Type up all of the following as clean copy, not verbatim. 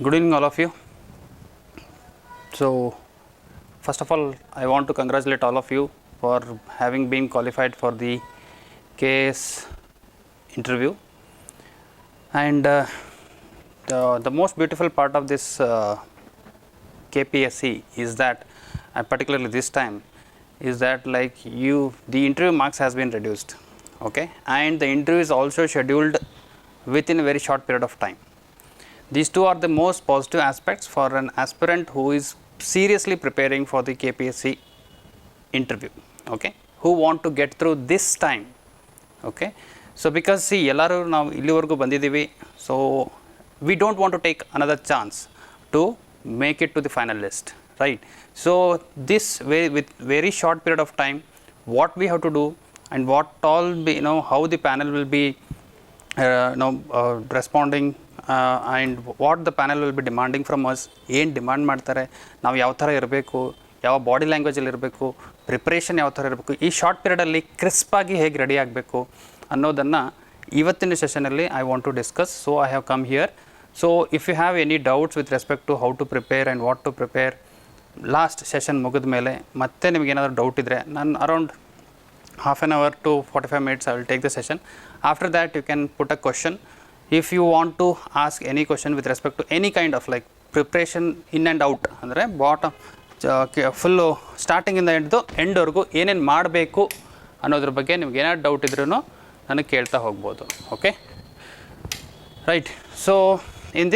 Good evening, all of you. So, first of all, I want to congratulate all of you for having been qualified for the KS interview. And the most beautiful part of this KPSC is that, particularly this time, is that like the interview marks has been reduced, okay, and the interview is also scheduled within a very short period of time. These two are the most positive aspects for an aspirant who is seriously preparing for the KPSC interview, okay, who want to get through this time, okay. So, because see, ellaru now illivargu bandidivi, so we don't want to take another chance to make it to the final list, right. So, this with very short period of time, what we have to do and what all be, how the panel will be responding and what the panel will be demanding from us, ಏನು demand ಮಾಡ್ತಾರೆ, ನಾವು ಯಾವ ಥರ ಇರಬೇಕು, ಯಾವ body ಲ್ಯಾಂಗ್ವೇಜಲ್ಲಿ ಇರಬೇಕು, preparation ಯಾವ ಥರ ಇರಬೇಕು, ಈ ಶಾರ್ಟ್ ಪೀರಿಯಡಲ್ಲಿ ಕ್ರಿಸ್ಪಾಗಿ ಹೇಗೆ ರೆಡಿ ಆಗಬೇಕು ಅನ್ನೋದನ್ನು ಇವತ್ತಿನ ಸೆಷನಲ್ಲಿ I want to discuss. So I have come here. So if you have any doubts with respect to how to prepare and what to prepare, last session ಮುಗಿದ ಮೇಲೆ ಮತ್ತೆ ನಿಮಗೇನಾದರೂ ಡೌಟ್ ಇದ್ದರೆ ನಾನು around half an hour to 45 minutes I will take the session. After that you can put a question. If you want to ask any question with respect to any kind of like preparation in and out, ಅಂದರೆ bottom full starting ಇಂದ ಎಂಡ್ವರೆಗೂ ಏನೇನು ಮಾಡಬೇಕು ಅನ್ನೋದ್ರ ಬಗ್ಗೆ ನಿಮ್ಗೆ ಏನಾದ್ರು doubt ಇದ್ರೂ ನನಗೆ ಕೇಳ್ತಾ ಹೋಗ್ಬೋದು, okay right. So in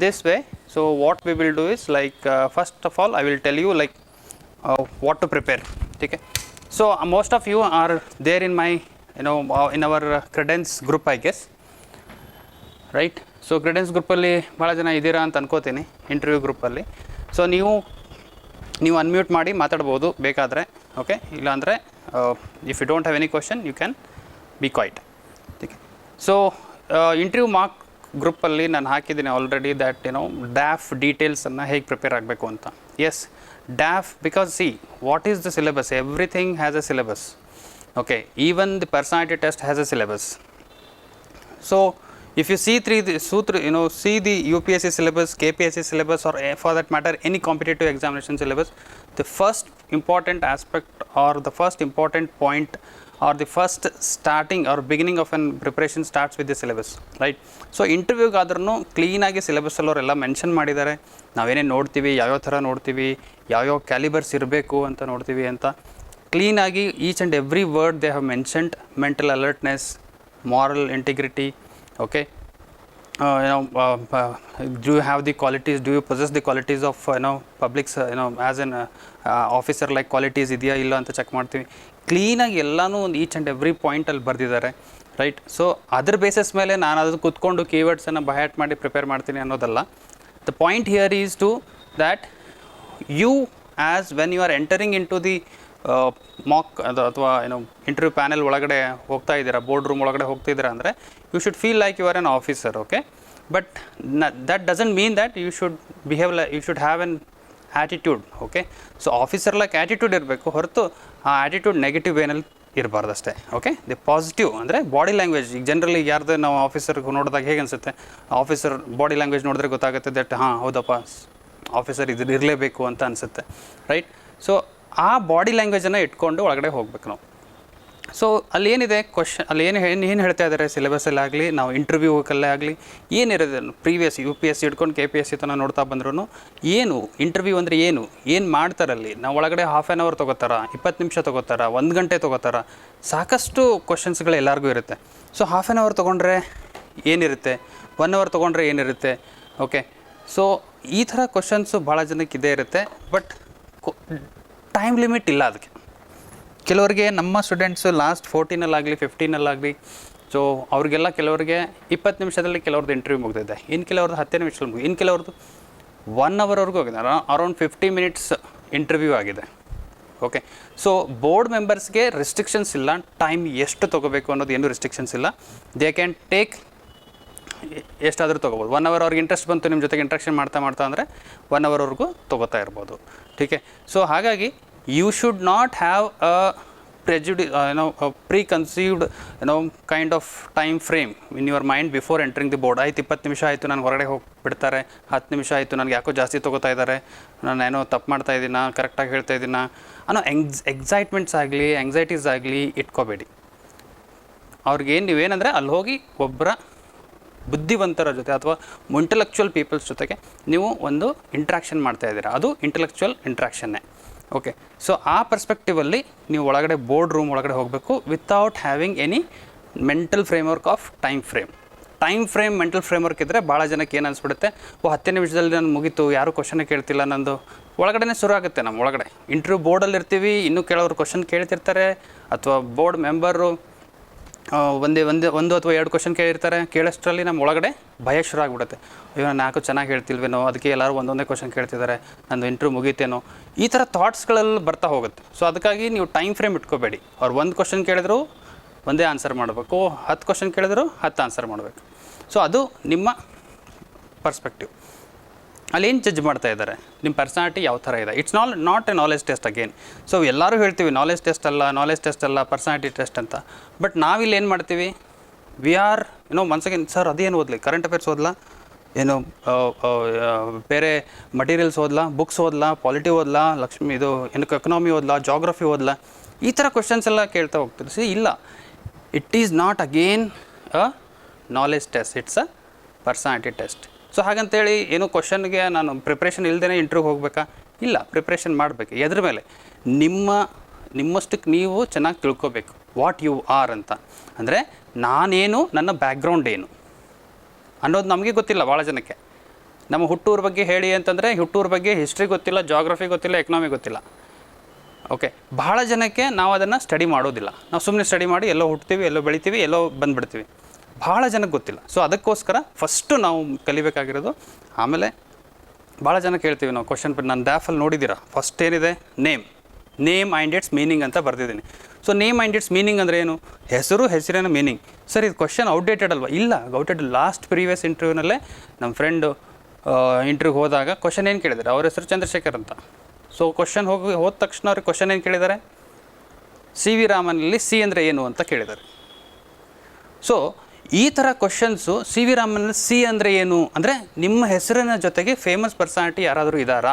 this way, so what we will do is like first of all I will tell you like what to prepare, okay. So most of you are there in my in our credence group I guess, right. So credence group ಅಲ್ಲಿ ಭಾಳ ಜನ ಇದ್ದೀರಾ ಅಂತ ಅನ್ಕೋತೀನಿ interview ಗ್ರೂಪಲ್ಲಿ. So ನೀವು unmute ಮಾಡಿ ಮಾತಾಡ್ಬೋದು ಬೇಕಾದರೆ, ಓಕೆ. ಇಲ್ಲಾಂದರೆ if you don't have any question you can be quiet, okay. So interview mark ಗ್ರೂಪಲ್ಲಿ ನಾನು ಹಾಕಿದ್ದೀನಿ ಆಲ್ರೆಡಿ ದ್ಯಾಟ್ ಡ್ಯಾಫ್ ಡೀಟೇಲ್ಸನ್ನು ಹೇಗೆ ಪ್ರಿಪೇರ್ ಆಗಬೇಕು ಅಂತ. Yes, DAF, because see what is the syllabus, everything has a syllabus, okay, even the personality test has a syllabus. So if you see see the UPSC syllabus, KPSC syllabus, or for that matter any competitive examination syllabus, the first important aspect or the first important point or the first starting or beginning of an preparation starts with the syllabus, right. So ಇಂಟರ್ವ್ಯೂಗಾದ್ರೂ ಕ್ಲೀನಾಗಿ ಸಿಲೆಬಸ್ಸಲ್ಲಿ ಅವರೆಲ್ಲ mention ಮಾಡಿದ್ದಾರೆ, ನಾವೇನೇನು ನೋಡ್ತೀವಿ, ಯಾವ್ಯಾವ ಥರ ನೋಡ್ತೀವಿ, ಯಾವ್ಯಾವ ಕ್ಯಾಲಿಬರ್ಸ್ ಇರಬೇಕು ಅಂತ ನೋಡ್ತೀವಿ ಅಂತ ಕ್ಲೀನಾಗಿ each and every word they have mentioned. Mental alertness, moral integrity, okay, do you have the qualities, do you possess the qualities of public as an officer like qualities ಇದೆಯಾ ಇಲ್ಲ ಅಂತ ಚೆಕ್ ಮಾಡ್ತೀವಿ. ಕ್ಲೀನಾಗಿ ಎಲ್ಲನೂ ಒಂದು ಈಚ್ ಆ್ಯಂಡ್ ಎವ್ರಿ ಪಾಯಿಂಟಲ್ಲಿ ಬರೆದಿದ್ದಾರೆ, right. So ಅದ್ರ basis ಮೇಲೆ ನಾನು ಅದು ಕೂತ್ಕೊಂಡು ಕೀವರ್ಡ್ಸನ್ನು ಬಹ್ಯಾಟ್ ಮಾಡಿ ಪ್ರಿಪೇರ್ ಮಾಡ್ತೀನಿ ಅನ್ನೋದಲ್ಲ. The point here is to that you as when you are entering into the mock ಅಥವಾ ಇಂಟರ್ವ್ಯೂ ಪ್ಯಾನೆಲ್ ಒಳಗಡೆ ಹೋಗ್ತಾ ಇದ್ದೀರಾ, ಬೋರ್ಡ್ ರೂಮ್ ಒಳಗಡೆ ಹೋಗ್ತಿದ್ದೀರಾ ಅಂದರೆ you should feel like you are an officer, okay. But that doesn't mean that you should behave you should have an attitude, okay. So officer like attitude ಇರಬೇಕು ಹೊರತು ಆ attitude negative ವೇನಲ್ಲಿ ಇರಬಾರ್ದು ಅಷ್ಟೇ, okay. The positive ಅಂದರೆ body language. ಈಗ generally ಯಾರ್ದು ನಾವು ಆಫೀಸರ್ಗೆ ನೋಡಿದಾಗ ಹೇಗೆ ಅನಿಸುತ್ತೆ, ಆಫೀಸರ್ ಬಾಡಿ ಲ್ಯಾಂಗ್ವೇಜ್ ನೋಡಿದ್ರೆ ಗೊತ್ತಾಗುತ್ತೆ ದಟ್ ಹಾಂ ಹೌದಪ್ಪ ಆಫೀಸರ್ ಇದು ಇರಲೇಬೇಕು ಅಂತ ಅನಿಸುತ್ತೆ, ರೈಟ್. ಸೊ ಆ ಬಾಡಿ ಲ್ಯಾಂಗ್ವೇಜನ್ನು ಇಟ್ಕೊಂಡು ಒಳಗಡೆ ಹೋಗ್ಬೇಕು ನಾವು. ಸೊ ಅಲ್ಲಿ ಏನಿದೆ ಕ್ವಶನ್, ಅಲ್ಲಿ ಏನು ಹೇಳ್ತಾ ಇದ್ದಾರೆ ಸಿಲೆಬಸ್ಸಲ್ಲಿ ಆಗಲಿ, ನಾವು ಇಂಟರ್ವ್ಯೂಕಲ್ಲೇ ಆಗಲಿ, ಏನಿರೋದು ಪ್ರೀವಿಯಸ್ UPSC ಹಿಡ್ಕೊಂಡು KPSC ತನಕ ನೋಡ್ತಾ ಬಂದ್ರೂ ಏನು ಇಂಟರ್ವ್ಯೂ ಅಂದರೆ ಏನು ಮಾಡ್ತಾರಲ್ಲಿ, ನಾವು ಒಳಗಡೆ ಹಾಫ್ ಆ್ಯನ್ ಅವರ್ ತೊಗೋತಾರ, 20 ನಿಮಿಷ ತೊಗೋತಾರ, 1 ಗಂಟೆ ತೊಗೋತಾರ, ಸಾಕಷ್ಟು ಕ್ವಶನ್ಸ್ಗಳು ಎಲ್ಲರಿಗೂ ಇರುತ್ತೆ. ಸೊ ಹಾಫ್ ಆ್ಯನ್ ಅವರ್ ತೊಗೊಂಡ್ರೆ ಏನಿರುತ್ತೆ, 1 ಅವರ್ ತೊಗೊಂಡ್ರೆ ಏನಿರುತ್ತೆ, ಓಕೆ. ಸೊ ಈ ಥರ ಕ್ವಶನ್ಸು ಭಾಳ ಜನಕ್ಕೆ ಇದೇ ಇರುತ್ತೆ, ಬಟ್ ಟೈಮ್ ಲಿಮಿಟ್ ಇಲ್ಲ ಅದಕ್ಕೆ. ಕೆಲವರಿಗೆ ನಮ್ಮ ಸ್ಟೂಡೆಂಟ್ಸು ಲಾಸ್ಟ್ 14ಅಲ್ಲಾಗಲಿ 15ಅಲ್ಲಾಗಲಿ, ಸೊ ಅವ್ರಿಗೆಲ್ಲ ಕೆಲವರಿಗೆ 20 ನಿಮಿಷದಲ್ಲಿ ಕೆಲವ್ರದ್ದು ಇಂಟರ್ವ್ಯೂ ಮುಗಿದಿದೆ, ಇನ್ನು ಕೆಲವ್ರದ್ದು 10 ನಿಮಿಷದಲ್ಲಿ ಮುಗಿದು, ಇನ್ನು ಕೆಲವ್ರದ್ದು 1 ಅವರ್ವರೆಗೂ ಹೋಗಿದೆ, ಅರೌಂಡ್ 50 ಮಿನಿಟ್ಸ್ ಇಂಟರ್ವ್ಯೂ ಆಗಿದೆ, ಓಕೆ. ಸೊ ಬೋರ್ಡ್ ಮೆಂಬರ್ಸ್ಗೆ ರೆಸ್ಟ್ರಿಕ್ಷನ್ಸ್ ಇಲ್ಲ, ಟೈಮ್ ಎಷ್ಟು ತೊಗೋಬೇಕು ಅನ್ನೋದು ಏನೂ ರೆಸ್ಟ್ರಿಕ್ಷನ್ಸ್ ಇಲ್ಲ. ದೇ ಕ್ಯಾನ್ ಟೇಕ್ ಎಷ್ಟಾದರೂ ತೊಗೋಬೋದು. 1 ಅವರ್ ಅವ್ರಿಗೆ ಇಂಟ್ರೆಸ್ಟ್ ಬಂತು ನಿಮ್ಮ ಜೊತೆಗೆ ಇಂಟ್ರಾಕ್ಷನ್ ಮಾಡ್ತಾ ಅಂದರೆ 1 ಅವರ್ವರೆಗೂ ತೊಗೋತಾ ಇರ್ಬೋದು, ಟೀಕೆ. ಸೊ ಹಾಗಾಗಿ you should not have a preconceived kind of time frame in your mind before entering the board. ಆಯ್ತು 20 ನಿಮಿಷ ಆಯಿತು, ನಾನು ಹೊರಗಡೆ ಹೋಗಿಬಿಡ್ತಾರೆ, 10 ನಿಮಿಷ ಆಯಿತು, ನನಗೆ ಯಾಕೋ ಜಾಸ್ತಿ ತೊಗೋತಾ ಇದ್ದಾರೆ, ನಾನು ಏನೋ ತಪ್ಪು ಮಾಡ್ತಾ ಇದ್ದೀನ, ಕರೆಕ್ಟಾಗಿ ಹೇಳ್ತಾ ಇದ್ದೀನ ಅನ್ನೋ ಎಕ್ಸೈಟ್ಮೆಂಟ್ಸ್ ಆಗಲಿ ಆಂಗ್ಸೈಟೀಸ್ ಆಗಲಿ ಇಟ್ಕೋಬೇಡಿ. ಅವ್ರಿಗೇನು ನೀವೇನಂದರೆ ಅಲ್ಲಿ ಹೋಗಿ ಒಬ್ಬರ ಬುದ್ಧಿವಂತರ ಜೊತೆ ಅಥವಾ ಇಂಟೆಲೆಕ್ಚುವಲ್ ಪೀಪಲ್ಸ್ ಜೊತೆಗೆ ನೀವು ಒಂದು ಇಂಟ್ರಾಕ್ಷನ್ ಮಾಡ್ತಾ ಇದ್ದೀರಾ, ಅದು ಇಂಟೆಲೆಕ್ಚುವಲ್ ಇಂಟ್ರಾಕ್ಷನ್ನೇ. ಓಕೆ, ಸೊ ಆ ಪರ್ಸ್ಪೆಕ್ಟಿವಲ್ಲಿ ನೀವು ಒಳಗಡೆ ಬೋರ್ಡ್ ರೂಮ್ ಒಳಗಡೆ ಹೋಗಬೇಕು without having any mental framework of time frame mental framework ಇದ್ದರೆ ಭಾಳ ಜನಕ್ಕೆ ಏನು ಅನಿಸ್ಬಿಡುತ್ತೆ, 10 ನಿಮಿಷದಲ್ಲಿ ನಾನು ಮುಗೀತು, ಯಾರೂ ಕ್ವಶನ್ನೇ ಕೇಳ್ತಿಲ್ಲ, ನಂದು ಒಳಗಡೆ ಶುರು ಆಗುತ್ತೆ. ನಮ್ಮ ಒಳಗಡೆ ಇಂಟರ್ವ್ಯೂ ಬೋರ್ಡಲ್ಲಿ ಇರ್ತೀವಿ, ಇನ್ನೂ ಕೆಲವರು ಕ್ವಶನ್ ಕೇಳ್ತಿರ್ತಾರೆ, ಅಥವಾ ಬೋರ್ಡ್ ಮೆಂಬರು ಒಂದು ಅಥವಾ 2 ಕ್ವಶನ್ ಕೇಳಿರ್ತಾರೆ, ಕೇಳೋಷ್ಟರಲ್ಲಿ ನಮ್ಮ ಒಳಗಡೆ ಭಯ ಶುರು ಆಗಿಬಿಡುತ್ತೆ. ಅಯ್ಯೋ ನಾನು ಯಾಕೋ ಚೆನ್ನಾಗಿ ಹೇಳ್ತಿಲ್ವೇನೋ, ಅದಕ್ಕೆ ಎಲ್ಲರೂ ಒಂದೊಂದೇ ಕ್ವಶನ್ ಕೇಳ್ತಿದ್ದಾರೆ, ನಂದು ಇಂಟರ್ವ್ಯೂ ಮುಗೀತೇನೋ, ಈ ಥರ ಥಾಟ್ಸ್ಗಳಲ್ಲಿ ಬರ್ತಾ ಹೋಗುತ್ತೆ. ಸೊ ಅದಕ್ಕಾಗಿ ನೀವು ಟೈಮ್ ಫ್ರೇಮ್ ಇಟ್ಕೋಬೇಡಿ. ಅವ್ರು 1 ಕ್ವಶನ್ ಕೇಳಿದ್ರು ಒಂದೇ ಆನ್ಸರ್ ಮಾಡಬೇಕು, 10 ಕ್ವಶನ್ ಕೇಳಿದ್ರು 10 ಆನ್ಸರ್ ಮಾಡಬೇಕು. ಸೊ ಅದು ನಿಮ್ಮ ಪರ್ಸ್ಪೆಕ್ಟಿವ್. ಅಲ್ಲೇನು ಜಡ್ಜ್ ಮಾಡ್ತಾ ಇದ್ದಾರೆ, ನಿಮ್ಮ ಪರ್ಸನಾಲಿಟಿ ಯಾವ ಥರ ಇದೆ. It's not A knowledge test again. So ಎಲ್ಲರೂ ಹೇಳ್ತೀವಿ ನಾಲೆಜ್ ಟೆಸ್ಟ್ ಅಲ್ಲ ಪರ್ಸನಾಲಿಟಿ ಟೆಸ್ಟ್ ಅಂತ. ಬಟ್ ನಾವಿಲ್ಲಿ ಏನು ಮಾಡ್ತೀವಿ, we are once again sir ಅದೇನು ಓದಲಿ, ಕರೆಂಟ್ ಅಫೇರ್ಸ್ ಓದಲ್ಲ, ಏನು ಬೇರೆ ಮಟೀರಿಯಲ್ಸ್ ಓದಲ್ಲ, ಬುಕ್ಸ್ ಓದಲ್ಲ, ಪಾಲಿಟಿ ಓದಲ್ಲ, ಎಕನಾಮಿ ಓದಲ್ಲ, ಜಾಗ್ರಫಿ ಓದಲ್ಲ, ಈ ಥರ ಕ್ವಶನ್ಸ್ ಎಲ್ಲ ಕೇಳ್ತಾ ಹೋಗ್ತೀರಿ. ಸಿ ಇಲ್ಲ, it is not again a knowledge test, it's a personality test. So ಹಾಗಂತೇಳಿ ಏನು ಕ್ವಶನ್ಗೆ ನಾನು ಪ್ರಿಪ್ರೇಷನ್ ಇಲ್ಲದೇ ಇಂಟರ್ವ್ಯೂಗೆ ಹೋಗಬೇಕಾ? ಇಲ್ಲ, ಪ್ರಿಪ್ರೇಷನ್ ಮಾಡಬೇಕು. ಎದ್ರ ಮೇಲೆ ನಿಮ್ಮಷ್ಟಕ್ಕೆ ನೀವು ಚೆನ್ನಾಗಿ ತಿಳ್ಕೊಬೇಕು ವಾಟ್ ಯು ಆರ್ ಅಂತ. ಅಂದರೆ ನಾನೇನು, ನನ್ನ ಬ್ಯಾಕ್ಗ್ರೌಂಡ್ ಏನು ಅನ್ನೋದು ನಮಗೆ ಗೊತ್ತಿಲ್ಲ ಭಾಳ ಜನಕ್ಕೆ. ನಮ್ಮ ಹುಟ್ಟೂರ ಬಗ್ಗೆ ಹೇಳಿ ಅಂತಂದರೆ ಹುಟ್ಟೂರ ಬಗ್ಗೆ ಹಿಸ್ಟ್ರಿ ಗೊತ್ತಿಲ್ಲ, ಜಾಗ್ರಫಿ ಗೊತ್ತಿಲ್ಲ, ಎಕನಾಮಿ ಗೊತ್ತಿಲ್ಲ. ಓಕೆ, ಭಾಳ ಜನಕ್ಕೆ ನಾವು ಅದನ್ನು ಸ್ಟಡಿ ಮಾಡೋದಿಲ್ಲ. ನಾವು ಸುಮ್ಮನೆ ಸ್ಟಡಿ ಮಾಡಿ ಎಲ್ಲೋ ಹುಟ್ತೀವಿ, ಎಲ್ಲೋ ಬೆಳಿತೀವಿ, ಎಲ್ಲೋ ಬಂದುಬಿಡ್ತೀವಿ. ಭಾಳ ಜನಕ್ಕೆ ಗೊತ್ತಿಲ್ಲ. ಸೊ ಅದಕ್ಕೋಸ್ಕರ ಫಸ್ಟು ನಾವು ಕಲಿಬೇಕಾಗಿರೋದು. ಆಮೇಲೆ ಭಾಳ ಜನ ಕೇಳ್ತೀವಿ ನಾವು ಕ್ವಶನ್, ನಾನು ಡ್ಯಾಫಲ್ಲಿ ನೋಡಿದ್ದೀರಾ, ಫಸ್ಟ್ ಏನಿದೆ ನೇಮ್ ಆ್ಯಂಡ್ ಇಟ್ಸ್ ಮೀನಿಂಗ್ ಅಂತ ಬರ್ತಿದ್ದೀನಿ. So name and it's meaning ಅಂದರೆ ಏನು? ಹೆಸರಿನ ಮೀನಿಂಗ್. ಸರ್ ಇದು ಕ್ವಶನ್ ಔಟ್ಡೇಟೆಡ್ ಅಲ್ವಾ? ಇಲ್ಲ, ಔಟ್ಡೇಟೆಡ್. ಲಾಸ್ಟ್ ಪ್ರೀವಿಯಸ್ ಇಂಟರ್ವ್ಯೂನಲ್ಲೇ ನಮ್ಮ ಫ್ರೆಂಡು ಇಂಟರ್ವ್ಯೂಗೆ ಹೋದಾಗ ಕ್ವಶನ್ ಏನು ಕೇಳಿದ್ದಾರೆ, ಅವ್ರ ಹೆಸರು ಚಂದ್ರಶೇಖರ್ ಅಂತ. ಸೊ ಕ್ವಶನ್ ಹೋದ ತಕ್ಷಣ ಅವ್ರಿಗೆ ಕ್ವಶನ್ ಏನು ಕೇಳಿದ್ದಾರೆ, CV ರಾಮನಲ್ಲಿ ಸಿ ಅಂದರೆ ಏನು ಅಂತ ಕೇಳಿದ್ದಾರೆ. ಸೊ ಈ ಥರ ಕ್ವಶನ್ಸು CV ರಾಮನ್ ಸಿ ಅಂದರೆ ಏನು ಅಂದರೆ ನಿಮ್ಮ ಹೆಸರಿನ ಜೊತೆಗೆ ಫೇಮಸ್ ಪರ್ಸನಾಲಿಟಿ ಯಾರಾದರೂ ಇದ್ದಾರಾ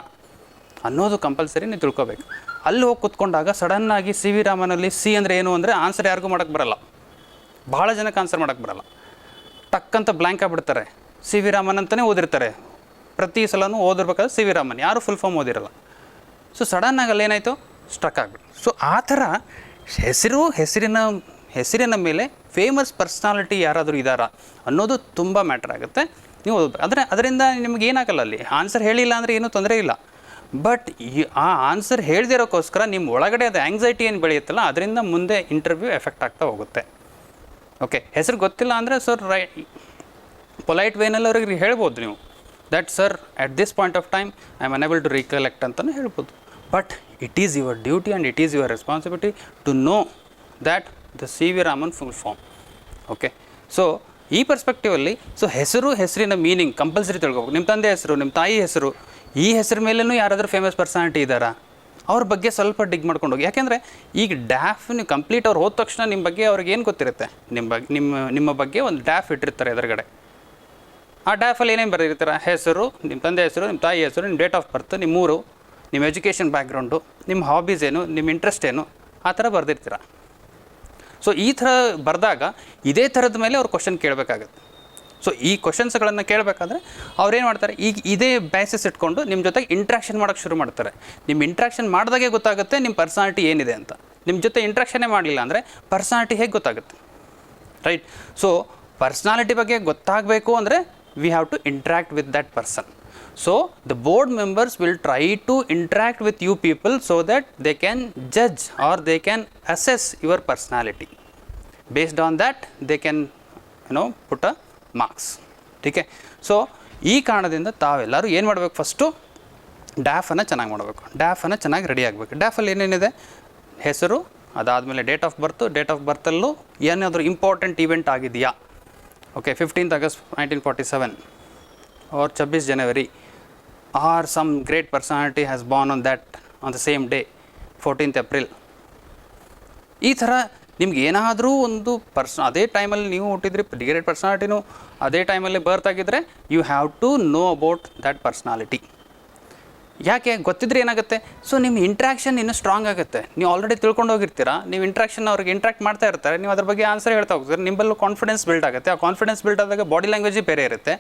ಅನ್ನೋದು ಕಂಪಲ್ಸರಿ ನೀವು ತಿಳ್ಕೊಬೇಕು. ಅಲ್ಲಿ ಹೋಗಿ ಕೂತ್ಕೊಂಡಾಗ ಸಡನ್ನಾಗಿ CV ರಾಮನಲ್ಲಿ ಸಿ ಅಂದರೆ ಏನು ಅಂದರೆ ಆನ್ಸರ್ ಯಾರಿಗೂ ಮಾಡೋಕ್ಕೆ ಬರಲ್ಲ, ಭಾಳ ಜನಕ್ಕೆ ಆನ್ಸರ್ ಮಾಡೋಕ್ಕೆ ಬರಲ್ಲ. ಟಕ್ಕಂತ ಬ್ಲ್ಯಾಂಕ್ ಆಗಿಬಿಡ್ತಾರೆ. CV ರಾಮನ್ ಅಂತಲೇ ಓದಿರ್ತಾರೆ, ಪ್ರತಿ ಸಲನೂ ಓದಿರ್ಬೇಕಾದ್ರೆ CV ರಾಮನ್, ಯಾರು ಫುಲ್ ಫಾರ್ಮ್ ಓದಿರಲ್ಲ. ಸೊ ಸಡನ್ನಾಗಿ ಅಲ್ಲೇನಾಯಿತು, ಸ್ಟ್ರಕ್ ಆಗಿಬಿಟ್ಟು. ಸೊ ಆ ಥರ ಹೆಸರಿನ ಮೇಲೆ ಫೇಮಸ್ ಪರ್ಸ್ನಾಲಿಟಿ ಯಾರಾದರೂ ಇದ್ದಾರಾ ಅನ್ನೋದು ತುಂಬ ಮ್ಯಾಟ್ರ್ ಆಗುತ್ತೆ. ನೀವು ಅದರಿಂದ ನಿಮ್ಗೆ ಏನಾಗಲ್ಲ, ಅಲ್ಲಿ ಆನ್ಸರ್ ಹೇಳಿಲ್ಲ ಅಂದರೆ ಏನೂ ತೊಂದರೆ ಇಲ್ಲ. ಬಟ್ ಆ ಆನ್ಸರ್ ಹೇಳ್ದಿರೋಕ್ಕೋಸ್ಕರ ನಿಮ್ಮ ಒಳಗಡೆ ಅದು ಆ್ಯಂಗ್ಸೈಟಿ ಏನು ಬೆಳೆಯುತ್ತಲ್ಲ, ಅದರಿಂದ ಮುಂದೆ ಇಂಟರ್ವ್ಯೂ ಎಫೆಕ್ಟ್ ಆಗ್ತಾ ಹೋಗುತ್ತೆ. ಓಕೆ, ಹೆಸರು ಗೊತ್ತಿಲ್ಲ ಅಂದರೆ ಸರ್ ಪೊಲೈಟ್ ವೇನಲ್ಲಿ ಅವ್ರಿಗೆ ಹೇಳ್ಬೋದು ನೀವು, that sir at this point of time I am unable to recollect ಅಂತಲೂ ಹೇಳ್ಬೋದು. But it is your duty and it is your responsibility to know that the CV Raman full form. Okay, so ಈ ಪರ್ಸ್ಪೆಕ್ಟಿವಲ್ಲಿ ಹೆಸರಿನ meaning compulsory ತಿಳ್ಕೊಬೇಕು. ನಿಮ್ಮ ತಂದೆ ಹೆಸರು, ನಿಮ್ಮ ತಾಯಿ ಹೆಸರು, ಈ ಹೆಸರು ಮೇಲೂ ಯಾರಾದರೂ ಫೇಮಸ್ ಪರ್ಸನಾಲಿಟಿ ಇದ್ದಾರಾ ಅವ್ರ ಬಗ್ಗೆ ಸ್ವಲ್ಪ ಡಿಗ್ ಮಾಡ್ಕೊಂಡು ಹೋಗಿ. ಯಾಕೆಂದರೆ ಈಗ ಡ್ಯಾಫ್ ನೀವು ಕಂಪ್ಲೀಟ್ ಅವ್ರು ಹೋದ ತಕ್ಷಣ ನಿಮ್ಮ ಬಗ್ಗೆ ಅವ್ರಿಗೆ ಏನು ಗೊತ್ತಿರುತ್ತೆ, ನಿಮ್ಮ ಬಗ್ಗೆ ಒಂದು ಡ್ಯಾಫ್ ಇಟ್ಟಿರ್ತಾರೆ ಎದುರುಗಡೆ. ಆ ಡ್ಯಾಫಲ್ಲಿ ಏನೇನು ಬರೆದಿರ್ತಾರೆ, ಹೆಸರು, ನಿಮ್ಮ ತಂದೆ ಹೆಸರು, ನಿಮ್ಮ ತಾಯಿ ಹೆಸರು, ನಿಮ್ಮ ಡೇಟ್ ಆಫ್ ಬರ್ತ್, ನಿಮ್ಮ ಊರು, ನಿಮ್ಮ ಎಜುಕೇಷನ್ ಬ್ಯಾಕ್ಗ್ರೌಂಡು, ನಿಮ್ಮ ಹಾಬೀಸ್ ಏನು, ನಿಮ್ಮ ಇಂಟ್ರೆಸ್ಟ್ ಏನು, ಆ ಥರ ಬರೆದಿರ್ತೀರ. ಸೊ ಈ ಥರ ಬರೆದಾಗ ಇದೇ ಥರದ ಮೇಲೆ ಅವ್ರು ಕ್ವಶನ್ ಕೇಳಬೇಕಾಗತ್ತೆ. ಸೊ ಈ ಕ್ವಶನ್ಸ್ಗಳನ್ನು ಕೇಳಬೇಕಾದ್ರೆ ಅವ್ರೇನು ಮಾಡ್ತಾರೆ, ಈಗ ಇದೇ ಬೇಸಿಸ್ ಇಟ್ಕೊಂಡು ನಿಮ್ಮ ಜೊತೆಗೆ ಇಂಟ್ರಾಕ್ಷನ್ ಮಾಡೋಕ್ಕೆ ಶುರು ಮಾಡ್ತಾರೆ. ನಿಮ್ಮ ಇಂಟ್ರಾಕ್ಷನ್ ಮಾಡಿದಾಗೆ ಗೊತ್ತಾಗುತ್ತೆ ನಿಮ್ಮ ಪರ್ಸನಾಲಿಟಿ ಏನಿದೆ ಅಂತ. ನಿಮ್ಮ ಜೊತೆ ಇಂಟ್ರಾಕ್ಷನ್ನೇ ಮಾಡಲಿಲ್ಲ ಅಂದರೆ ಪರ್ಸನಾಲಿಟಿ ಹೇಗೆ ಗೊತ್ತಾಗುತ್ತೆ, ರೈಟ್? ಸೊ ಪರ್ಸನಾಲಿಟಿ ಬಗ್ಗೆ ಗೊತ್ತಾಗಬೇಕು ಅಂದರೆ we have to interact with that person. So the board members will try to interact with you people so that they can judge or they can assess your personality. Based on that they can put a marks. Okay, so ಈ ಕಾರಣದಿಂದ ತಾವೆಲ್ಲರೂ ಏನು ಮಾಡಬೇಕು, first ಡ್ಯಾಫನ್ನು ಚೆನ್ನಾಗಿ ಮಾಡಬೇಕು, ಡ್ಯಾಫನ್ನು ಚೆನ್ನಾಗಿ ready ಆಗಬೇಕು. ಡ್ಯಾಫಲ್ಲಿ ಏನೇನಿದೆ, ಹೆಸರು, ಅದಾದಮೇಲೆ ಡೇಟ್ ಆಫ್ ಬರ್ತಲ್ಲೂ ಏನಾದರೂ ಇಂಪಾರ್ಟೆಂಟ್ ಇವೆಂಟ್ ಆಗಿದೆಯಾ. Okay, 15th August 1947 or 26 January or some great personality has born on the same day, 14th April. ಈ ಥರ ನಿಮ್ಗೆ ಏನಾದರೂ ಒಂದು ಅದೇ ಟೈಮಲ್ಲಿ ನೀವು ಹುಟ್ಟಿದ್ರಿ ಡಿಗ್ರೇಡ್ ಪರ್ಸನಾಲಿಟಿನೂ ಅದೇ ಟೈಮಲ್ಲಿ ಬರ್ತ್ ಆಗಿದ್ದರೆ you have to know about that personality. ಯಾಕೆ ಗೊತ್ತಿದ್ರೆ ಏನಾಗುತ್ತೆ, ಸೊ ನಿಮ್ಮ ಇಂಟ್ರ್ಯಾಕ್ಷನ್ ಇನ್ನೂ ಸ್ಟ್ರಾಂಗ್ ಆಗುತ್ತೆ. ನೀವು ಆಲ್ರೆಡಿ ತಿಳ್ಕೊಂಡು ಹೋಗಿರ್ತೀರ, ನೀವು ಇಂಟ್ರಾಕ್ಷನ್ ಅವ್ರಿಗೆ ಇಂಟ್ರಾಕ್ಟ್ ಮಾಡ್ತಾ ಇರ್ತಾರೆ, ನೀವು ಅದ್ರ ಬಗ್ಗೆ ಆನ್ಸರ್ ಹೇಳ್ತಾ ಹೋಗ್ತೀರಿ, ನಿಮ್ಮಲ್ಲೂ ಕಾನ್ಫಿಡೆನ್ಸ್ ಬಿಲ್ಡ್ ಆಗುತ್ತೆ. ಆ ಕಾನ್ಫಿಡೆನ್ಸ್ ಬಿಲ್ಡ್ ಆದಾಗ ಬಾಡಿ ಲ್ಯಾಂಗ್ವೇಜ್ ಬೇರೆ ಇರುತ್ತೆ,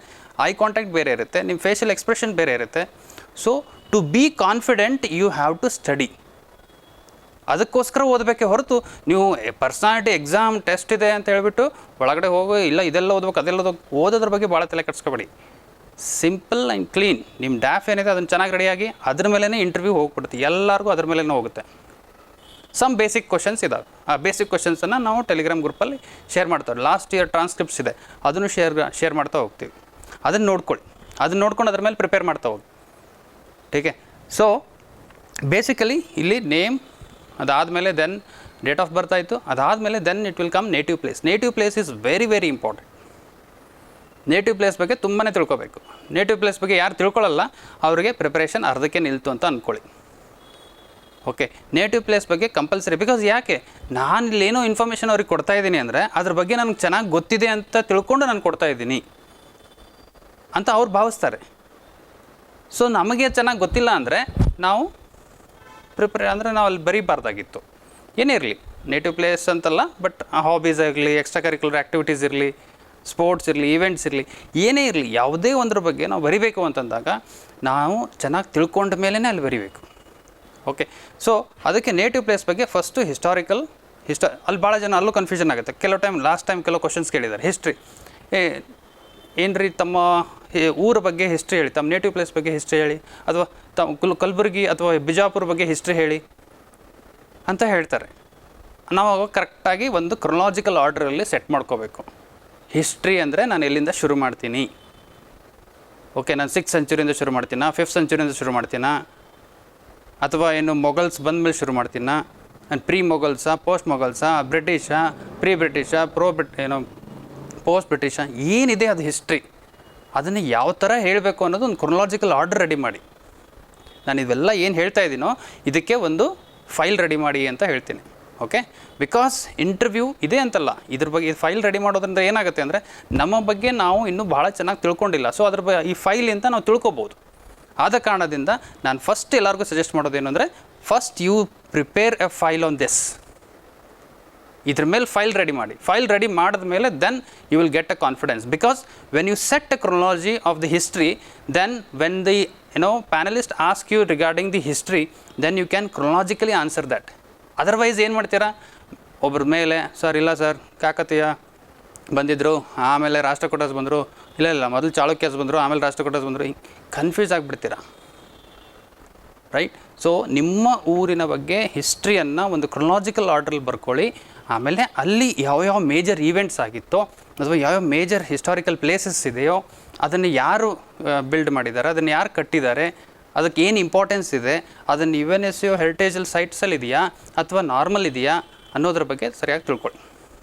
ಐ ಕಾಂಟ್ಯಾಕ್ಟ್ ಬೇರೆ ಇರುತ್ತೆ, ನಿಮ್ಮ ಫೇಶಿಯಲ್ ಎಕ್ಸ್ಪ್ರೆಷನ್ ಬೇರೆ ಇರುತ್ತೆ. So to be confident you have to study. ಅದಕ್ಕೋಸ್ಕರ ಓದಬೇಕೆ ಹೊರತು ನೀವು ಪರ್ಸನಾಲಿಟಿ ಎಕ್ಸಾಮ್ ಟೆಸ್ಟ್ ಇದೆ ಅಂತ ಹೇಳ್ಬಿಟ್ಟು ಒಳಗಡೆ ಹೋಗಿ ಇಲ್ಲ ಇದೆಲ್ಲ ಓದ್ಬೇಕು ಅದೆಲ್ಲ ಓದೋದ್ರ ಬಗ್ಗೆ ಭಾಳ ತಲೆ ಕೆಡಿಸ್ಕೊಬೇಡಿ. ಸಿಂಪಲ್ ಆ್ಯಂಡ್ ಕ್ಲೀನ್ ನಿಮ್ಮ ಡ್ಯಾಫ್ ಏನಿದೆ ಅದನ್ನು ಚೆನ್ನಾಗಿ ರೆಡಿಯಾಗಿ ಅದ್ರ ಮೇಲೇ ಇಂಟರ್ವ್ಯೂ ಹೋಗ್ಬಿಡುತ್ತೆ. ಎಲ್ಲರಿಗೂ ಅದ್ರ ಮೇಲೇ ಹೋಗುತ್ತೆ. ಸಮ್ ಬೇಸಿಕ್ ಕ್ವಶನ್ಸ್ ಇದಾವೆ. ಆ ಬೇಸಿಕ್ ಕ್ವಶನ್ಸನ್ನು ನಾವು ಟೆಲಿಗ್ರಾಮ್ ಗ್ರೂಪಲ್ಲಿ ಶೇರ್ ಮಾಡ್ತೇವೆ. ಲಾಸ್ಟ್ ಇಯರ್ ಟ್ರಾನ್ಸ್ಕ್ರಿಪ್ಟ್ಸ್ ಇದೆ, ಅದನ್ನು ಶೇರ್ ಮಾಡ್ತಾ ಹೋಗ್ತೀವಿ. ಅದನ್ನು ನೋಡ್ಕೊಳ್ಳಿ, ಅದನ್ನು ನೋಡ್ಕೊಂಡು ಅದ್ರ ಮೇಲೆ ಪ್ರಿಪೇರ್ ಮಾಡ್ತಾ ಹೋಗಿ. ಟೀಕೆ. ಸೊ ಬೇಸಿಕಲಿ ಇಲ್ಲಿ ನೇಮ್, ಅದಾದಮೇಲೆ ದೆನ್ ಡೇಟ್ ಆಫ್ ಬರ್ತ್ ಆಯಿತು, ಅದಾದಮೇಲೆ then it will come native place. Native place is very very important. Native place ಬಗ್ಗೆ ತುಂಬಾ ತಿಳ್ಕೊಬೇಕು. ನೇಟಿವ್ ಪ್ಲೇಸ್ ಬಗ್ಗೆ ಯಾರು ತಿಳ್ಕೊಳ್ಳಲ್ಲ ಅವರಿಗೆ ಪ್ರಿಪರೇಷನ್ ಅರ್ಧಕ್ಕೆ ನಿಲ್ತು ಅಂತ ಅಂದ್ಕೊಳ್ಳಿ. ಓಕೆ, ನೇಟಿವ್ ಪ್ಲೇಸ್ ಬಗ್ಗೆ ಕಂಪಲ್ಸರಿ. ಬಿಕಾಸ್ ಯಾಕೆ ನಾನು ಇಲ್ಲೇನೋ ಇನ್ಫಾರ್ಮೇಷನ್ ಅವ್ರಿಗೆ ಕೊಡ್ತಾ ಇದ್ದೀನಿ ಅಂದರೆ ಅದ್ರ ಬಗ್ಗೆ ನನಗೆ ಚೆನ್ನಾಗಿ ಗೊತ್ತಿದೆ ಅಂತ ತಿಳ್ಕೊಂಡು ನಾನು ಕೊಡ್ತಾ ಇದ್ದೀನಿ ಅಂತ ಅವ್ರು ಭಾವಿಸ್ತಾರೆ. ಸೊ ನಮಗೆ ಚೆನ್ನಾಗಿ ಗೊತ್ತಿಲ್ಲ ಅಂದರೆ ನಾವು ನಾವು ಅಲ್ಲಿ ಬರೀಬಾರ್ದಾಗಿತ್ತು. ಏನೇ ಇರಲಿ, ನೇಟಿವ್ ಪ್ಲೇಸ್ ಅಂತಲ್ಲ, ಬಟ್ ಹಾಬೀಸ್ ಆಗಲಿ, ಎಕ್ಸ್ಟ್ರಾ ಕರಿಕ್ಯುಲರ್ ಆ್ಯಕ್ಟಿವಿಟೀಸ್ ಇರಲಿ, ಸ್ಪೋರ್ಟ್ಸ್ ಇರಲಿ, ಈವೆಂಟ್ಸ್ ಇರಲಿ, ಏನೇ ಇರಲಿ, ಯಾವುದೇ ಒಂದ್ರ ಬಗ್ಗೆ ನಾವು ಬರಿಬೇಕು ಅಂತಂದಾಗ ನಾವು ಚೆನ್ನಾಗಿ ತಿಳ್ಕೊಂಡ ಮೇಲೇ ಅಲ್ಲಿ ಬರಿಬೇಕು. ಓಕೆ, ಸೊ ಅದಕ್ಕೆ ನೇಟಿವ್ ಪ್ಲೇಸ್ ಬಗ್ಗೆ ಫಸ್ಟು ಅಲ್ಲಿ ಭಾಳ ಜನ ಅಲ್ಲೂ ಕನ್ಫ್ಯೂಷನ್ ಆಗುತ್ತೆ. ಕೆಲವು ಟೈಮ್ ಲಾಸ್ಟ್ ಟೈಮ್ ಕೆಲವು ಕ್ವಶನ್ಸ್ ಕೇಳಿದ್ದಾರೆ. ಹಿಸ್ಟ್ರಿ ಏನು ರೀ, ತಮ್ಮ ಊರ ಬಗ್ಗೆ ಹಿಸ್ಟ್ರಿ ಹೇಳಿ, ತಮ್ಮ ನೇಟಿವ್ ಪ್ಲೇಸ್ ಬಗ್ಗೆ ಹಿಸ್ಟ್ರಿ ಹೇಳಿ, ಅಥವಾ ತಮ್ಮ ಕಲಬುರಗಿ ಅಥವಾ ಬಿಜಾಪುರ ಬಗ್ಗೆ ಹಿಸ್ಟ್ರಿ ಹೇಳಿ ಅಂತ ಹೇಳ್ತಾರೆ. ನಾವು ಕರೆಕ್ಟಾಗಿ ಒಂದು ಕ್ರೊನಾಲಜಿಕಲ್ ಆರ್ಡ್ರಲ್ಲಿ ಸೆಟ್ ಮಾಡ್ಕೋಬೇಕು. ಹಿಸ್ಟ್ರಿ ಅಂದರೆ ನಾನು ಎಲ್ಲಿಂದ ಶುರು ಮಾಡ್ತೀನಿ. ಓಕೆ, ನಾನು 6th ಸೆಂಚುರಿಯಿಂದ ಶುರು ಮಾಡ್ತೀನಾ, 5th ಸೆಂಚುರಿಯಿಂದ ಶುರು ಮಾಡ್ತೀನಾ, ಅಥವಾ ಏನು ಮೊಘಲ್ಸ್ ಬಂದಮೇಲೆ ಶುರು ಮಾಡ್ತೀನಾ, ನಾನು ಪ್ರೀ ಮೊಘಲ್ಸಾ, ಪೋಸ್ಟ್ ಮೊಘಲ್ಸಾ, ಬ್ರಿಟಿಷಾ, ಪ್ರೀ ಬ್ರಿಟಿಷಾ, ಪೋಸ್ಟ್ ಬ್ರಿಟಿಷಾ, ಏನಿದೆ ಅದು ಹಿಸ್ಟ್ರಿ, ಅದನ್ನು ಯಾವ ಥರ ಹೇಳಬೇಕು ಅನ್ನೋದು ಒಂದು ಕ್ರೊನಾಲಜಿಕಲ್ ಆರ್ಡರ್ ರೆಡಿ ಮಾಡಿ. ನಾನು ಇವೆಲ್ಲ ಏನು ಹೇಳ್ತಾ ಇದ್ದೀನೋ ಇದಕ್ಕೆ ಒಂದು ಫೈಲ್ ರೆಡಿ ಮಾಡಿ ಅಂತ ಹೇಳ್ತೀನಿ. ಓಕೆ, ಬಿಕಾಸ್ ಇಂಟರ್ವ್ಯೂ ಇದೆ ಅಂತಲ್ಲ, ಇದ್ರ ಬಗ್ಗೆ ಫೈಲ್ ರೆಡಿ ಮಾಡೋದ್ರಿಂದ ಏನಾಗುತ್ತೆ ಅಂದರೆ ನಮ್ಮ ಬಗ್ಗೆ ನಾವು ಇನ್ನೂ ಭಾಳ ಚೆನ್ನಾಗಿ ತಿಳ್ಕೊಂಡಿಲ್ಲ. ಸೊ ಅದ್ರ ಈ ಫೈಲಿಂದ ನಾವು ತಿಳ್ಕೊಬೋದು. ಆದ ಕಾರಣದಿಂದ ನಾನು ಫಸ್ಟ್ ಎಲ್ಲರಿಗೂ ಸಜೆಸ್ಟ್ ಮಾಡೋದೇನು ಅಂದರೆ, first you prepare a file on this. ಇದ್ರ ಮೇಲೆ ಫೈಲ್ ರೆಡಿ ಮಾಡಿ. ಫೈಲ್ ರೆಡಿ ಮಾಡಿದ ಮೇಲೆ then you will get a confidence. Because when you set a chronology of the history, then when the panelist ask you regarding the history, then you can chronologically answer that. Otherwise ಏನು ಮಾಡ್ತೀರಾ, ಒಬ್ಬರ ಮೇಲೆ sir ಇಲ್ಲ sir Kakatiya ಬಂದಿದ್ದರು, ಆಮೇಲೆ ರಾಷ್ಟ್ರಕೂಟಸ್ ಬಂದರು, ಇಲ್ಲ ಮೊದಲು ಚಾಳುಕ್ಯಸ್ ಬಂದರು, ಆಮೇಲೆ ರಾಷ್ಟ್ರಕೂಟಸ್ ಬಂದರು, ಕನ್ಫ್ಯೂಸ್ ಆಗಿಬಿಡ್ತೀರಾ. ರೈಟ್? ಸೊ ನಿಮ್ಮ ಊರಿನ ಬಗ್ಗೆ ಹಿಸ್ಟ್ರಿಯನ್ನು ಒಂದು ಕ್ರೊನಾಲಜಿಕಲ್ ಆರ್ಡ್ರಲ್ಲಿ ಬರ್ಕೊಳ್ಳಿ. ಆಮೇಲೆ ಅಲ್ಲಿ ಯಾವ್ಯಾವ ಮೇಜರ್ ಈವೆಂಟ್ಸ್ ಆಗಿತ್ತೋ ಅಥವಾ ಯಾವ್ಯಾವ ಮೇಜರ್ ಹಿಸ್ಟಾರಿಕಲ್ ಪ್ಲೇಸಸ್ ಇದೆಯೋ ಅದನ್ನು ಯಾರು ಬಿಲ್ಡ್ ಮಾಡಿದ್ದಾರೆ, ಅದನ್ನು ಯಾರು ಕಟ್ಟಿದ್ದಾರೆ, ಅದಕ್ಕೆ ಏನು ಇಂಪಾರ್ಟೆನ್ಸ್ ಇದೆ, ಅದನ್ನು UNESCO ಹೆರಿಟೇಜಲ್ ಸೈಟ್ಸಲ್ಲಿ ಇದೆಯಾ ಅಥವಾ ನಾರ್ಮಲ್ ಇದೆಯಾ ಅನ್ನೋದ್ರ ಬಗ್ಗೆ ಸರಿಯಾಗಿ ತಿಳ್ಕೊಳ್ಳಿ.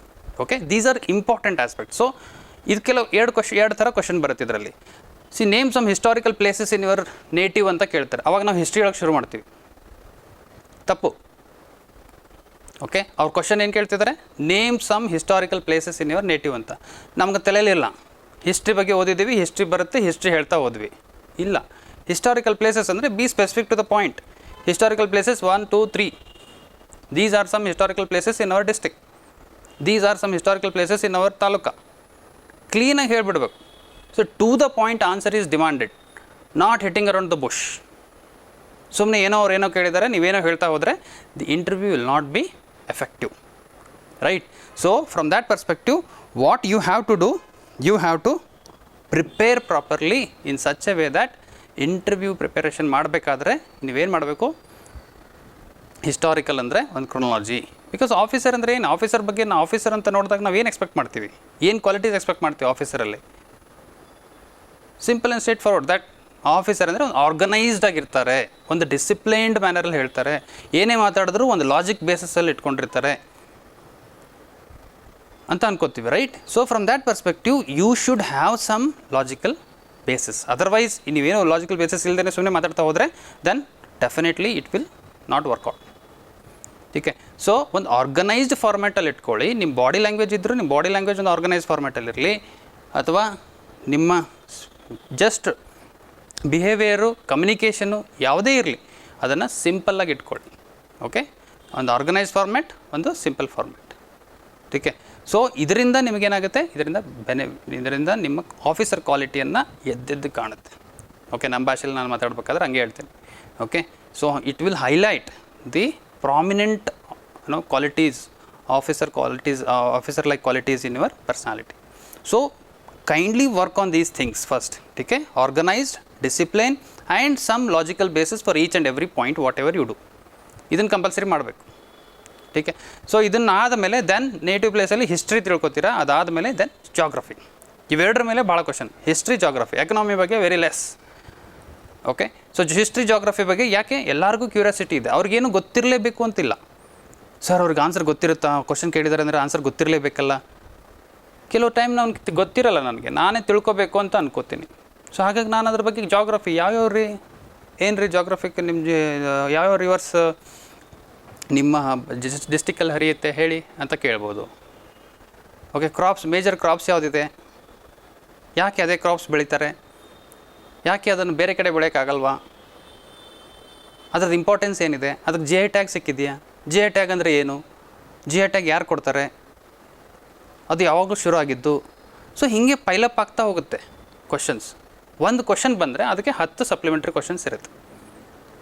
Okay, these are important aspect. So ಇದು ಕೆಲವು ಎರಡು ಥರ ಕ್ವಶನ್ ಬರುತ್ತೆ ಇದರಲ್ಲಿ. Name some historical places in your native ಅಂತ ಕೇಳ್ತಾರೆ. ಅವಾಗ ನಾವು ಹಿಸ್ಟ್ರಿ ಒಳಗೆ ಶುರು ಮಾಡ್ತೀವಿ. ತಪ್ಪು. ಓಕೆ, ಅವ್ರ ಕ್ವಶನ್ ಏನು ಕೇಳ್ತಿದ್ದಾರೆ, name some historical places in your native ಅಂತ. ನಮ್ಗೆ ತಲೆಯಲ್ಲಿಲ್ಲ, ಹಿಸ್ಟ್ರಿ ಬಗ್ಗೆ ಓದಿದ್ದೀವಿ, ಹಿಸ್ಟ್ರಿ ಬರುತ್ತೆ, ಹಿಸ್ಟ್ರಿ ಹೇಳ್ತಾ ಹೋದ್ವಿ. ಇಲ್ಲ, ಹಿಸ್ಟಾರಿಕಲ್ ಪ್ಲೇಸಸ್ ಅಂದರೆ be specific to the point. Historical places 1, 2, 3. These are some historical places in our district. These are some historical places in our taluka. ಕ್ಲೀನಾಗಿ ಹೇಳ್ಬಿಡ್ಬೇಕು. So to the point answer is demanded, not hitting around the bush. ಸುಮ್ಮನೆ ಏನೋ ಕೇಳಿದ್ದಾರೆ, ನೀವೇನೋ ಹೇಳ್ತಾ ಹೋದರೆ the interview will not be effective. Right? So from that perspective what you have to do, you have to prepare properly in such a way that interview preparation ಮಾಡಬೇಕಾದ್ರೆ ನೀವೇನು ಮಾಡಬೇಕು, historical ಅಂದರೆ ಒಂದು ಕ್ರೊನಾಲಜಿ. ಬಿಕಾಸ್ ಆಫೀಸರ್ ಅಂದರೆ ಏನು, officer ಬಗ್ಗೆ ನಾವು officer ಅಂತ ನೋಡಿದಾಗ ನಾವು ಏನು ಎಕ್ಸ್ಪೆಕ್ಟ್ ಮಾಡ್ತೀವಿ, ಏನು ಕ್ವಾಲಿಟೀಸ್ ಎಕ್ಸ್ಪೆಕ್ಟ್ ಮಾಡ್ತೀವಿ ಆಫೀಸರಲ್ಲಿ? Simple and straightforward. That officer ಅಂದರೆ ಒಂದು ಆರ್ಗನೈಸ್ಡ್ ಆಗಿರ್ತಾರೆ, ಒಂದು ಡಿಸಿಪ್ಲೈನ್ಡ್ ಮ್ಯಾನರಲ್ಲಿ ಹೇಳ್ತಾರೆ, ಏನೇ ಮಾತಾಡಿದ್ರು ಒಂದು ಲಾಜಿಕ್ ಬೇಸಿಸಲ್ಲಿ ಇಟ್ಕೊಂಡಿರ್ತಾರೆ ಅಂತ ಅನ್ಕೋತೀವಿ. Right? So from that perspective you should have some logical basis. Otherwise ನೀವೇನೋ ಲಾಜಿಕಲ್ ಬೇಸಿಸ್ ಇಲ್ಲದೇ ಸುಮ್ಮನೆ ಮಾತಾಡ್ತಾ ಹೋದರೆ then definitely it will not work out. Okay. So ಒಂದು ಆರ್ಗನೈಸ್ಡ್ ಫಾರ್ಮ್ಯಾಟಲ್ಲಿ ಇಟ್ಕೊಳ್ಳಿ. ನಿಮ್ಮ ಬಾಡಿ ಲ್ಯಾಂಗ್ವೇಜ್ ಇದ್ದರೂ ನಿಮ್ಮ ಬಾಡಿ ಲ್ಯಾಂಗ್ವೇಜ್ ಒಂದು ಆರ್ಗನೈಸ್ಡ್ ಫಾರ್ಮ್ಯಾಟಲ್ಲಿರಲಿ, ಅಥವಾ ನಿಮ್ಮ ಜಸ್ಟ್ ಬಿಹೇವಿಯರು, ಕಮ್ಯುನಿಕೇಷನು ಯಾವುದೇ ಇರಲಿ, ಅದನ್ನು ಸಿಂಪಲ್ಲಾಗಿ ಇಟ್ಕೊಳ್ಳಿ. ಓಕೆ. ಒಂದು ಆರ್ಗನೈಸ್ಡ್ ಫಾರ್ಮ್ಯಾಟ್, ಒಂದು ಸಿಂಪಲ್ ಫಾರ್ಮ್ಯಾಟ್. ಓಕೆ. ಸೊ ಇದರಿಂದ ನಿಮಗೇನಾಗುತ್ತೆ, ಇದರಿಂದ ನಿಮ್ಮ ಆಫೀಸರ್ ಕ್ವಾಲಿಟಿಯನ್ನು ಎದ್ದೆದ್ದು ಕಾಣುತ್ತೆ. ಓಕೆ. ನಮ್ಮ ಭಾಷೆಯಲ್ಲಿ ನಾನು ಮಾತಾಡ್ಬೇಕಾದ್ರೆ ಹಂಗೆ ಹೇಳ್ತೀನಿ. Okay. So it will highlight the prominent qualities, officer like qualities in your personality. So kindly work on these things first. Okay. Organized, discipline and some logical basis for each and every point whatever you do. ಇದನ್ನು compulsory ಮಾಡಬೇಕು. Okay. So ಇದನ್ನು ಆದಮೇಲೆ then native ಪ್ಲೇಸಲ್ಲಿ history ತಿಳ್ಕೊತೀರಾ. ಅದಾದಮೇಲೆ then geography. ಇವೆರಡರ ಮೇಲೆ ಭಾಳ question. History, geography. Economy ಬಗ್ಗೆ very less. Okay. So history, geography ಬಗ್ಗೆ ಯಾಕೆ ಎಲ್ಲರಿಗೂ ಕ್ಯೂರಿಯಾಸಿಟಿ ಇದೆ. ಅವ್ರಿಗೇನು ಗೊತ್ತಿರಲೇಬೇಕು ಅಂತಿಲ್ಲ. ಸರ್ ಅವ್ರಿಗೆ ಆನ್ಸರ್ ಗೊತ್ತಿರುತ್ತಾ, ಕ್ವಶನ್ ಕೇಳಿದ್ದಾರೆ ಅಂದರೆ ಆನ್ಸರ್ ಗೊತ್ತಿರಲೇಬೇಕಲ್ಲ. ಕೆಲವು ಟೈಮ್ ನನಗೆ ಗೊತ್ತಿರಲ್ಲ, ನಾನೇ ತಿಳ್ಕೊಬೇಕು ಅಂತ ಅನ್ಕೋತೀನಿ. ಸೊ ಹಾಗಾಗಿ ನಾನು ಅದ್ರ ಬಗ್ಗೆ ಜಾಗ್ರಫಿ ಯಾವ್ಯಾವ ರೀ, ಏನು ರೀ ಜಾಗ್ರಫಿಕ್, ನಿಮ್ಮ ಯಾವ್ಯಾವ ರಿವರ್ಸ್ ನಿಮ್ಮ ಡಿಸ್ಟಿಕಲ್ಲಿ ಹರಿಯುತ್ತೆ ಹೇಳಿ ಅಂತ ಕೇಳ್ಬೋದು. ಓಕೆ. ಕ್ರಾಪ್ಸ್, ಮೇಜರ್ ಕ್ರಾಪ್ಸ್ ಯಾವುದಿದೆ, ಯಾಕೆ ಅದೇ ಕ್ರಾಪ್ಸ್ ಬೆಳೀತಾರೆ, ಯಾಕೆ ಅದನ್ನು ಬೇರೆ ಕಡೆ ಬೆಳೆಯೋಕ್ಕಾಗಲ್ವಾ, ಅದ್ರದ್ದು ಇಂಪಾರ್ಟೆನ್ಸ್ ಏನಿದೆ, ಅದಕ್ಕೆ GI ಟ್ಯಾಗ್ ಸಿಕ್ಕಿದೆಯಾ, GI ಟ್ಯಾಗ್ ಅಂದರೆ ಏನು, GI ಟ್ಯಾಗ್ ಯಾರು ಕೊಡ್ತಾರೆ, ಅದು ಯಾವಾಗಲೂ ಶುರು ಆಗಿದ್ದು. ಸೊ ಹೀಗೆ ಪೈಲಪ್ ಆಗ್ತಾ ಹೋಗುತ್ತೆ ಕ್ವಶನ್ಸ್. ಒಂದು ಕ್ವಶನ್ ಬಂದರೆ ಅದಕ್ಕೆ 10 ಸಪ್ಲಿಮೆಂಟ್ರಿ ಕ್ವಶನ್ಸ್ ಇರುತ್ತೆ.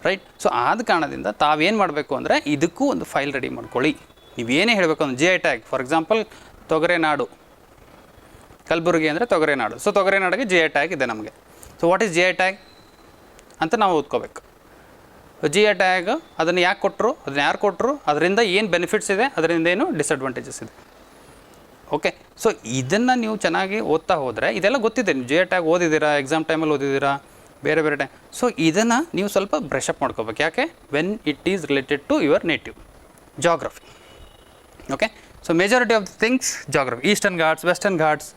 ರೈಟ್. ಸೊ ಆದ ಕಾರಣದಿಂದ ತಾವೇನು ಮಾಡಬೇಕು ಅಂದರೆ ಇದಕ್ಕೂ ಒಂದು ಫೈಲ್ ರೆಡಿ ಮಾಡ್ಕೊಳ್ಳಿ. ನೀವೇನೇ ಹೇಳಬೇಕು ಅಂದ್ರೆ GI tag, for example Togarenadu, Kalaburagi ಅಂದರೆ ತೊಗರೆನಾಡು. ಸೊ ತೊಗರೆನಾಡಿಗೆ GI ಟ್ಯಾಗ್ ಇದೆ ನಮಗೆ. So what is GI tag ಅಂತ ನಾವು ಓದ್ಕೋಬೇಕು. GI ಟ್ಯಾಗ್ ಅದನ್ನು ಯಾಕೆ ಕೊಟ್ಟರು, ಅದನ್ನು ಯಾರು ಕೊಟ್ಟರು, ಅದರಿಂದ ಏನು ಬೆನಿಫಿಟ್ಸ್ ಇದೆ, ಅದರಿಂದ ಏನು ಡಿಸಡ್ವಾಂಟೇಜಸ್ ಇದೆ. ಓಕೆ. ಸೊ ಇದನ್ನು ನೀವು ಚೆನ್ನಾಗಿ ಓದ್ತಾ ಹೋದರೆ ಇದೆಲ್ಲ ಗೊತ್ತಿದೆ. ನೀವು GI ಟ್ಯಾಗ್ ಓದಿದ್ದೀರಾ, ಎಕ್ಸಾಮ್ ಟೈಮಲ್ಲಿ ಓದಿದ್ದೀರಾ, ಬೇರೆ ಬೇರೆ ಟೈಮ್. ಸೊ ಇದನ್ನು ನೀವು ಸ್ವಲ್ಪ ಬ್ರಷ್ ಅಪ್ ಮಾಡ್ಕೋಬೇಕು. ಯಾಕೆ, when it is related to your native geography. Okay. So majority of the things geography. Eastern ghats, western ghats.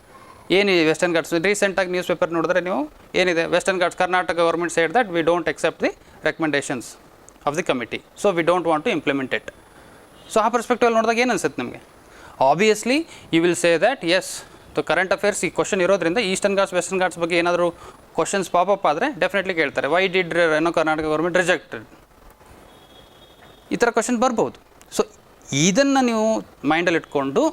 ಏನು ವೆಸ್ಟರ್ನ್ ಘಾಟ್ಸ್, ರೀಸೆಂಟಾಗಿ ನ್ಯೂಸ್ ಪೇಪರ್ ನೋಡಿದ್ರೆ ನೀವು ಏನಿದೆ, western ghats, Karnataka government side that we don't accept the recommendations of the committee, so we don't want to implement it. So ಆ ಪರ್ಸ್ಪೆಕ್ಟಿವಲ್ಲಿ ನೋಡಿದಾಗ ಏನು ಅನ್ಸುತ್ತೆ ನಿಮಗೆ, obviously you will say that yes the current affairs ಈ ಕ್ವಶನ್ ಇರೋದ್ರಿಂದ eastern ghats, western Ghats ಬಗ್ಗೆ ಏನಾದರೂ ಕ್ವಶನ್ಸ್ ಪಾಪಪ್ ಆದರೆ ಡೆಫಿನೆಟ್ಲಿ ಕೇಳ್ತಾರೆ, why did Karnataka government rejected, ಈ ಥರ ಕ್ವಶನ್ ಬರ್ಬೋದು. ಸೊ ಇದನ್ನು ನೀವು ಮೈಂಡಲ್ಲಿ ಇಟ್ಕೊಂಡು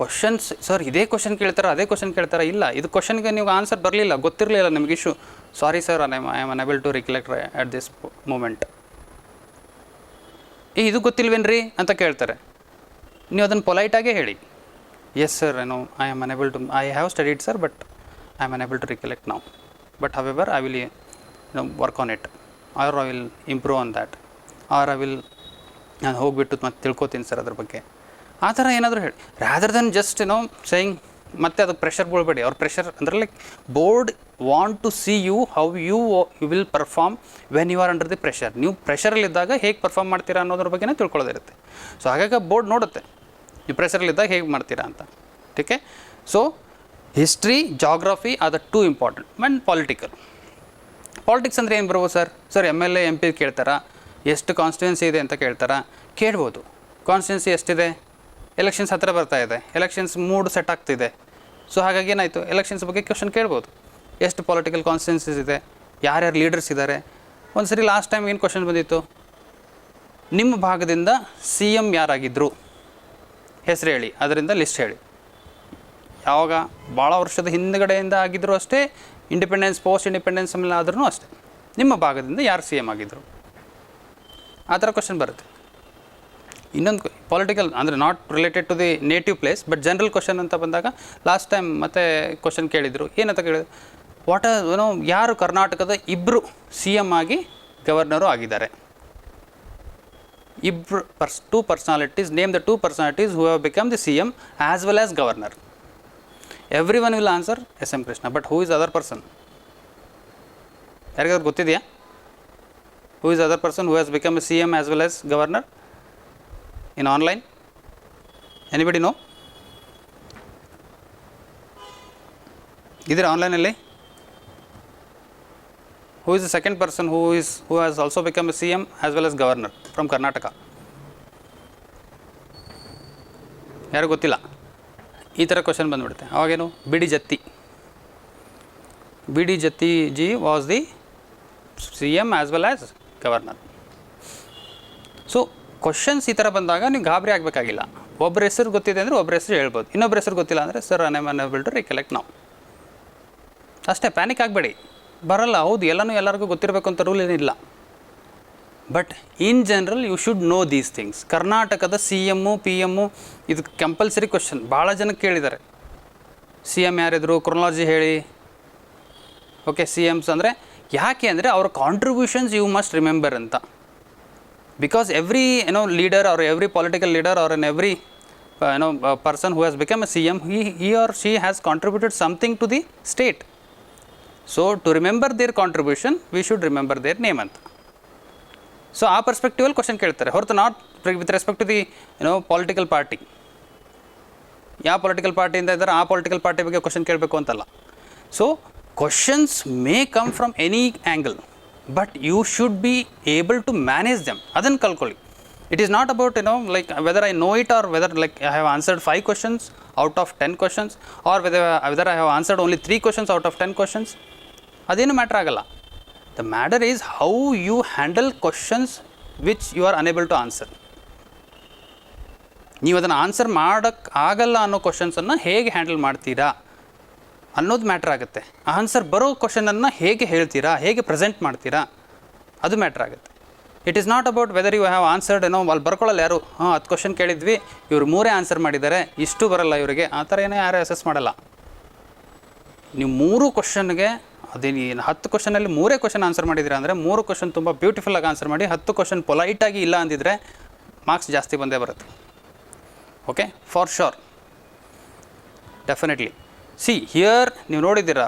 ಕ್ವಶನ್ಸ್, ಸರ್ ಇದೇ ಕ್ವಶನ್ ಕೇಳ್ತಾರೆ, ಅದೇ ಕ್ವಶನ್ ಕೇಳ್ತಾರೆ, ಇಲ್ಲ ಇದು ಕ್ವಶನ್ಗೆ ನೀವು ಆನ್ಸರ್ ಬರಲಿಲ್ಲ, ಗೊತ್ತಿರಲಿಲ್ಲ ನಿಮಗೆ issue, sorry sir I am unable to recollect at this moment. ಇದು ಗೊತ್ತಿಲ್ವೇನ್ರಿ ಅಂತ ಕೇಳ್ತಾರೆ. ನೀವು ಅದನ್ನು ಪೊಲೈಟಾಗೇ ಹೇಳಿ, yes sir I am unable to, I have studied sir but I am unable to recollect now, but however I will work on it, or I will improve on that, or I will, ನಾನು ಹೋಗಿಬಿಟ್ಟು ಮತ್ತೆ ತಿಳ್ಕೊತೀನಿ sir ಅದ್ರ ಬಗ್ಗೆ, ಆ ಥರ ಏನಾದರೂ ಹೇಳಿ. Rather then just saying ಮತ್ತೆ ಅದಕ್ಕೆ ಪ್ರೆಷರ್ ಬೀಳ್ಬೇಡಿ. ಅವ್ರ ಪ್ರೆಷರ್ ಅಂದರೆ like board want to see you how you will perform when you are under the pressure. ನೀವು ಪ್ರೆಷರಲ್ಲಿದ್ದಾಗ ಹೇಗೆ ಪರ್ಫಾರ್ಮ್ ಮಾಡ್ತೀರಾ ಅನ್ನೋದ್ರ ಬಗ್ಗೆನೇ ತಿಳ್ಕೊಳ್ಳೋದಿರುತ್ತೆ. ಸೊ ಹಾಗಾಗಿ ಬೋರ್ಡ್ ನೋಡುತ್ತೆ ನೀವು ಪ್ರೆಷರಲ್ಲಿದ್ದಾಗ ಹೇಗೆ ಮಾಡ್ತೀರಾ ಅಂತ. Okay. So history, geography are the two important. And politics ಅಂದರೆ ಏನು ಬರ್ಬೋದು ಸರ್, MLA MP ಕೇಳ್ತಾರಾ, ಎಷ್ಟು ಕಾನ್ಸ್ಟಿಟ್ಯೂನ್ಸಿ ಇದೆ ಅಂತ ಕೇಳ್ತಾರಾ, ಕೇಳ್ಬೋದು. ಕಾನ್ಸ್ಟಿಟ್ಯೂನ್ಸಿ ಎಷ್ಟಿದೆ, ಎಲೆಕ್ಷನ್ಸ್ ಹತ್ತಿರ ಬರ್ತಾ ಇದೆ, ಎಲೆಕ್ಷನ್ಸ್ ಮೂಡ್ ಸೆಟ್ ಆಗ್ತಿದೆ. ಸೊ ಹಾಗಾಗಿ ಏನಾಯಿತು, ಎಲೆಕ್ಷನ್ಸ್ ಬಗ್ಗೆ ಕ್ವಶನ್ ಕೇಳ್ಬೋದು. ಎಷ್ಟು ಪೊಲಿಟಿಕಲ್ ಕಾನ್ಸ್ಟಿಟ್ಯೂನ್ಸೀಸ್ ಇದೆ, ಯಾರ್ಯಾರು ಲೀಡರ್ಸ್ ಇದ್ದಾರೆ. ಒಂದು ಸರಿ ಲಾಸ್ಟ್ ಟೈಮ್ ಏನು ಕ್ವಶನ್ ಬಂದಿತ್ತು, ನಿಮ್ಮ ಭಾಗದಿಂದ CM ಯಾರಾಗಿದ್ದರು ಹೆಸರು ಹೇಳಿ, ಅದರಿಂದ ಲಿಸ್ಟ್ ಹೇಳಿ. ಯಾವಾಗ ಭಾಳ ವರ್ಷದ ಹಿಂದುಗಡೆಯಿಂದ ಆಗಿದ್ದರೂ ಅಷ್ಟೇ, ಇಂಡಿಪೆಂಡೆನ್ಸ್, ಪೋಸ್ಟ್ ಇಂಡಿಪೆಂಡೆನ್ಸ್ ಮೇಲೆ ಆದ್ರೂ ಅಷ್ಟೇ, ನಿಮ್ಮ ಭಾಗದಿಂದ ಯಾರು CM ಆಗಿದ್ದರು, ಆ ಥರ ಕ್ವಶನ್ ಬರುತ್ತೆ. ಇನ್ನೊಂದು ಪೊಲಿಟಿಕಲ್ ಅಂದರೆ not related to the native place but general question ಅಂತ ಬಂದಾಗ ಲಾಸ್ಟ್ ಟೈಮ್ ಮತ್ತೆ ಕ್ವಶನ್ ಕೇಳಿದರು. ಏನಂತ ಕೇಳಿದ್ರು, ಯಾರು ಕರ್ನಾಟಕದ ಇಬ್ಬರು CM ಆಗಿ ಗವರ್ನರು ಆಗಿದ್ದಾರೆ, ಇಬ್ಬರು two personalities, name the two personalities who have become the CM as well as governor. Every one will answer SM Krishna, but who is other person, ಯಾರಿಗಾದ್ರು ಗೊತ್ತಿದೆಯಾ? Who is other person who has become a CM as well as governor in online? Anybody know? Either online alli, who is the second person who has also become a CM as well as governor from Karnataka? ಯಾರು ಗೊತ್ತಿಲ್ಲ, ಈ ಥರ question ಬಂದುಬಿಡುತ್ತೆ. ಅವಾಗೇನು B D Jatti G was the CM as well as governor. So questions ಈ ಥರ ಬಂದಾಗ ನೀವು ಗಾಬರಿ ಆಗಬೇಕಾಗಿಲ್ಲ. ಒಬ್ಬರ ಹೆಸರು ಗೊತ್ತಿದೆ ಅಂದರೆ ಒಬ್ಬರ ಹೆಸರು ಹೇಳ್ಬೋದು, ಇನ್ನೊಬ್ಬರ ಹೆಸರು ಗೊತ್ತಿಲ್ಲ ಅಂದರೆ sir I am unable to recollect ನಾವು, ಅಷ್ಟೇ. ಪ್ಯಾನಿಕ್ ಆಗಬೇಡಿ, ಬರಲ್ಲ. ಹೌದು, ಎಲ್ಲರಿಗೂ ಗೊತ್ತಿರಬೇಕು ಅಂತ ರೂಲ್ ಏನಿಲ್ಲ. But in general you should know these things. ಕರ್ನಾಟಕದ CM PM ಇದು ಕಂಪಲ್ಸರಿ ಕ್ವಶನ್. ಭಾಳ ಜನಕ್ಕೆ ಕೇಳಿದ್ದಾರೆ CM ಯಾರಿದ್ರು, ಕ್ರೊನಾಲಜಿ ಹೇಳಿ. ಓಕೆ, CMs ಅಂದರೆ ಯಾಕೆ ಅಂದರೆ ಅವರ ಕಾಂಟ್ರಿಬ್ಯೂಷನ್ಸ್ ಯು ಮಸ್ಟ್ ರಿಮೆಂಬರ್ ಅಂತ. Because every leader or every political leader or every person who has become a CM, he or she has contributed something to the state. So to remember their contribution we should remember their name ಅಂತ. So ಆ ಪರ್ಸ್ಪೆಕ್ಟಿವಲ್ಲಿ question ಕೇಳ್ತಾರೆ, ಹೊರತು not with respect to the political party. ಯಾವ political ಪಾರ್ಟಿಯಿಂದ ಇದ್ದಾರೆ ಆ political party ಬಗ್ಗೆ ಕ್ವಶನ್ ಕೇಳಬೇಕು ಅಂತಲ್ಲ. So questions may come from any angle, but you should be able to manage them. ಅದನ್ನು ಕಲ್ಕೊಳ್ಳಿ. It is not about like whether I know it or whether like I have answered 5 questions out of 10 questions or whether I have answered only 3 questions out of 10 questions. ಅದೇನು matter ಆಗಲ್ಲ. The matter is how you handle questions which you are unable to answer. ನೀವು ಅದನ್ನು answer ಮಾಡೋಕ್ಕೆ ಆಗಲ್ಲ ಅನ್ನೋ ಕ್ವಶನ್ಸನ್ನು ಹೇಗೆ handle ಮಾಡ್ತೀರಾ ಅನ್ನೋದು ಮ್ಯಾಟ್ರ್ ಆಗುತ್ತೆ. ಆನ್ಸರ್ ಬರೋ ಕ್ವಶನನ್ನು ಹೇಗೆ ಹೇಳ್ತೀರಾ, ಹೇಗೆ ಪ್ರೆಸೆಂಟ್ ಮಾಡ್ತೀರಾ, ಅದು ಮ್ಯಾಟ್ರ್ ಆಗುತ್ತೆ. It is not about whether you have answered ಅಲ್ಲಿ ಬರ್ಕೊಳ್ಳಲ್ಲ ಯಾರು, 10 ಕ್ವಶನ್ ಕೇಳಿದ್ವಿ ಇವರು 3 ಆನ್ಸರ್ ಮಾಡಿದ್ದಾರೆ, ಇಷ್ಟು ಬರಲ್ಲ ಇವರಿಗೆ, ಆ ಥರ ಏನೋ ಯಾರು ಅಸೆಸ್ ಮಾಡಲ್ಲ. ನೀವು 3 ಕ್ವಶನ್ಗೆ ಅದೇನು 10 ಕ್ವಶನಲ್ಲಿ 3 ಕ್ವಶನ್ ಆನ್ಸರ್ ಮಾಡಿದ್ದೀರಾ ಅಂದರೆ 3 ಕ್ವಶನ್ ತುಂಬ ಬ್ಯೂಟಿಫುಲ್ಲಾಗಿ ಆನ್ಸರ್ ಮಾಡಿ 10 ಕ್ವಶನ್ ಪೊಲೈಟಾಗಿ ಇಲ್ಲ ಅಂದಿದ್ರೆ ಮಾರ್ಕ್ಸ್ ಜಾಸ್ತಿ ಬಂದೇ ಬರುತ್ತೆ. Okay, for sure, definitely. See here ನೀವು ನೋಡಿದ್ದೀರಾ,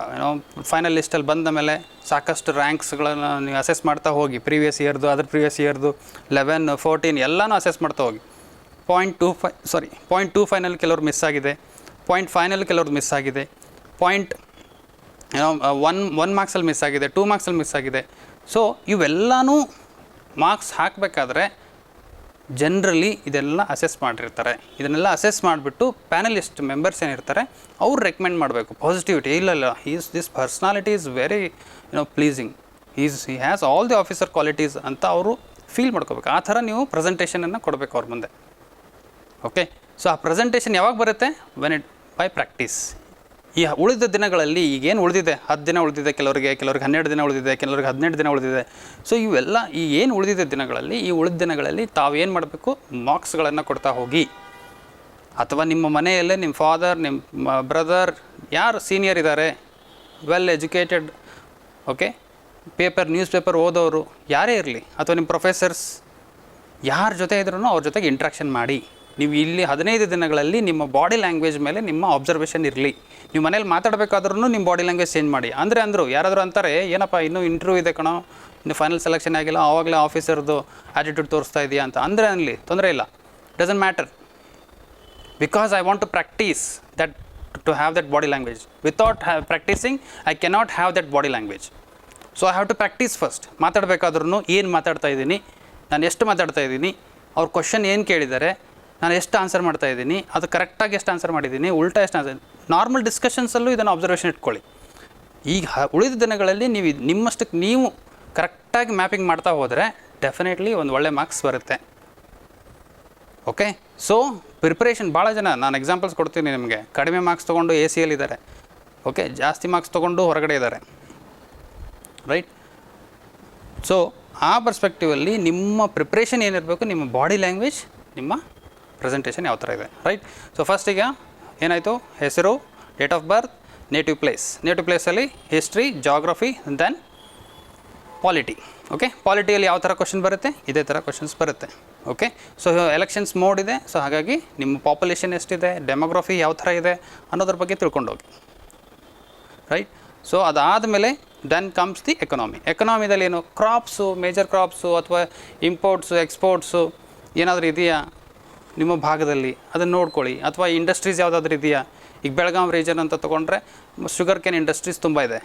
ಫೈನಲ್ ಲಿಸ್ಟಲ್ಲಿ ಬಂದ ಮೇಲೆ ಸಾಕಷ್ಟು ರ್ಯಾಂಕ್ಸ್ಗಳನ್ನು ನೀವು ಅಸೆಸ್ ಮಾಡ್ತಾ ಹೋಗಿ. ಪ್ರೀವಿಯಸ್ ಇಯರ್ದು, ಅದ್ರ ಪ್ರೀವಿಯಸ್ ಇಯರ್ದು 11, 14 ಎಲ್ಲನೂ ಅಸೆಸ್ ಮಾಡ್ತಾ ಹೋಗಿ. 0.25 ಕೆಲವ್ರು ಮಿಸ್ ಆಗಿದೆ, 0.5 ಕೆಲವ್ರದ್ದು ಮಿಸ್ ಆಗಿದೆ, 1 ಮಾರ್ಕ್ಸಲ್ಲಿ ಮಿಸ್ ಆಗಿದೆ, 2 ಮಾರ್ಕ್ಸಲ್ಲಿ ಮಿಸ್ ಆಗಿದೆ. ಸೊ ಇವೆಲ್ಲನೂ ಮಾರ್ಕ್ಸ್ ಹಾಕಬೇಕಾದ್ರೆ ಜನರಲಿ ಇದೆಲ್ಲ ಅಸೆಸ್ ಮಾಡಿರ್ತಾರೆ. ಇದನ್ನೆಲ್ಲ ಅಸೆಸ್ ಮಾಡಿಬಿಟ್ಟು ಪ್ಯಾನಲಿಸ್ಟ್ ಮೆಂಬರ್ಸ್ ಏನಿರ್ತಾರೆ ಅವ್ರು ರೆಕಮೆಂಡ್ ಮಾಡಬೇಕು ಪಾಸಿಟಿವಿಟಿ. ಇಲ್ಲ this personality is very pleasing, he has all the officer qualities ಅಂತ ಅವರು ಫೀಲ್ ಮಾಡ್ಕೋಬೇಕು. ಆ ಥರ ನೀವು ಪ್ರೆಸೆಂಟೇಷನನ್ನು ಕೊಡಬೇಕು ಅವ್ರ ಮುಂದೆ. ಓಕೆ, ಸೊ ಆ ಪ್ರೆಸೆಂಟೇಷನ್ ಯಾವಾಗ ಬರುತ್ತೆ? When it by practice. ಈ ಉಳಿದ ದಿನಗಳಲ್ಲಿ ಈಗೇನು ಉಳಿದಿದೆ, 10 ದಿನ ಉಳಿದಿದೆ, ಕೆಲವರಿಗೆ 12 ದಿನ ಉಳಿದಿದೆ, ಕೆಲವರಿಗೆ 18 ದಿನ ಉಳಿದಿದೆ. ಸೊ ಇವೆಲ್ಲ ಈ ಏನು ಉಳಿದಿದ್ದ ದಿನಗಳಲ್ಲಿ, ಈ ಉಳಿದ ದಿನಗಳಲ್ಲಿ ತಾವೇನು ಮಾಡಬೇಕು, ಮಾರ್ಕ್ಸ್ಗಳನ್ನು ಕೊಡ್ತಾ ಹೋಗಿ. ಅಥವಾ ನಿಮ್ಮ ಮನೆಯಲ್ಲೇ ನಿಮ್ಮ ಫಾದರ್, ನಿಮ್ಮ ಬ್ರದರ್ ಯಾರು ಸೀನಿಯರ್ ಇದ್ದಾರೆ, well educated, okay, news paper ಓದೋರು ಯಾರೇ ಇರಲಿ, ಅಥವಾ ನಿಮ್ಮ ಪ್ರೊಫೆಸರ್ಸ್ ಯಾರ ಜೊತೆ ಇದ್ರೂ ಅವ್ರ ಜೊತೆಗೆ ಇಂಟ್ರಾಕ್ಷನ್ ಮಾಡಿ. ನೀವು ಇಲ್ಲಿ 15 ದಿನಗಳಲ್ಲಿ ನಿಮ್ಮ ಬಾಡಿ ಲ್ಯಾಂಗ್ವೇಜ್ ಮೇಲೆ ನಿಮ್ಮ ಅಬ್ಸರ್ವೇಷನ್ ಇರಲಿ. ನೀವು ಮನೇಲಿ ಮಾತಾಡಬೇಕಾದ್ರೂ ನಿಮ್ಮ ಬಾಡಿ ಲ್ಯಾಂಗ್ವೇಜ್ ಚೇಂಜ್ ಮಾಡಿ. ಅಂದರು ಯಾರಾದರೂ ಅಂತಾರೆ, ಏನಪ್ಪ ಇನ್ನೂ ಇಂಟರ್ವ್ಯೂ ಇದೆ ಕಣೋ, ಇನ್ನು ಫೈನಲ್ ಸೆಲೆಕ್ಷನ್ ಆಗಿಲ್ಲ, ಆವಾಗಲೇ ಆಫೀಸರ್ದು ಆ್ಯಟಿಟ್ಯೂಡ್ ತೋರಿಸ್ತಾ ಇದೆಯಾ ಅಂತ ಅನ್ನಲಿ ತೊಂದರೆ ಇಲ್ಲ, doesn't matter. Because I want to practise that to have that body language. Without practising I cannot have that body language. So I have to practise first. ಮಾತಾಡಬೇಕಾದ್ರೂ ಏನು ಮಾತಾಡ್ತಾ ಇದ್ದೀನಿ, ನಾನು ಎಷ್ಟು ಮಾತಾಡ್ತಾ ಇದ್ದೀನಿ, ಅವ್ರ ಕ್ವಶನ್ ಏನು ಕೇಳಿದ್ದಾರೆ, ನಾನು ಎಷ್ಟು ಆನ್ಸರ್ ಮಾಡ್ತಾ ಇದ್ದೀನಿ, ಅದು ಕರೆಕ್ಟಾಗಿ ಎಷ್ಟು ಆನ್ಸರ್ ಮಾಡಿದ್ದೀನಿ, ಉಲ್ಟಾ ಎಷ್ಟು ಆನ್ಸರ್, ನಾರ್ಮಲ್ ಡಿಸ್ಕಷನ್ಸಲ್ಲೂ ಇದನ್ನು ಅಬ್ಸರ್ವೇಷನ್ ಇಟ್ಕೊಳ್ಳಿ. ಈಗ ಉಳಿದ ದಿನಗಳಲ್ಲಿ ನೀವು ನಿಮ್ಮಷ್ಟಕ್ಕೆ ನೀವು ಕರೆಕ್ಟಾಗಿ ಮ್ಯಾಪಿಂಗ್ ಮಾಡ್ತಾ ಹೋದರೆ ಡೆಫಿನೆಟ್ಲಿ ಒಂದು ಒಳ್ಳೆ ಮಾರ್ಕ್ಸ್ ಬರುತ್ತೆ. ಓಕೆ, ಸೊ ಪ್ರಿಪ್ರೇಷನ್ ಭಾಳ ಜನ, ನಾನು ಎಕ್ಸಾಂಪಲ್ಸ್ ಕೊಡ್ತೀನಿ ನಿಮಗೆ. ಕಡಿಮೆ ಮಾರ್ಕ್ಸ್ ತೊಗೊಂಡು ACL ಇದ್ದಾರೆ, ಓಕೆ, ಜಾಸ್ತಿ ಮಾರ್ಕ್ಸ್ ತೊಗೊಂಡು ಹೊರಗಡೆ ಇದ್ದಾರೆ, ರೈಟ್. ಸೊ ಆ ಪರ್ಸ್ಪೆಕ್ಟಿವಲ್ಲಿ ನಿಮ್ಮ ಪ್ರಿಪ್ರೇಷನ್ ಏನಿರಬೇಕು, ನಿಮ್ಮ ಬಾಡಿ ಲ್ಯಾಂಗ್ವೇಜ್, ನಿಮ್ಮ ಪ್ರೆಸೆಂಟೇಷನ್ ಯಾವ ಥರ ಇದೆ, ರೈಟ್. ಸೊ ಫಸ್ಟ್ ಈಗ ಏನಾಯಿತು, ಹೆಸರು, ಡೇಟ್ ಆಫ್ ಬರ್ತ್, ನೇಟಿವ್ ಪ್ಲೇಸಲ್ಲಿ history, geography, then polity. Okay, ಪಾಲಿಟಿಯಲ್ಲಿ ಯಾವ ಥರ ಕ್ವಶನ್ ಬರುತ್ತೆ, ಇದೇ ಥರ ಕ್ವಶನ್ಸ್ ಬರುತ್ತೆ. ಓಕೆ, ಸೊ ಎಲೆಕ್ಷನ್ಸ್ ಮೋಡ್ ಇದೆ, ಸೊ ಹಾಗಾಗಿ ನಿಮ್ಮ ಪಾಪ್ಯುಲೇಷನ್ ಎಷ್ಟಿದೆ, ಡೆಮೋಗ್ರಫಿ ಯಾವ ಥರ ಇದೆ ಅನ್ನೋದ್ರ ಬಗ್ಗೆ ತಿಳ್ಕೊಂಡೋಗಿ, ರೈಟ್. ಸೊ ಅದಾದಮೇಲೆ ದೆನ್ ಕಮ್ಸ್ ದಿ ಎಕನಾಮಿದಲ್ಲಿ ಏನು ಕ್ರಾಪ್ಸು, ಮೇಜರ್ ಕ್ರಾಪ್ಸು ಅಥವಾ ಇಂಪೋರ್ಟ್ಸು, ಎಕ್ಸ್ಪೋರ್ಟ್ಸು ಏನಾದರೂ ಇದೆಯಾ ನಿಮ್ಮ ಭಾಗದಲ್ಲಿ, ಅದನ್ನು ನೋಡ್ಕೊಳ್ಳಿ. ಅಥವಾ ಇಂಡಸ್ಟ್ರೀಸ್ ಯಾವುದಾದ್ರೂ ಇದೆಯಾ. ಈಗ ಬೆಳಗಾಂ ರೀಜನ್ ಅಂತ ತೊಗೊಂಡ್ರೆ ಶುಗರ್ ಕೇನ್ ಇಂಡಸ್ಟ್ರೀಸ್ ತುಂಬ ಇದೆ,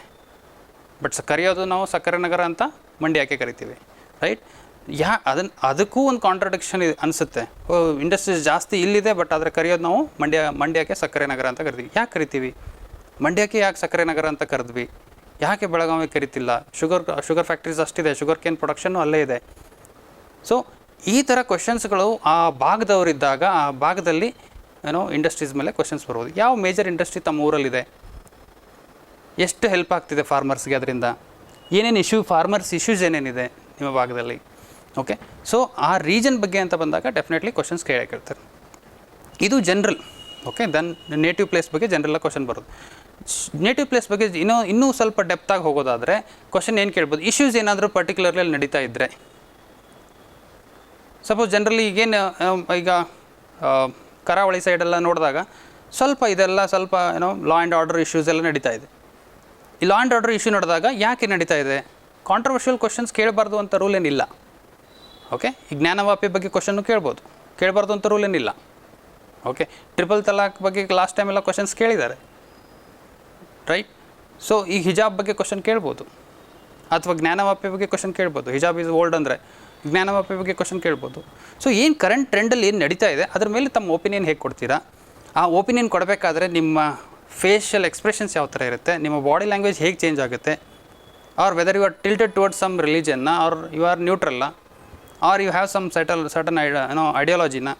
ಬಟ್ ಕರೆಯೋದು ನಾವು ಸಕ್ಕರೆ ನಗರ ಅಂತ ಮಂಡ್ಯಕ್ಕೆ ಕರಿತೀವಿ, ರೈಟ್. ಅದಕ್ಕೂ ಒಂದು ಕಾಂಟ್ರಡಿಕ್ಷನ್ ಅನಿಸುತ್ತೆ. ಇಂಡಸ್ಟ್ರೀಸ್ ಜಾಸ್ತಿ ಇಲ್ಲಿದೆ, ಬಟ್ ಆದರೆ ಕರೆಯೋದು ನಾವು ಮಂಡ್ಯಕ್ಕೆ ಸಕ್ಕರೆ ನಗರ ಅಂತ ಕರಿತೀವಿ. ಯಾಕೆ ಕರಿತೀವಿ? ಮಂಡ್ಯಕ್ಕೆ ಯಾಕೆ ಸಕ್ಕರೆ ನಗರ ಅಂತ ಕರೆದ್ವಿ? ಯಾಕೆ ಬೆಳಗಾವಿ ಕರಿತಿಲ್ಲ? ಶುಗರ್ ಫ್ಯಾಕ್ಟ್ರೀಸ್ ಅಷ್ಟಿದೆ, ಶುಗರ್ ಕೇನ್ ಪ್ರೊಡಕ್ಷನ್ನು ಅಲ್ಲೇ ಇದೆ. ಸೊ ಈ ಥರ ಕ್ವಶನ್ಸ್ಗಳು ಆ ಭಾಗದವರಿದ್ದಾಗ ಆ ಭಾಗದಲ್ಲಿ ಇಂಡಸ್ಟ್ರೀಸ್ ಮೇಲೆ ಕ್ವಶನ್ಸ್ ಬರ್ಬೋದು. ಯಾವ ಮೇಜರ್ ಇಂಡಸ್ಟ್ರಿ ತಮ್ಮ ಊರಲ್ಲಿದೆ? ಎಷ್ಟು ಹೆಲ್ಪ್ ಆಗ್ತಿದೆ ಫಾರ್ಮರ್ಸ್ಗೆ ಅದರಿಂದ? ಏನೇನು ಫಾರ್ಮರ್ಸ್ ಇಶ್ಯೂಸ್ ಏನೇನಿದೆ ನಿಮ್ಮ ಭಾಗದಲ್ಲಿ? ಓಕೆ, ಸೊ ಆ ರೀಜನ್ ಬಗ್ಗೆ ಅಂತ ಬಂದಾಗ ಡೆಫಿನೆಟ್ಲಿ ಕ್ವಶನ್ಸ್ ಕೇಳ್ತಾರೆ. ಇದು general. Okay, then native place ಬಗ್ಗೆ ಜನರಲ್ಲ ಕ್ವಶನ್ ಬರೋದು. ನೇಟಿವ್ ಪ್ಲೇಸ್ ಬಗ್ಗೆ ಇನ್ನೂ ಸ್ವಲ್ಪ ಡೆಪ್ತಾಗಿ ಹೋಗೋದಾದರೆ ಕ್ವಶನ್ ಏನು ಕೇಳ್ಬೋದು? ಇಶ್ಯೂಸ್ ಏನಾದರೂ ಪರ್ಟಿಕ್ಯುಲರ್ಲಿ ಅಲ್ಲಿ ನಡೀತಾ ಇದ್ದರೆ, ಸಪೋಸ್ ಜನರಲಿ ಈಗ ಕರಾವಳಿ ಸೈಡೆಲ್ಲ ನೋಡಿದಾಗ ಸ್ವಲ್ಪ ಇದೆಲ್ಲ ಸ್ವಲ್ಪ ಲಾ ಆ್ಯಂಡ್ ಆರ್ಡರ್ ಇಶ್ಯೂಸ್ ಎಲ್ಲ ನಡೀತಾ ಇದೆ. ಈ ಲಾ ಆ್ಯಂಡ್ ಆರ್ಡರ್ ಇಶ್ಯೂ ನೋಡಿದಾಗ ಯಾಕೆ ನಡೀತಾ ಇದೆ? ಕಾಂಟ್ರವರ್ಷಿಯಲ್ ಕ್ವಶನ್ಸ್ ಕೇಳಬಾರ್ದು ಅಂತ ರೂಲ್ ಏನಿಲ್ಲ. ಓಕೆ, ಈ ಜ್ಞಾನವಾಪಿ ಬಗ್ಗೆ ಕ್ವಶನ್ನು ಕೇಳಬಾರ್ದು ಅಂತ ರೂಲ್ ಏನಿಲ್ಲ. ಓಕೆ, ಟ್ರಿಪಲ್ ತಲಾಕ್ ಬಗ್ಗೆ ಲಾಸ್ಟ್ ಟೈಮೆಲ್ಲ ಕ್ವಶನ್ಸ್ ಕೇಳಿದ್ದಾರೆ, ರೈಟ್? ಸೊ ಈಗ ಹಿಜಾಬ್ ಬಗ್ಗೆ ಕ್ವಶನ್ ಕೇಳ್ಬೋದು, ಅಥವಾ ಜ್ಞಾನವಾಪಿ ಬಗ್ಗೆ ಕ್ವಶನ್ ಕೇಳ್ಬೋದು. ಹಿಜಾಬ್ ಈಸ್ ಓಲ್ಡ್ ಅಂದರೆ ಜ್ಞಾನವಾಪಿ ಬಗ್ಗೆ ಕ್ವಶನ್ ಕೇಳ್ಬೋದು. ಸೊ ಏನು ಕರೆಂಟ್ ಟ್ರೆಂಡಲ್ಲಿ ಏನು ನಡೀತಾ ಇದೆ ಅದ್ರ ಮೇಲೆ ತಮ್ಮ ಒಪಿನಿಯನ್ ಹೇಗೆ ಕೊಡ್ತೀರಾ? ಆ ಒಪಿನಿಯನ್ ಕೊಡಬೇಕಾದ್ರೆ ನಿಮ್ಮ ಫೇಶಿಯಲ್ ಎಕ್ಸ್ಪ್ರೆಷನ್ಸ್ ಯಾವ ಥರ ಇರುತ್ತೆ, ನಿಮ್ಮ ಬಾಡಿ ಲ್ಯಾಂಗ್ವೇಜ್ ಹೇಗೆ ಚೇಂಜ್ ಆಗುತ್ತೆ, are whether you are tilted towards some ರಿಲಿಜನ್ನ, ಆರ್ ಯು ಆರ್ ನ್ಯೂಟ್ರಲ್ಲ, are you have some certain ಐಡಿಯಾಲಜಿನ.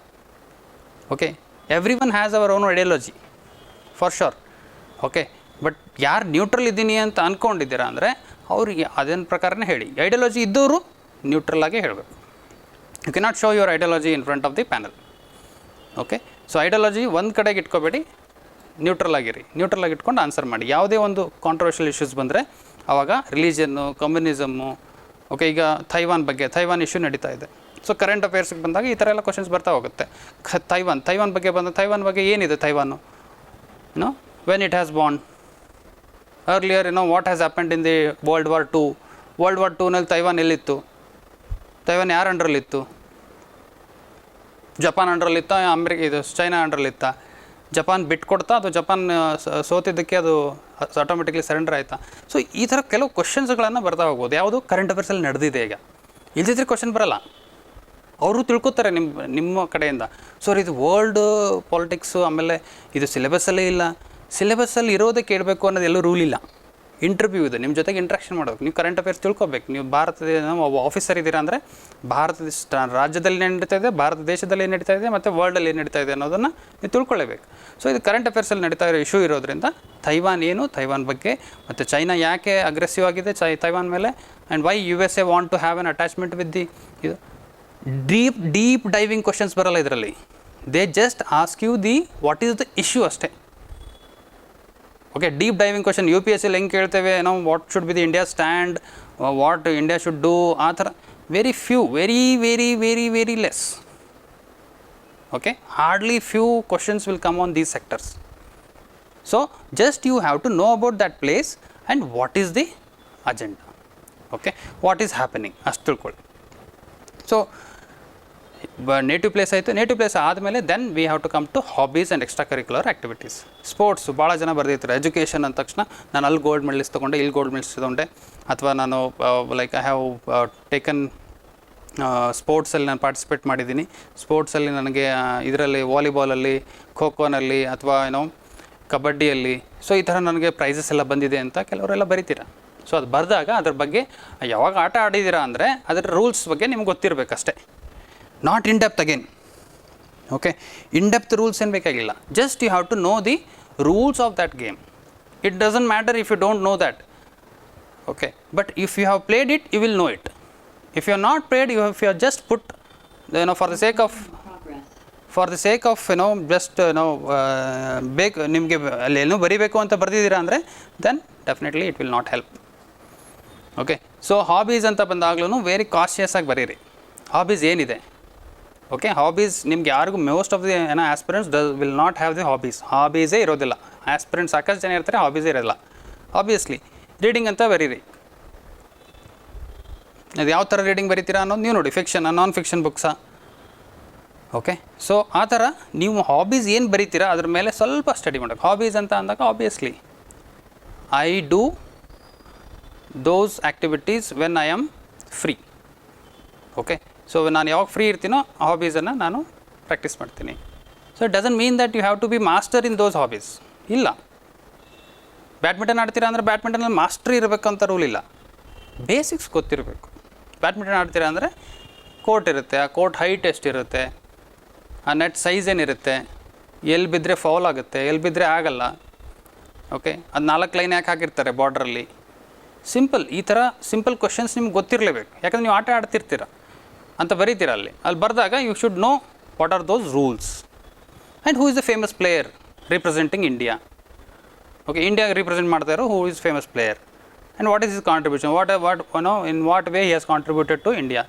Okay, every one has our own ideology for sure. Okay, but ಯಾರು ನ್ಯೂಟ್ರಲ್ ಇದ್ದೀನಿ ಅಂತ ಅಂದ್ಕೊಂಡಿದ್ದೀರಾ ಅಂದರೆ ಅವ್ರಿಗೆ ಅದೇನು ಪ್ರಕಾರನೇ ಹೇಳಿ. ಐಡಿಯಾಲಜಿ ಇದ್ದವರು ನ್ಯೂಟ್ರಲ್ ಆಗಿ ಹೇಳಬೇಕು. You cannot show your ideology in front of the panel. Okay, so ideology ಒಂದು ಕಡೆಗೆ ಇಟ್ಕೋಬೇಡಿ, ನ್ಯೂಟ್ರಲ್ ಆಗಿರಿ. ನ್ಯೂಟ್ರಲ್ ಆಗಿ ಇಟ್ಕೊಂಡು ಆನ್ಸರ್ ಮಾಡಿ. ಯಾವುದೇ ಒಂದು ಕಾಂಟ್ರವರ್ಷಿಯಲ್ ಇಶ್ಯೂಸ್ ಬಂದರೆ ಆವಾಗ ರಿಲಿಜನ್ನು, ಕಮ್ಯುನಿಸಮ್ಮು, ಓಕೆ, ಈಗ ಥೈವಾನ್ ಇಶ್ಯೂ ನಡೀತಾ ಇದೆ. ಸೊ ಕರೆಂಟ್ ಅಫೇರ್ಸ್ಗೆ ಬಂದಾಗ ಈ ಥರ ಎಲ್ಲ ಕ್ವಶನ್ಸ್ ಬರ್ತಾ ಹೋಗುತ್ತೆ. ಥೈವಾನ್ ಬಗ್ಗೆ ಥೈವಾನ್ ಬಗ್ಗೆ ಏನಿದೆ? Taiwan when it has born earlier, what has happened in the world war ಟೂನಲ್ಲಿ ಥೈವಾನ್ ಎಲ್ಲಿತ್ತು? ಥೈವಾನ್ ಯಾರ ಅಂಡ್ರಲ್ಲಿತ್ತು? ಜಪಾನ್ ಅಂಡ್ರಲ್ಲಿತ್ತ? ಚೈನಾ ಅಂಡ್ರಲ್ಲಿತ್ತ? ಜಪಾನ್ ಬಿಟ್ಕೊಡ್ತಾ ಅಥವಾ ಜಪಾನ್ ಸೋತಿದ್ದಕ್ಕೆ ಅದು ಆಟೋಮೆಟಿಕ್ಲಿ ಸರೆಂಡರ್ ಆಯಿತಾ? ಸೊ ಈ ಥರ ಕೆಲವು ಕ್ವಶನ್ಸ್ಗಳನ್ನು ಬರ್ತಾ ಹೋಗ್ಬೋದು. ಯಾವುದು ಕರೆಂಟ್ ಅಫೇರ್ಸಲ್ಲಿ ನಡೆದಿದೆ. ಈಗ ಇಲ್ದಿದ್ರೆ ಕ್ವಶನ್ ಬರೋಲ್ಲ. ಅವರು ತಿಳ್ಕೊತಾರೆ ನಿಮ್ಮ ಕಡೆಯಿಂದ. ಸೊ ಇದು ವರ್ಲ್ಡ್ ಪಾಲಿಟಿಕ್ಸು, ಆಮೇಲೆ ಇದು ಸಿಲೆಬಸ್ಸಲ್ಲೇ ಇಲ್ಲ. ಸಿಲೆಬಸ್ಸಲ್ಲಿ ಇರೋದೇ ಕೇಳಬೇಕು ಅನ್ನೋದು ಎಲ್ಲೂ ರೂಲ್ ಇಲ್ಲ. ಇಂಟರ್ವ್ಯೂ ಇದೆ, ನಿಮ್ಮ ಜೊತೆಗೆ ಇಂಟ್ರಾಕ್ಷನ್ ಮಾಡಬೇಕು. ನೀವು ಕರೆಂಟ್ ಅಫೇರ್ಸ್ ತಿಳ್ಕೊಬೇಕು. ನೀವು ಒಬ್ಬ ಆಫೀಸರ್ ಇದ್ದೀರಾ ಅಂದರೆ ರಾಜ್ಯದಲ್ಲಿ ಏನು ನಡೀತಾ ಇದೆ, ಭಾರತ ದೇಶದಲ್ಲಿ ಏನು ನಡೀತಾ ಇದೆ, ಮತ್ತು ವರ್ಲ್ಡಲ್ಲಿ ಏನು ನಡೀತಾ ಇದೆ ಅನ್ನೋದನ್ನು ನೀವು ತಿಳ್ಕೊಳ್ಳೇಬೇಕು. ಸೊ ಇದು ಕರೆಂಟ್ ಅಫೇರ್ಸಲ್ಲಿ ನಡೀತಾ ಇರೋ ಇಶ್ಯೂ ಇರೋದ್ರಿಂದ ಥೈವಾನ್ ಏನು, ಥೈವಾನ್ ಬಗ್ಗೆ, ಮತ್ತು ಚೈನಾ ಯಾಕೆ ಅಗ್ರೆಸಿವ್ ಆಗಿದೆ ಥೈವಾನ್ ಮೇಲೆ, and why USA want to have an attachment with ಇದು ಡೀಪ್ ಡೈವಿಂಗ್ ಕ್ವಶನ್ಸ್ ಬರೋಲ್ಲ ಇದರಲ್ಲಿ. They just ask you what is the issue ಅಷ್ಟೇ. ಓಕೆ, ಡೀಪ್ ಡೈವಿಂಗ್ ಕ್ವಶನ್ UPSCಲ್ಲಿ ಹೆಂಗೆ ಕೇಳ್ತೇವೆ, what should be the India stand, what India should do, ಆ ಥರ very few, very less. Okay, hardly few questions will come on these sectors. So just you have to know about that place and what is the agenda. Okay, what is happening ಅಷ್ಟು ತಿಳ್ಕೊಳ್ಳಿ. So native place ಆಯಿತು. Native place ಆದಮೇಲೆ then we have to come to hobbies and extra curricular activities. Sports ಭಾಳ ಜನ ಬರ್ದಿರ್ತಾರೆ. Education ಅಂದ ತಕ್ಷಣ ನಾನು ಅಲ್ಲಿ ಗೋಲ್ಡ್ ಮೆಡಲಿಸ್ಟ್ ತೊಗೊಂಡೆ, ಇಲ್ಲಿ ಗೋಲ್ಡ್ ಮೆಡಲಿಸ್ಟ್ ತೊಗೊಂಡೆ, ಅಥವಾ ನಾನು ಲೈಕ್ ಐ ಹ್ಯಾವ್ ಟೇಕನ್ ಸ್ಪೋರ್ಟ್ಸಲ್ಲಿ ನಾನು ಪಾರ್ಟಿಸಿಪೇಟ್ ಮಾಡಿದ್ದೀನಿ. ಸ್ಪೋರ್ಟ್ಸಲ್ಲಿ ನನಗೆ ಇದರಲ್ಲಿ ವಾಲಿಬಾಲಲ್ಲಿ, ಖೋ ಖೋನಲ್ಲಿ, ಅಥವಾ ಕಬಡ್ಡಿಯಲ್ಲಿ, ಸೊ ಈ ಥರ ನನಗೆ ಪ್ರೈಸಸ್ ಎಲ್ಲ ಬಂದಿದೆ ಅಂತ ಕೆಲವರೆಲ್ಲ ಬರೀತೀರ. ಸೊ ಅದು ಬರೆದಾಗ ಅದ್ರ ಬಗ್ಗೆ ಯಾವಾಗ ಆಟ ಆಡಿದ್ದೀರಾ ಅಂದರೆ ಅದರ ರೂಲ್ಸ್ ಬಗ್ಗೆ ನಿಮ್ಗೆ ಗೊತ್ತಿರಬೇಕಷ್ಟೇ. Not in depth again. Okay, in depth rules ಏನು ಬೇಕಾಗಿಲ್ಲ. Just you have to know the rules of that game. It doesn't matter if you don't know that. Okay, but if you have played it you will know it. If you are not played, if you are just put for the sake of just ಬೇಕು ನಿಮಗೆ ಅಲ್ಲಿ ಏನೋ ಬರೀಬೇಕು ಅಂತ ಬರೆದಿದ್ದೀರಾ ಅಂದರೆ then definitely it will not help. Okay, so hobbies ಅಂತ ಬಂದಾಗ್ಲೂ very cautious ಆಗಿ ಬರೀರಿ. ಹಾಬೀಸ್ ಏನಿದೆ? ಓಕೆ, ಹಾಬೀಸ್ ನಿಮ್ಗೆ ಯಾರಿಗೂ most of the aspirants will not have the ಹಾಬೀಸೇ ಇರೋದಿಲ್ಲ. ಆಸ್ಪಿರೆಂಟ್ಸ್ ಸಾಕಷ್ಟು ಜನ ಇರ್ತಾರೆ, ಹಾಬೀಸೇ ಇರೋಲ್ಲ. ಆಬ್ವಿಯಸ್ಲಿ ರೀಡಿಂಗ್ ಅಂತ ಬರೀರಿ. ಅದು ಯಾವ ಥರ ರೀಡಿಂಗ್ ಬರೀತೀರಾ ಅನ್ನೋದು ನೀವು ನೋಡಿ. ಫಿಕ್ಷನ್, ನಾನ್ ಫಿಕ್ಷನ್ ಬುಕ್ಸಾ? ಓಕೆ, ಸೊ ಆ ಥರ ನೀವು ಹಾಬೀಸ್ ಏನು ಬರೀತೀರಾ ಅದ್ರ ಮೇಲೆ ಸ್ವಲ್ಪ ಸ್ಟಡಿ ಮಾಡಬೇಕು. ಹಾಬೀಸ್ ಅಂತ ಅಂದಾಗ obviously I do those activities when I am free. Okay. So ನಾನು ಯಾವಾಗ ಫ್ರೀ ಇರ್ತೀನೋ ಹಾಬೀಸನ್ನು ನಾನು ಪ್ರಾಕ್ಟೀಸ್ ಮಾಡ್ತೀನಿ. So it doesn't mean that you have to be master in those hobbies. ಇಲ್ಲ, ಬ್ಯಾಡ್ಮಿಂಟನ್ ಆಡ್ತೀರಾ ಅಂದರೆ ಬ್ಯಾಡ್ಮಿಂಟನಲ್ಲಿ ಮಾಸ್ಟ್ರಿ ಇರಬೇಕಂತ ರೂಲ್ ಇಲ್ಲ, ಬೇಸಿಕ್ಸ್ ಗೊತ್ತಿರಬೇಕು. ಬ್ಯಾಡ್ಮಿಂಟನ್ ಆಡ್ತೀರಾ ಅಂದರೆ ಕೋರ್ಟ್ ಇರುತ್ತೆ, ಆ ಕೋರ್ಟ್ ಹೈಟ್ ಎಷ್ಟಿರುತ್ತೆ, ಆ ನೆಟ್ ಸೈಜ್ ಏನಿರುತ್ತೆ, ಎಲ್ಲಿ ಬಿದ್ದರೆ ಫೌಲ್ ಆಗುತ್ತೆ, ಎಲ್ಲಿ ಬಿದ್ದರೆ ಆಗಲ್ಲ. ಓಕೆ, ಅದು 4 ಲೈನ್ ಯಾಕೆ ಹಾಕಿರ್ತಾರೆ ಬಾರ್ಡ್ರಲ್ಲಿ, ಸಿಂಪಲ್. ಈ ಥರ ಸಿಂಪಲ್ ಕ್ವಶನ್ಸ್ ನಿಮ್ಗೆ ಗೊತ್ತಿರಲೇಬೇಕು, ಯಾಕಂದರೆ ನೀವು ಆಟ ಆಡ್ತಿರ್ತೀರ ಅಂತ ಬರೀತೀರ. ಅಲ್ಲಿ ಬರೆದಾಗ you should know what are those rules and who is the famous player representing India. Okay, ಇಂಡಿಯಾಗೆ ರಿಪ್ರೆಸೆಂಟ್ ಮಾಡ್ತಾ ಇರೋ who is famous player and what is is contribution, in what way he has contributed to India,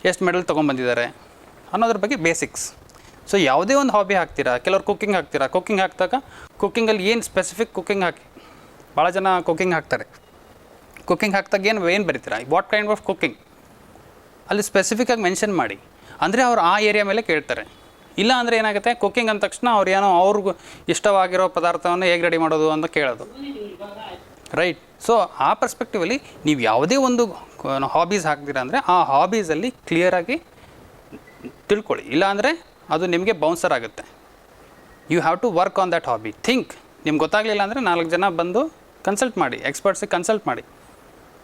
ಎಷ್ಟು medal ತೊಗೊಂಬಂದಿದ್ದಾರೆ ಅನ್ನೋದ್ರ ಬಗ್ಗೆ basics. So ಯಾವುದೇ ಒಂದು hobby ಹಾಕ್ತೀರಾ, ಕೆಲವ್ರು ಕುಕ್ಕಿಂಗ್ ಹಾಕ್ತೀರಾ, ಕುಕ್ಕಿಂಗ್ ಹಾಕಿದಾಗ ಕುಕ್ಕಿಂಗಲ್ಲಿ ಏನು ಸ್ಪೆಸಿಫಿಕ್ ಕುಕ್ಕಿಂಗ್ ಹಾಕಿ, ಭಾಳ ಜನ ಕುಕ್ಕಿಂಗ್ ಹಾಕ್ತಾರೆ. ಕುಕ್ಕಿಂಗ್ ಹಾಕಿದಾಗ ಏನು ಬರೀತೀರಾ, ವಾಟ್ ಕೈಂಡ್ ಆಫ್ ಕುಕ್ಕಿಂಗ್, ಅಲ್ಲಿ ಸ್ಪೆಸಿಫಿಕ್ಕಾಗಿ ಮೆನ್ಷನ್ ಮಾಡಿ. ಅಂದರೆ ಅವ್ರು ಆ ಏರಿಯಾ ಮೇಲೆ ಕೇಳ್ತಾರೆ. ಇಲ್ಲ ಅಂದರೆ ಏನಾಗುತ್ತೆ, ಕುಕ್ಕಿಂಗ್ ಅಂದ ತಕ್ಷಣ ಅವ್ರು ಏನೋ ಅವ್ರಿಗೂ ಇಷ್ಟವಾಗಿರೋ ಪದಾರ್ಥವನ್ನು ಹೇಗೆ ರೆಡಿ ಮಾಡೋದು ಅಂತ ಕೇಳೋದು, ರೈಟ್. ಸೊ ಆ ಪರ್ಸ್ಪೆಕ್ಟಿವಲ್ಲಿ ನೀವು ಯಾವುದೇ ಒಂದು ಹಾಬೀಸ್ ಹಾಕ್ತೀರಾ ಅಂದರೆ ಆ ಹಾಬೀಸಲ್ಲಿ ಕ್ಲಿಯರಾಗಿ ತಿಳ್ಕೊಳ್ಳಿ. ಇಲ್ಲಾಂದರೆ ಅದು ನಿಮಗೆ ಬೌನ್ಸರ್ ಆಗುತ್ತೆ. You have to work on that hobby. Think. ನಿಮ್ಗೆ ಗೊತ್ತಾಗಲಿಲ್ಲ ಅಂದರೆ 4 ಜನ ಬಂದು ಕನ್ಸಲ್ಟ್ ಮಾಡಿ, ಎಕ್ಸ್ಪರ್ಟ್ಸಿಗೆ ಕನ್ಸಲ್ಟ್ ಮಾಡಿ.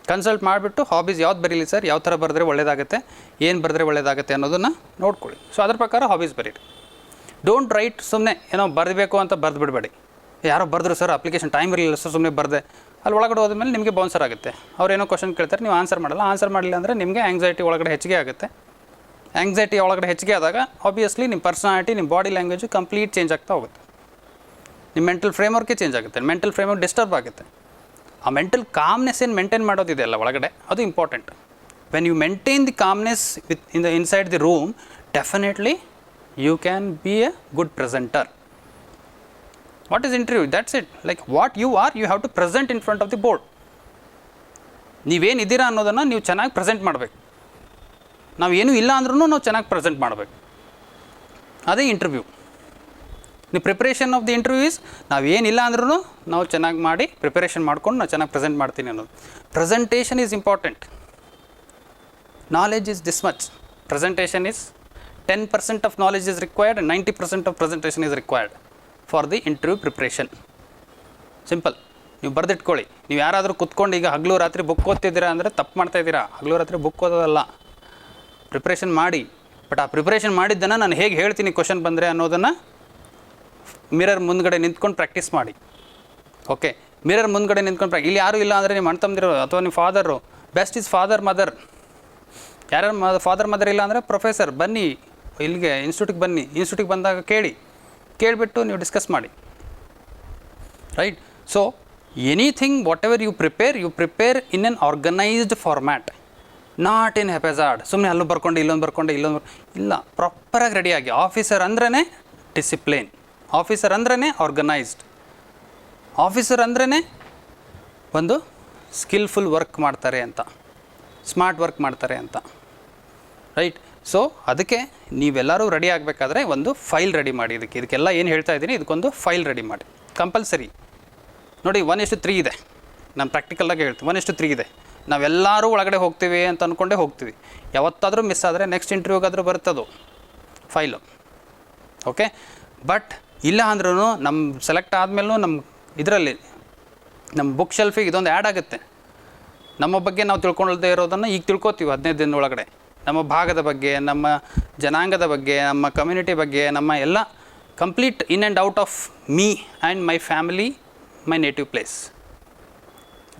ಕನ್ಸಲ್ಟ್ ಮಾಡಿಬಿಟ್ಟು ಹಾಬೀಸ್ ಯಾವ್ದು ಬರೀಲಿ ಸರ್, ಯಾವ ಥರ ಬರೆದ್ರೆ ಒಳ್ಳೆಯದಾಗುತ್ತೆ, ಏನು ಬರೆದ್ರೆ ಒಳ್ಳೆಯದಾಗುತ್ತೆ ಅನ್ನೋದನ್ನು ನೋಡ್ಕೊಳ್ಳಿ. ಸೊ ಅದ್ರ ಪ್ರಕಾರ ಹಾಬೀಸ್ ಬರೀರಿ. ಡೋಂಟ್ ರೈಟ್ ಸುಮ್ಮನೆ ಏನೋ ಬರಬೇಕು ಅಂತ ಬರೆದು ಬಿಡಬೇಡಿ. ಯಾರೋ ಬರೆದ್ರು ಸರ್ ಅಪ್ಲಿಕೇಶನ್ ಟೈಮ್ ಇರಲಿಲ್ಲ ಸರ್ ಸುಮ್ಮನೆ ಬರೆದೆ, ಅಲ್ಲಿ ಒಳಗಡೆ ಹೋದ್ಮೇಲೆ ನಿಮಗೆ ಬೌನ್ಸರ್ ಆಗುತ್ತೆ. ಅವ್ರೇನೋ ಕ್ವಶನ್ ಕೇಳ್ತಾರೆ, ನೀವು ಆನ್ಸರ್ ಮಾಡಲ್ಲ. ಆನ್ಸರ್ ಮಾಡಲಿಲ್ಲ ಅಂದರೆ ನಿಮಗೆ ಆ್ಯಂಗ್ಸೈಟಿ ಒಳಗಡೆ ಹೆಚ್ಚಿಗೆ ಆಗುತ್ತೆ. ಆ್ಯಂಗ್ಸೈಟಿ ಒಳಗಡೆ ಹೆಚ್ಚಿಗೆ ಆದಾಗ ಆಬ್ವಿಯಸ್ಲಿ ನಿಮ್ಮ ಪರ್ಸನಾಲಿಟಿ, ನಿಮ್ಮ ಬಾಡಿ ಲ್ಯಾಂಗ್ವೇಜು ಕಂಪ್ಲೀಟ್ ಚೇಂಜ್ ಆಗ್ತಾ ಹೋಗುತ್ತೆ. ನಿಮ್ಮ ಮೆಂಟಲ್ ಫ್ರೇಮ್ವರ್ಕೇ ಚೇಂಜ್ ಆಗುತ್ತೆ. ಮೆಂಟಲ್ ಫ್ರೇಮ್ವರ್ಕ್ ಡಿಸ್ಟರ್ಬ್ ಆಗುತ್ತೆ. ಆ ಮೆಂಟಲ್ ಕಾಮ್ನೆಸ್ ಏನು ಮೇಂಟೈನ್ ಮಾಡೋದಿದೆ ಅಲ್ಲ ಒಳಗಡೆ, ಅದು important. When you maintain the calmness inside the room, definitely you can be a good presenter. What is interview? That's it. Like what you are, you have to present in front of the board. ನೀವೇನಿದ್ದೀರಾ ಅನ್ನೋದನ್ನು ನೀವು ಚೆನ್ನಾಗಿ present ಮಾಡಬೇಕು. ನಾವು ಏನೂ ಇಲ್ಲ ಅಂದ್ರೂ ನಾವು ಚೆನ್ನಾಗಿ ಪ್ರೆಸೆಂಟ್ ಮಾಡಬೇಕು. ಅದೇ interview. The preparation of the interview is, ನಾವೇನಿಲ್ಲ ಅಂದ್ರೂ ನಾವು ಚೆನ್ನಾಗಿ ಮಾಡಿ ಪ್ರಿಪರೇಷನ್ ಮಾಡ್ಕೊಂಡು ನಾವು ಚೆನ್ನಾಗಿ ಪ್ರೆಸೆಂಟ್ ಮಾಡ್ತೀನಿ ಅನ್ನೋದು. Presentation is important. Knowledge is this much. Presentation is 10% of knowledge is required and 90% of presentation is required for the interview preparation. Simple. ನೀವು ಬರೆದಿಟ್ಕೊಳ್ಳಿ. ನೀವು ಯಾರಾದರೂ ಕುತ್ಕೊಂಡು ಈಗ ಹಗಲು ರಾತ್ರಿ ಬುಕ್ ಓದ್ತಿದ್ದೀರಾ ಅಂದರೆ ತಪ್ಪು ಮಾಡ್ತಾಯಿದ್ದೀರಾ. ಹಗಲು ರಾತ್ರಿ ಬುಕ್ ಓದೋದಲ್ಲ, ಪ್ರಿಪ್ರೇಷನ್ ಮಾಡಿ. ಬಟ್ ಆ ಪ್ರಿಪ್ರೇಷನ್ ಮಾಡಿದ್ದನ್ನು ನಾನು ಹೇಗೆ ಹೇಳ್ತೀನಿ ಕ್ವಶನ್ ಬಂದರೆ ಅನ್ನೋದನ್ನು ಮಿರರ್ ಮುಂದ್ಗಡೆ ನಿಂತ್ಕೊಂಡು ಪ್ರಾಕ್ಟೀಸ್ ಮಾಡಿ. ಓಕೆ, ಮಿರರ್ ಮುಂದ್ಗಡೆ ನಿಂತ್ಕೊಂಡು ಇಲ್ಲಿ ಯಾರೂ ಇಲ್ಲ ಅಂದರೆ ನಿಮ್ಮ ಅಣ್ಣ ತಮ್ಮದಿರು ಅಥವಾ ನಿಮ್ಮ father, best is father mother. ಯಾರ್ಯಾರು ಫಾದರ್ ಮದರ್ ಇಲ್ಲ ಅಂದರೆ ಪ್ರೊಫೆಸರ್ ಬನ್ನಿ ಇಲ್ಲಿಗೆ ಇನ್ಸ್ಟಿಟ್ಯೂಟಿಗೆ ಬನ್ನಿ. ಇನ್ಸ್ಟಿಟ್ಯೂಟಿಗೆ ಬಂದಾಗ ಕೇಳಿಬಿಟ್ಟು ನೀವು ಡಿಸ್ಕಸ್ ಮಾಡಿ, right. So anything whatever you prepare in an organised format, not in haphazard. ಸುಮ್ಮನೆ ಅಲ್ಲೂ ಬರ್ಕೊಂಡು ಇಲ್ಲೊಂದು ಇಲ್ಲ, ಪ್ರಾಪರಾಗಿ ರೆಡಿಯಾಗಿ. ಆಫೀಸರ್ ಅಂದ್ರೇ ಡಿಸಿಪ್ಲಿನ್, ಆಫೀಸರ್ ಅಂದ್ರೇ ಆರ್ಗನೈಸ್ಡ್, ಆಫೀಸರ್ ಅಂದ್ರೇ ಒಂದು ಸ್ಕಿಲ್ಫುಲ್ ವರ್ಕ್ ಮಾಡ್ತಾರೆ ಅಂತ, ಸ್ಮಾರ್ಟ್ ವರ್ಕ್ ಮಾಡ್ತಾರೆ ಅಂತ, ರೈಟ್. ಸೊ ಅದಕ್ಕೆ ನೀವೆಲ್ಲರೂ ರೆಡಿ ಆಗಬೇಕಾದ್ರೆ ಒಂದು ಫೈಲ್ ರೆಡಿ ಮಾಡಿ. ಇದಕ್ಕೆಲ್ಲ ಏನು ಹೇಳ್ತಾ ಇದ್ದೀನಿ, ಇದಕ್ಕೊಂದು ಫೈಲ್ ರೆಡಿ ಮಾಡಿ ಕಂಪಲ್ಸರಿ. ನೋಡಿ 1:3 ಇದೆ. ನಾನು ಪ್ರಾಕ್ಟಿಕಲ್ಲಾಗಿ ಹೇಳ್ತೀನಿ, 1:3 ಇದೆ. ನಾವೆಲ್ಲರೂ ಒಳಗಡೆ ಹೋಗ್ತೀವಿ ಅಂತ ಅಂದ್ಕೊಂಡೇ ಹೋಗ್ತೀವಿ. ಯಾವತ್ತಾದರೂ ಮಿಸ್ ಆದರೆ ನೆಕ್ಸ್ಟ್ ಇಂಟರ್ವ್ಯೂಗಾದರೂ ಬರುತ್ತದು ಫೈಲು. ಓಕೆ, ಬಟ್ ಇಲ್ಲ ಅಂದ್ರೂ ನಮ್ಮ ಸೆಲೆಕ್ಟ್ ಆದಮೇಲೂ ನಮ್ಮ ಇದರಲ್ಲಿ ನಮ್ಮ ಬುಕ್ ಶೆಲ್ಫಿಗೆ ಇದೊಂದು ಆ್ಯಡ್ ಆಗುತ್ತೆ. ನಮ್ಮ ಬಗ್ಗೆ ನಾವು ತಿಳ್ಕೊಳ್ಳದೇ ಇರೋದನ್ನು ಈಗ ತಿಳ್ಕೊತೀವಿ 15 ದಿನದ ಒಳಗಡೆ. ನಮ್ಮ ಭಾಗದ ಬಗ್ಗೆ, ನಮ್ಮ ಜನಾಂಗದ ಬಗ್ಗೆ, ನಮ್ಮ ಕಮ್ಯುನಿಟಿ ಬಗ್ಗೆ, ನಮ್ಮ ಎಲ್ಲ complete in and out of me and my family, my native place,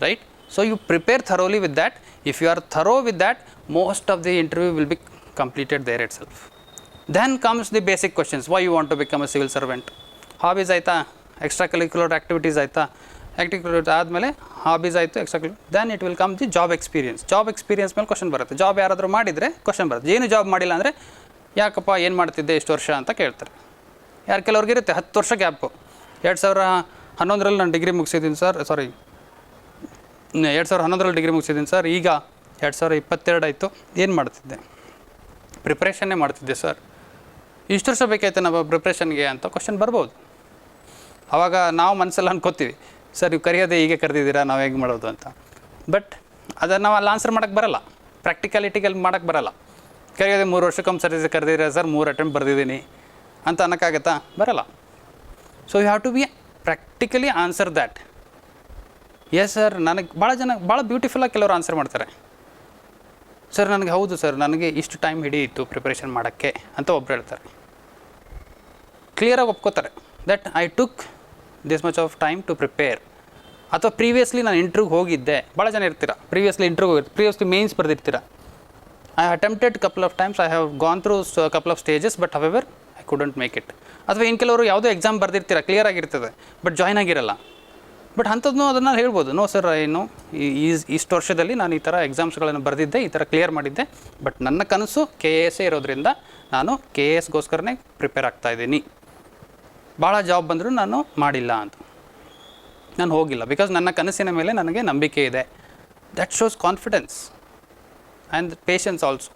right. So you prepare thoroughly with that. If you are thorough with that, most of the interview will be completed there itself. Then comes the basic questions. Why you want to become a civil servant? Hobbies ಆಯಿತಾ, extra curricular activities ಆಯಿತಾ, activities ಆದಮೇಲೆ hobbies ಆಯಿತು, extra then it will come the job experience. Job experience ಮೇಲೆ question ಬರುತ್ತೆ. Job ಯಾರಾದರೂ ಮಾಡಿದರೆ question ಬರುತ್ತೆ. ಏನು ಜಾಬ್ ಮಾಡಿಲ್ಲ ಅಂದರೆ ಯಾಕಪ್ಪ ಏನು ಮಾಡ್ತಿದ್ದೆ ಇಷ್ಟು ವರ್ಷ ಅಂತ ಕೇಳ್ತಾರೆ. ಕೆಲವ್ರಿಗೆ ಇರುತ್ತೆ 10 ವರ್ಷ ಗ್ಯಾಪು. 2011ರಲ್ಲಿ ನಾನು ಡಿಗ್ರಿ ಮುಗಿಸಿದ್ದೀನಿ ಸರ್, 2011ರಲ್ಲಿ ಡಿಗ್ರಿ ಮುಗಿಸಿದ್ದೀನಿ ಸರ್, ಈಗ 2022 ಆಯಿತು, ಏನು ಮಾಡ್ತಿದ್ದೆ? ಪ್ರಿಪ್ರೇಷನ್ನೇ ಮಾಡ್ತಿದ್ದೆ ಸರ್. ಇಷ್ಟು ವರ್ಷ ಬೇಕಾಯ್ತು ನಾವು ಪ್ರಿಪ್ರೇಷನ್ಗೆ ಅಂತ ಕ್ವಶನ್ ಬರ್ಬೋದು. ಆವಾಗ ನಾವು ಮನಸ್ಸಲ್ಲಿ ಅನ್ಕೋತೀವಿ, ಸರ್ ನೀವು ಕರೆಯೋದೇ ಹೀಗೆ ಕರೆದಿದ್ದೀರಾ, ನಾವು ಹೇಗೆ ಮಾಡೋದು ಅಂತ. ಬಟ್ ಅದನ್ನು ನಾವು ಅಲ್ಲಿ ಆನ್ಸರ್ ಮಾಡೋಕ್ಕೆ ಬರೋಲ್ಲ, ಪ್ರಾಕ್ಟಿಕಾಲಿಟಿಗಲ್ಲಿ ಮಾಡೋಕ್ಕೆ ಬರೋಲ್ಲ. ಕರೆಯೋದೆ 3 ವರ್ಷಕ್ಕೊಮ್ಮೆ ಸರಿ ಕರೆದಿರ ಸರ್ 3 ಅಟೆಂಪ್ಟ್ ಬರೆದಿದ್ದೀನಿ ಅಂತ ಅನ್ನೋಕ್ಕಾಗತ್ತಾ? ಬರಲ್ಲ. So you have to be practically answer that. Yes sir, ನನಗೆ ಭಾಳ ಬ್ಯೂಟಿಫುಲ್ಲಾಗಿ ಕೆಲವರು ಆನ್ಸರ್ ಮಾಡ್ತಾರೆ. ಸರ್ ನನಗೆ ಹೌದು ಸರ್, ನನಗೆ ಇಷ್ಟು ಟೈಮ್ ಹಿಡಿಯಿತು ಪ್ರಿಪ್ರೇಷನ್ ಮಾಡೋಕ್ಕೆ ಅಂತ ಒಬ್ರು ಹೇಳ್ತಾರೆ. ಕ್ಲಿಯರಾಗಿ ಒಪ್ಕೋತಾರೆ that I took this much of time to prepare. ಅಥವಾ ಪ್ರೀವಿಯಸ್ಲಿ ನಾನು ಇಂಟ್ರ್ಯೂಗೆ ಹೋಗಿದ್ದೆ. ಭಾಳ ಜನ ಇರ್ತೀರ ಪ್ರೀವಿಯಸ್ಲಿ ಇಂಟ್ರ್ಯೂಗೆ ಹೋಗಿರ್ತೀರ, ಪ್ರೀವಿಯಸ್ಲಿ ಮೇನ್ಸ್ ಬರೆದಿರ್ತೀರ. I attempted couple of times, I have gone through couple of stages, but however I couldn't make it. ಅಥವಾ ಇನ್ನು ಕೆಲವರು ಯಾವುದೋ ಎಕ್ಸಾಮ್ ಬರೆದಿರ್ತೀರ, ಕ್ಲಿಯರ್ ಆಗಿರ್ತದೆ, ಬಟ್ ಜಾಯ್ನ್ ಆಗಿರಲ್ಲ. ಬಟ್ ಅಂಥದ್ದು ಅದನ್ನು ಹೇಳ್ಬೋದು, ನೋ ಸರ್ ಏನು ಇಷ್ಟು ವರ್ಷದಲ್ಲಿ ನಾನು ಈ ಥರ ಎಕ್ಸಾಮ್ಸ್ಗಳನ್ನು ಬರೆದಿದ್ದೆ, ಈ ಥರ ಕ್ಲಿಯರ್ ಮಾಡಿದ್ದೆ, ಬಟ್ ನನ್ನ ಕನಸು KAS ಇರೋದ್ರಿಂದ ನಾನು KASಗೋಸ್ಕರನೇ ಪ್ರಿಪೇರ್ ಆಗ್ತಾಯಿದ್ದೀನಿ. ಭಾಳ ಜಾಬ್ ಬಂದರೂ ನಾನು ಮಾಡಿಲ್ಲ ಅಂತ, ನಾನು ಹೋಗಿಲ್ಲ, ಬಿಕಾಸ್ ನನ್ನ ಕನಸಿನ ಮೇಲೆ ನನಗೆ ನಂಬಿಕೆ ಇದೆ. That shows confidence and patience also.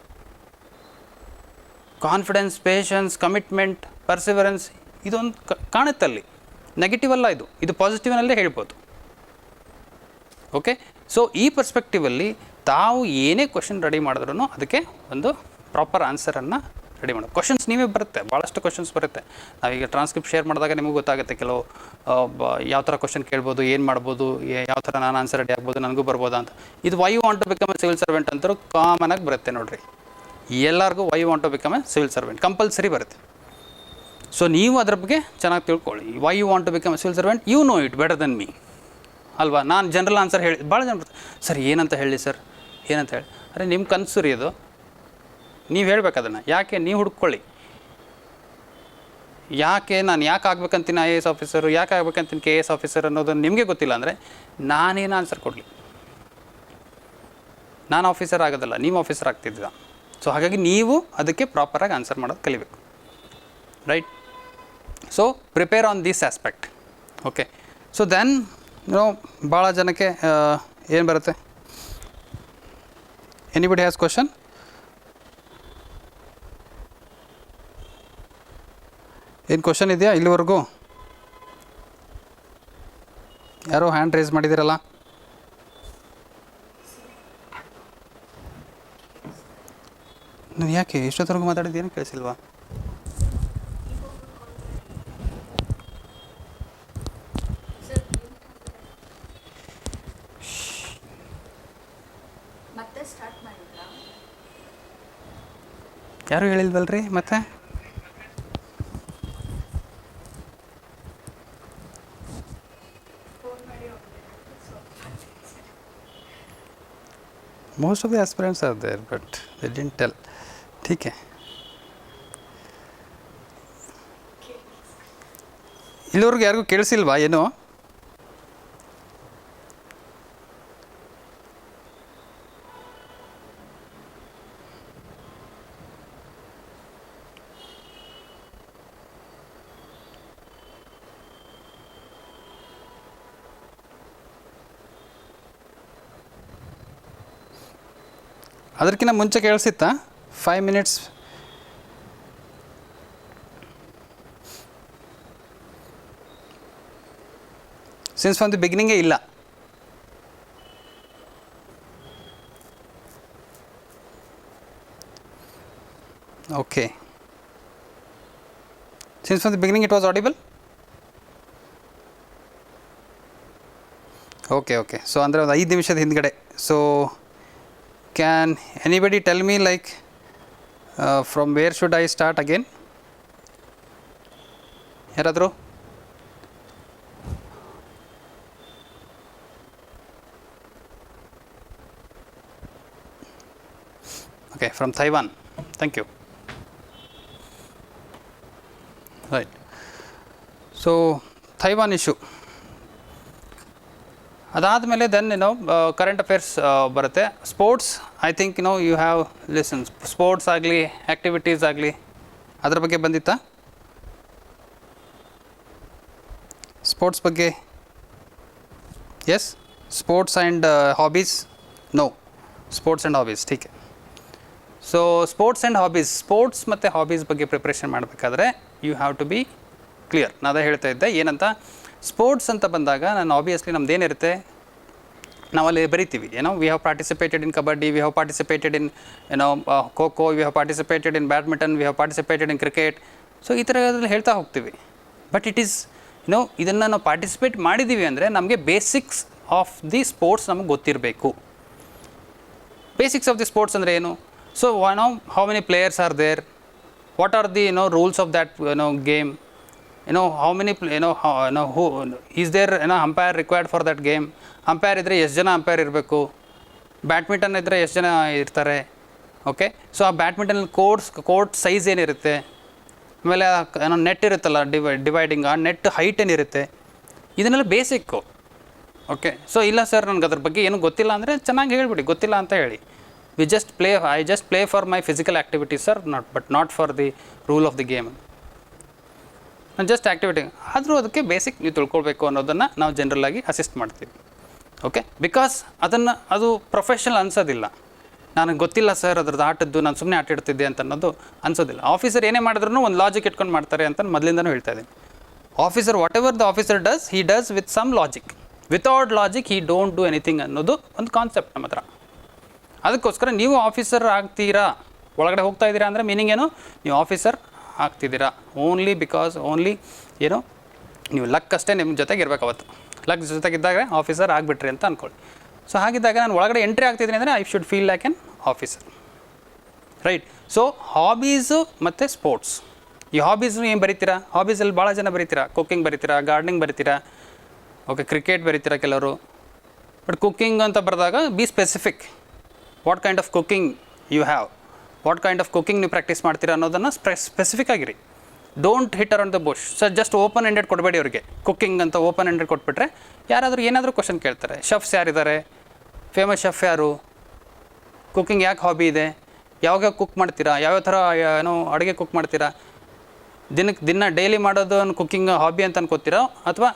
Confidence, patience, commitment, perseverance ಇದೊಂದು ಕಾಣುತ್ತಲ್ಲಿ. ನೆಗೆಟಿವ್ ಅಲ್ಲ, ಇದು ಪಾಸಿಟಿವ್ನಲ್ಲೇ ಹೇಳ್ಬೋದು. ಓಕೆ, ಸೊ ಈ ಪರ್ಸ್ಪೆಕ್ಟಿವಲ್ಲಿ ತಾವು ಏನೇ ಕ್ವಶನ್ ರೆಡಿ ಮಾಡಿದ್ರೂ ಅದಕ್ಕೆ ಒಂದು ಪ್ರಾಪರ್ ಆನ್ಸರನ್ನು ರೆಡಿ ಮಾಡೋದು. ಕ್ವಶನ್ಸ್ ನೀವೇ ಬರುತ್ತೆ, ಭಾಳಷ್ಟು ಕ್ವಶನ್ಸ್ ಬರುತ್ತೆ. ನಾವೀಗ ಟ್ರಾನ್ಸ್ಕ್ರಿಪ್ಟ್ ಶೇರ್ ಮಾಡಿದಾಗ ನಿಮಗೂ ಗೊತ್ತಾಗುತ್ತೆ ಕೆಲವು ಯಾವ ಥರ ಕ್ವಶನ್ ಕೇಳ್ಬೋದು, ಏನು ಮಾಡ್ಬೋದು, ಯಾವ ಥರ ನಾನು ಆನ್ಸರ್ ರೆಡಿ ಆಗ್ಬೋದು, ನನಗೂ ಬರ್ಬೋದಾ ಅಂತ. ಇದು why you want to become a civil servant ಅಂತರೂ ಕಾಮನಾಗಿ ಬರುತ್ತೆ ನೋಡಿರಿ. ಎಲ್ಲರಿಗೂ why you want to become a civil servant compulsory ಬರುತ್ತೆ. ಸೊ ನೀವು ಅದ್ರ ಬಗ್ಗೆ ಚೆನ್ನಾಗಿ ತಿಳ್ಕೊಳ್ಳಿ. Why you want to become a civil servant, you know it better then me ಅಲ್ವಾ. ನಾನು ಜನರಲ್ ಆನ್ಸರ್ ಹೇಳಿ ಭಾಳ ಜನ ಬರ್ತಾರೆ, ಸರ್ ಏನಂತ ಹೇಳಿ ಸರ್, ಏನಂತ ಹೇಳಿ. ಅರೆ ನಿಮ್ಮ ಕನಸು ರೀ ಅದು, ನೀವು ಹೇಳ್ಬೇಕು ಅದನ್ನು. ಯಾಕೆ ನೀವು ಹುಡ್ಕೊಳ್ಳಿ, ನಾನು ಯಾಕೆ ಆಗ್ಬೇಕಂತೀನಿ IAS ಆಫೀಸರು, ಯಾಕೆ ಆಗ್ಬೇಕಂತೀನಿ KAS ಆಫೀಸರ್ ಅನ್ನೋದನ್ನು ನಿಮಗೆ ಗೊತ್ತಿಲ್ಲ ಅಂದರೆ ನಾನೇನು ಆನ್ಸರ್ ಕೊಡಲಿ. ನಾನು ಆಫೀಸರ್ ಆಗೋದಲ್ಲ, ನೀವು ಆಫೀಸರ್ ಆಗ್ತಿದ್ದೀರ. ಸೊ ಹಾಗಾಗಿ ನೀವು ಅದಕ್ಕೆ ಪ್ರಾಪರಾಗಿ ಆನ್ಸರ್ ಮಾಡೋದು ಕಲಿಬೇಕು, right. So prepare on this aspect. Okay, so then ಭಾಳ ಜನಕ್ಕೆ ಏನು ಬರುತ್ತೆ. Anybody has question? ಏನು ಕ್ವಶನ್ ಇದೆಯಾ ಇಲ್ಲಿವರೆಗೂ? ಯಾರೋ ಹ್ಯಾಂಡ್ ರೈಸ್ ಮಾಡಿದ್ದೀರಲ್ಲ. ನಾನು ಯಾಕೆ ಇಷ್ಟೊತ್ತರೆಗೂ ಮಾತಾಡಿದ್ದೇನು ಕೇಳಿಸಿಲ್ವಾ? ಯಾರು ಹೇಳಿಲ್ವಲ್ರಿ ಮತ್ತೆ? Most of the aspirants are there, but they didn't tell. ठीक है. ಇಲ್ಲಿವರೆಗೂ ಯಾರಿಗೂ ಕೇಳಿಸಿಲ್ವಾ ಏನು? ಅದಕ್ಕಿಂತ ಮುಂಚೆ ಕೇಳಿಸಿತ್ತಾ? 5 minutes. ಸಿನ್ಸ್ ಫ್ರಮ್ ದಿ ಬಿಗಿನಿಂಗೇ ಇಲ್ಲ. Okay, since from the beginning it was audible. Okay, so ಅಂದರೆ ಒಂದು 5 ನಿಮಿಷದ ಹಿಂದ್ಗಡೆ. So can anybody tell me like from where should I start again? ಯಾರಾದರೂ? Okay, from Taiwan. Thank you. Right. So Taiwan issue. ಅದಾದಮೇಲೆ then current affairs ಬರುತ್ತೆ. Sports, I think you have listen. Sports ಆಗಲಿ, activities ಆಗಲಿ, ಅದ್ರ ಬಗ್ಗೆ ಬಂದಿತ್ತಾ? Sports ಬಗ್ಗೆ? Yes, sports and hobbies? No, sports and hobbies. ಟೀಕೆ. So sports and hobbies, sports ಮತ್ತು ಹಾಬೀಸ್ ಬಗ್ಗೆ ಪ್ರಿಪ್ರೇಷನ್ ಮಾಡಬೇಕಾದ್ರೆ you have to be clear. ನಾನು ಅದೇ ಹೇಳ್ತಾ ಇದ್ದೆ. ಏನಂತ, ಸ್ಪೋರ್ಟ್ಸ್ ಅಂತ ಬಂದಾಗ ನಾನು ಆಬ್ವಿಯಸ್ಲಿ ನಮ್ಮದೇನಿರುತ್ತೆ, ನಾವಲ್ಲಿ ಬರಿತೀವಿ we have participated in kabaddi, we have participated in kho kho, we have participated in badminton, we have participated in cricket. So ಈ ಥರದಲ್ಲಿ ಹೇಳ್ತಾ ಹೋಗ್ತೀವಿ. ಬಟ್ ಇಟ್ ಈಸ್ ಇದನ್ನು ನಾವು ಪಾರ್ಟಿಸಿಪೇಟ್ ಮಾಡಿದ್ದೀವಿ ಅಂದರೆ ನಮಗೆ ಬೇಸಿಕ್ಸ್ ಆಫ್ ದಿ ಸ್ಪೋರ್ಟ್ಸ್ ನಮಗೆ ಗೊತ್ತಿರಬೇಕು. ಬೇಸಿಕ್ಸ್ ಆಫ್ ದಿ ಸ್ಪೋರ್ಟ್ಸ್ ಅಂದರೆ ಏನು? So how many players are there, what are the rules of that game, how many who is there umpire required for that game. Umpire ಇದ್ದರೆ ಎಷ್ಟು ಜನ umpire ಇರಬೇಕು, badminton ಇದ್ದರೆ ಎಷ್ಟು ಜನ ಇರ್ತಾರೆ. ಓಕೆ, ಸೊ ಆ ಬ್ಯಾಡ್ಮಿಂಟನಲ್ಲಿ ಕೋರ್ಟ್ ಸೈಜ್ ಏನಿರುತ್ತೆ, ಆಮೇಲೆ ನೆಟ್ ಇರುತ್ತಲ್ಲ ಡಿವೈಡಿಂಗ್, ಆ ನೆಟ್ ಹೈಟ್ ಏನಿರುತ್ತೆ, ಇದನ್ನೆಲ್ಲ ಬೇಸಿಕ್ಕು. ಓಕೆ, ಸೊ ಇಲ್ಲ ಸರ್ ನನಗೆ ಅದ್ರ ಬಗ್ಗೆ ಏನೂ ಗೊತ್ತಿಲ್ಲ ಅಂದರೆ ಚೆನ್ನಾಗಿ ಹೇಳಿಬಿಡಿ, ಗೊತ್ತಿಲ್ಲ ಅಂತ ಹೇಳಿ. I just play for my physical activity sir, not for the rule of the game. Just activity ಆದರೂ ಅದಕ್ಕೆ ಬೇಸಿಕ್ ನೀವು ತಿಳ್ಕೊಳ್ಬೇಕು ಅನ್ನೋದನ್ನು ನಾವು ಜನರಲ್ಲಾಗಿ ಅಸಿಸ್ಟ್ ಮಾಡ್ತೀವಿ. ಓಕೆ, ಬಿಕಾಸ್ ಅದು ಪ್ರೊಫೆಷನಲ್ ಅನ್ಸೋದಿಲ್ಲ. ನನಗೆ ಗೊತ್ತಿಲ್ಲ ಸರ್ ಅದ್ರದ್ದು ಆಟದ್ದು, ನಾನು ಸುಮ್ಮನೆ ಆಟ ಇಡ್ತಿದ್ದೆ ಅಂತ ಅನ್ನೋದು ಅನ್ಸೋದಿಲ್ಲ. ಆಫೀಸರ್ ಏನೇ ಮಾಡಿದ್ರು ಒಂದು ಲಾಜಿಕ್ ಇಟ್ಕೊಂಡು ಮಾಡ್ತಾರೆ ಅಂತ ಮೊದಲಿಂದನೂ ಹೇಳ್ತಾ ಇದ್ದೀನಿ. Officer whatever the officer does, he does with some logic. Without logic he don't do anything ಅನ್ನೋದು ಒಂದು ಕಾನ್ಸೆಪ್ಟ್ ನಮ್ಮ ಹತ್ರ. ಅದಕ್ಕೋಸ್ಕರ ನೀವು ಆಫೀಸರ್ ಆಗ್ತೀರಾ, ಒಳಗಡೆ ಹೋಗ್ತಾ ಇದ್ದೀರಾ ಅಂದರೆ ಮೀನಿಂಗ್ ಏನು, ನೀವು ಆಫೀಸರ್ ಆಗ್ತಿದ್ದೀರಾ ಓನ್ಲಿ ನೀವು ಲಕ್ ಅಷ್ಟೇ ನಿಮ್ಮ ಜೊತೆಗೆ ಇರಬೇಕು. ಅವತ್ತು ಲಕ್ ಜೊತೆಗಿದ್ದಾಗ ಆಫೀಸರ್ ಆಗಿಬಿಟ್ರಿ ಅಂತ ಅಂದ್ಕೊಳ್ಳಿ. ಸೊ ಹಾಗಿದ್ದಾಗ ನಾನು ಒಳಗಡೆ ಎಂಟ್ರಿ ಆಗ್ತಿದ್ದೀನಿ ಅಂದರೆ I should feel like an officer, right? So hobbies ಮತ್ತು ಸ್ಪೋರ್ಟ್ಸ್, ಈ ಹಾಬೀಸ್ನು ಏನು ಬರೀತೀರಾ? ಹಾಬೀಸಲ್ಲಿ ಭಾಳ ಜನ ಬರೀತೀರಾ, ಕುಕ್ಕಿಂಗ್ ಬರೀತೀರಾ, ಗಾರ್ಡನಿಂಗ್ ಬರೀತೀರಾ, ಓಕೆ, ಕ್ರಿಕೆಟ್ ಬರೀತೀರಾ ಕೆಲವರು. ಬಟ್ ಕುಕ್ಕಿಂಗ್ ಅಂತ ಬರೆದಾಗ be specific. What kind of cooking you have, what kind of cooking ನೀವು ಪ್ರಾಕ್ಟೀಸ್ ಮಾಡ್ತೀರಾ ಅನ್ನೋದನ್ನು ಸ್ಪೆಸಿಫಿಕ್ ಆಗಿರಿ. Don't hit around the bush. Sir just open ended ಕೊಡಬೇಡಿ ಅವರಿಗೆ. ಕುಕ್ಕಿಂಗ್ ಅಂತ ಓಪನ್ ಎಂಡೆಡ್ ಕೊಟ್ಬಿಟ್ರೆ ಯಾರಾದರೂ ಏನಾದರೂ ಕ್ವಶನ್ ಕೇಳ್ತಾರೆ. ಶೆಫ್ಸ್ ಯಾರಿದ್ದಾರೆ, ಫೇಮಸ್ ಶೆಫ್ ಯಾರು, ಕುಕ್ಕಿಂಗ್ ಯಾಕೆ ಹಾಬಿ ಇದೆ, ಯಾವಾಗ ಕುಕ್ ಮಾಡ್ತೀರಾ, ಯಾವ್ಯಾವ ಥರ ಅಡುಗೆ ಕುಕ್ ಮಾಡ್ತೀರಾ, ದಿನ ಡೈಲಿ ಮಾಡೋದನ್ನು ಕುಕ್ಕಿಂಗ್ ಹಾಬಿ ಅಂತ ಅನ್ಕೋತೀರೋ, ಅಥವಾ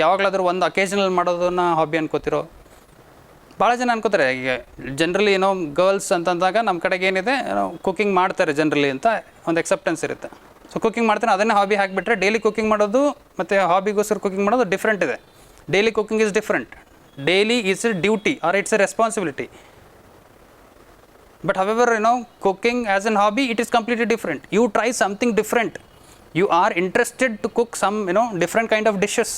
ಯಾವಾಗಲಾದರೂ ಒಂದು ಅಕೇಷನಲ್ ಮಾಡೋದನ್ನು ಹಾಬಿ ಅನ್ಕೋತಿರೋ? ಭಾಳ ಜನ ಅನ್ಕೋತಾರೆ. ಈಗ ಜನರಲಿ ಗರ್ಲ್ಸ್ ಅಂತಂದಾಗ ನಮ್ಮ ಕಡೆಗೆ ಏನಿದೆ ಕುಕ್ಕಿಂಗ್ ಮಾಡ್ತಾರೆ ಜನರಲಿ ಅಂತ ಒಂದು ಎಕ್ಸೆಪ್ಟೆನ್ಸ್ ಇರುತ್ತೆ. ಸೊ ಕುಕ್ಕಿಂಗ್ ಮಾಡ್ತಾರೆ, ಅದನ್ನೇ ಹಾಬಿ ಹಾಕಿಬಿಟ್ರೆ ಡೈಲಿ ಕುಕ್ಕಿಂಗ್ ಮಾಡೋದು ಮತ್ತು ಹಾಬಿಗೋಸ್ಕರ ಕುಕ್ಕಿಂಗ್ ಮಾಡೋದು ಡಿಫ್ರೆಂಟ್ ಇದೆ. Daily cooking is different. Daily is a duty or it's a responsibility. But however cooking as an hobby it is completely different. You try something different. You are interested to cook some different kind of dishes.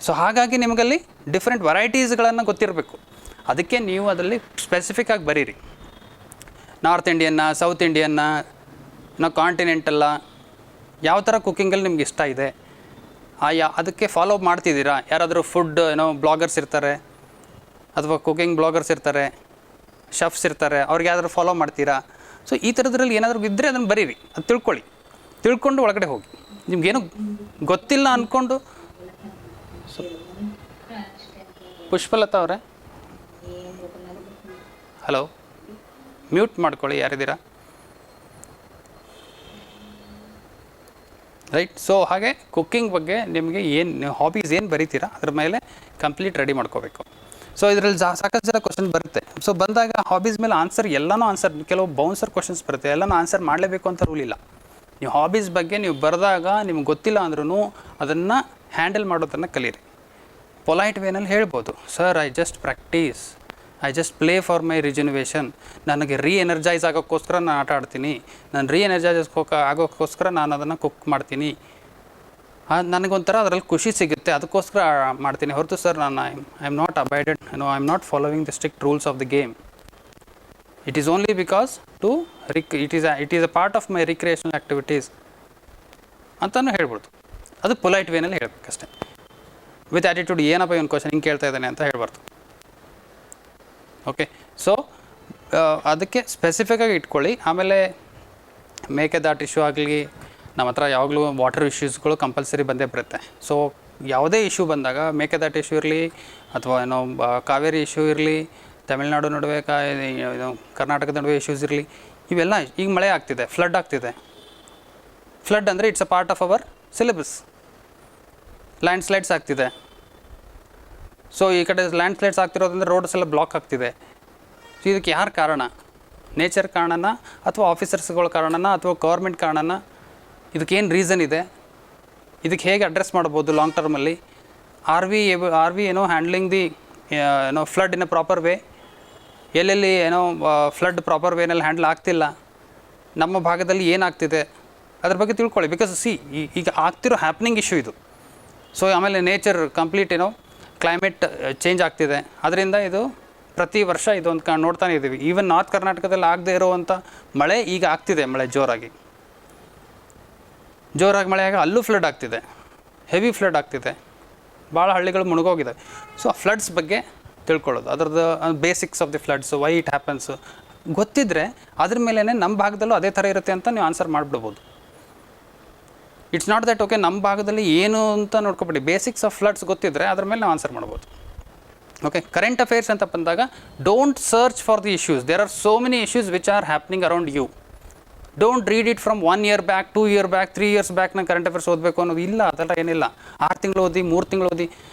So ಹಾಗಾಗಿ ನಿಮಗಲ್ಲಿ different ವೆರೈಟೀಸ್ಗಳನ್ನು ಗೊತ್ತಿರಬೇಕು. ಅದಕ್ಕೆ ನೀವು ಅದರಲ್ಲಿ specific ಆಗಿ ಬರೀರಿ. North ಇಂಡಿಯನ್ನ, south ಇಂಡಿಯನ್ನ, ಕಾಂಟಿನೆಂಟಲ್ಲ, ಯಾವ ಥರ ಕುಕ್ಕಿಂಗಲ್ಲಿ ನಿಮ್ಗೆ ಇಷ್ಟ ಇದೆ, ಅದಕ್ಕೆ ಫಾಲೋ ಮಾಡ್ತಿದ್ದೀರಾ? ಯಾರಾದರೂ ಫುಡ್ ಬ್ಲಾಗರ್ಸ್ ಇರ್ತಾರೆ, ಅಥವಾ ಕುಕ್ಕಿಂಗ್ ಬ್ಲಾಗರ್ಸ್ ಇರ್ತಾರೆ, ಶೆಫ್ಸ್ ಇರ್ತಾರೆ, ಅವ್ರಿಗೆ ಯಾರಾದರೂ ಫಾಲೋ ಮಾಡ್ತೀರಾ? ಸೊ ಈ ಥರದ್ರಲ್ಲಿ ಏನಾದರೂ ಇದ್ದರೆ ಅದನ್ನು ಬರೀರಿ, ಅದು ತಿಳ್ಕೊಂಡು ಒಳಗಡೆ ಹೋಗಿ. ನಿಮ್ಗೇನು ಗೊತ್ತಿಲ್ಲ ಅಂದ್ಕೊಂಡು. ಪುಷ್ಪಲತಾ ಅವರೇ, ಹಲೋ, ಮ್ಯೂಟ್ ಮಾಡ್ಕೊಳ್ಳಿ, ಯಾರಿದ್ದೀರಾ? ರೈಟ್. ಸೊ ಹಾಗೆ ಕುಕ್ಕಿಂಗ್ ಬಗ್ಗೆ ನಿಮಗೆ ಏನು ಹಾಬೀಸ್ ಏನು ಬರೀತೀರಾ ಅದ್ರ ಮೇಲೆ ಕಂಪ್ಲೀಟ್ ರೆಡಿ ಮಾಡ್ಕೋಬೇಕು. ಸೊ ಇದರಲ್ಲಿ ಸಾಕಷ್ಟು ಜನ ಕ್ವಶನ್ ಬರುತ್ತೆ. ಸೊ ಬಂದಾಗ ಹಾಬೀಸ್ ಮೇಲೆ ಆನ್ಸರ್ ಕೆಲವು ಬೌನ್ಸರ್ ಕ್ವಶನ್ಸ್ ಬರುತ್ತೆ, ಎಲ್ಲನೂ ಆನ್ಸರ್ ಮಾಡಲೇಬೇಕು ಅಂತ ರೂಲ್ ಇಲ್ಲ. ನೀವು ಹಾಬೀಸ್ ಬಗ್ಗೆ ನೀವು ಬರೆದಾಗ ನಿಮ್ಗೆ ಗೊತ್ತಿಲ್ಲ ಅಂದ್ರೂ ಅದನ್ನು ಹ್ಯಾಂಡಲ್ ಮಾಡೋದನ್ನು ಕಲೀರಿ. ಪೊಲೈಟ್ ವೇನಲ್ಲಿ ಹೇಳ್ಬೋದು, sir I just practice, I just play for my rejuvenation. ನನಗೆ ಎನರ್ಜೈಸ್ ಆಗೋಕ್ಕೋಸ್ಕರ ನಾನು ಆಟ ಆಡ್ತೀನಿ, ನಾನು ಎನರ್ಜೈಸ್ ಆಗೋಕ್ಕೋಸ್ಕರ ನಾನು ಅದನ್ನು ಕುಕ್ ಮಾಡ್ತೀನಿ, ನನಗೊಂಥರ ಅದರಲ್ಲಿ ಖುಷಿ ಸಿಗುತ್ತೆ, ಅದಕ್ಕೋಸ್ಕರ ಮಾಡ್ತೀನಿ ಹೊರತು ಸರ್ ನಾನು I am not abided, I am not following the strict rules of the game. It is only because it is a part of my recreational activities ಅಂತಲೂ ಹೇಳ್ಬೋದು. ಅದು ಪೊಲೈಟ್ ವೇನಲ್ಲಿ ಹೇಳಬೇಕಷ್ಟೆ. ವಿತ್ ಆ್ಯಟಿಟ್ಯೂಡ್, ಏನಪ್ಪ ಇವನು ಕ್ವಶನ್ ಹಿಂಗೆ ಕೇಳ್ತಾ ಇದ್ದಾನೆ ಅಂತ ಹೇಳ್ಬಾರ್ದು. ಓಕೆ, ಸೊ ಅದಕ್ಕೆ ಸ್ಪೆಸಿಫಿಕ್ಕಾಗಿ ಇಟ್ಕೊಳ್ಳಿ. ಆಮೇಲೆ ಮೇಕೆದಾಟು ಇಶ್ಯೂ ಆಗಲಿ, ನಮ್ಮ ಹತ್ರ ಯಾವಾಗಲೂ ವಾಟರ್ ಇಶ್ಯೂಸ್ಗಳು ಕಂಪಲ್ಸರಿ ಬಂದೇ ಬರುತ್ತೆ. ಸೊ ಯಾವುದೇ ಇಶ್ಯೂ ಬಂದಾಗ, ಮೇಕೆದಾಟು ಇಶ್ಯೂ ಇರಲಿ ಅಥವಾ ಕಾವೇರಿ ಇಶ್ಯೂ ಇರಲಿ, ತಮಿಳ್ನಾಡು ನಡುವೆ ಕರ್ನಾಟಕದ ನಡುವೆ ಇಶ್ಯೂಸ್ ಇರಲಿ, ಇವೆಲ್ಲ ಈಗ ಮಳೆ ಆಗ್ತಿದೆ, ಫ್ಲಡ್ ಆಗ್ತಿದೆ. ಫ್ಲಡ್ ಅಂದರೆ it's a part of our syllabus. Landslides ಆಗ್ತಿದೆ. ಸೊ ಈ ಕಡೆ ಲ್ಯಾಂಡ್ಸ್ಲೈಡ್ಸ್ ಆಗ್ತಿರೋದ್ರಿಂದ ರೋಡ್ಸ್ ಎಲ್ಲ ಬ್ಲಾಕ್ ಆಗ್ತಿದೆ. ಸೊ ಇದಕ್ಕೆ ಯಾರು ಕಾರಣ? ನೇಚರ್ ಕಾರಣನ, ಅಥವಾ ಆಫೀಸರ್ಸ್ಗಳ ಕಾರಣನ, ಅಥವಾ ಗೌರ್ಮೆಂಟ್ ಕಾರಣನ? ಇದಕ್ಕೇನು ರೀಸನ್ ಇದೆ? ಇದಕ್ಕೆ ಹೇಗೆ ಅಡ್ರೆಸ್ ಮಾಡ್ಬೋದು ಲಾಂಗ್ ಟರ್ಮಲ್ಲಿ? ಆರ್ ವಿ ಹ್ಯಾಂಡ್ಲಿಂಗ್ ದಿ ಏನೋ flood in a proper way, ಎಲ್ಲೆಲ್ಲಿ ಏನೋ ಫ್ಲಡ್ ಪ್ರಾಪರ್ ವೇನಲ್ಲಿ ಹ್ಯಾಂಡಲ್ ಆಗ್ತಿಲ್ಲ, ನಮ್ಮ ಭಾಗದಲ್ಲಿ ಏನಾಗ್ತಿದೆ ಅದ್ರ ಬಗ್ಗೆ ತಿಳ್ಕೊಳ್ಳಿ. ಬಿಕಾಸ್ ಈಗ ಆಗ್ತಿರೋ ಹ್ಯಾಪ್ನಿಂಗ್ ಇಶ್ಯೂ ಇದು. ಸೊ ಆಮೇಲೆ ನೇಚರ್ ಕಂಪ್ಲೀಟ್ ಏನೋ ಕ್ಲೈಮೇಟ್ ಚೇಂಜ್ ಆಗ್ತಿದೆ, ಅದರಿಂದ ಇದು ಪ್ರತಿ ವರ್ಷ ಇದೊಂದು ನೋಡ್ತಾನೆ ಇದ್ದೀವಿ. ಈವನ್ ನಾರ್ತ್ ಕರ್ನಾಟಕದಲ್ಲಿ ಆಗದೆ ಇರುವಂಥ ಮಳೆ ಈಗ ಆಗ್ತಿದೆ, ಮಳೆ ಜೋರಾಗಿ ಮಳೆಯಾಗಿ ಅಲ್ಲೂ ಫ್ಲಡ್ ಆಗ್ತಿದೆ, ಹೆವಿ ಫ್ಲಡ್ ಆಗ್ತಿದೆ, ಭಾಳ ಹಳ್ಳಿಗಳು ಮುಳುಗೋಗಿದೆ. ಸೊ ಆ ಫ್ಲಡ್ಸ್ ಬಗ್ಗೆ ತಿಳ್ಕೊಳ್ಳೋದು, ಅದರದ್ದು basics of the floods, why it happens ಗೊತ್ತಿದ್ದರೆ ಅದ್ರ ಮೇಲೇ ನಮ್ಮ ಭಾಗದಲ್ಲೂ ಅದೇ ಥರ ಇರುತ್ತೆ ಅಂತ ನೀವು ಆನ್ಸರ್ ಮಾಡಿಬಿಡ್ಬೋದು. ಇಟ್ಸ್ ನಾಟ್ ದಟ್ ಓಕೆ ನಮ್ಮ ಭಾಗದಲ್ಲಿ ಏನು ಅಂತ ನೋಡ್ಕೊಬೇಡಿ, ಬೇಸಿಕ್ಸ್ ಆಫ್ ಫ್ಲಡ್ಸ್ ಗೊತ್ತಿದ್ದರೆ ಅದ್ರ ಮೇಲೆ ನಾವು ಆನ್ಸರ್ ಮಾಡ್ಬೋದು. ಓಕೆ, ಕರೆಂಟ್ ಅಫೇರ್ಸ್ ಅಂತ ಬಂದಾಗ don't search for the issues, there are so many issues which are happening around you. Don't read it from 1 year back, 2 year back, 3 years back ನಾನು current affairs ಓದಬೇಕು ಅನ್ನೋದು ಇಲ್ಲ. ಅದೆಲ್ಲ ಏನಿಲ್ಲ. 6 ತಿಂಗಳು ಓದಿ, 3 ತಿಂಗಳು ಓದಿ,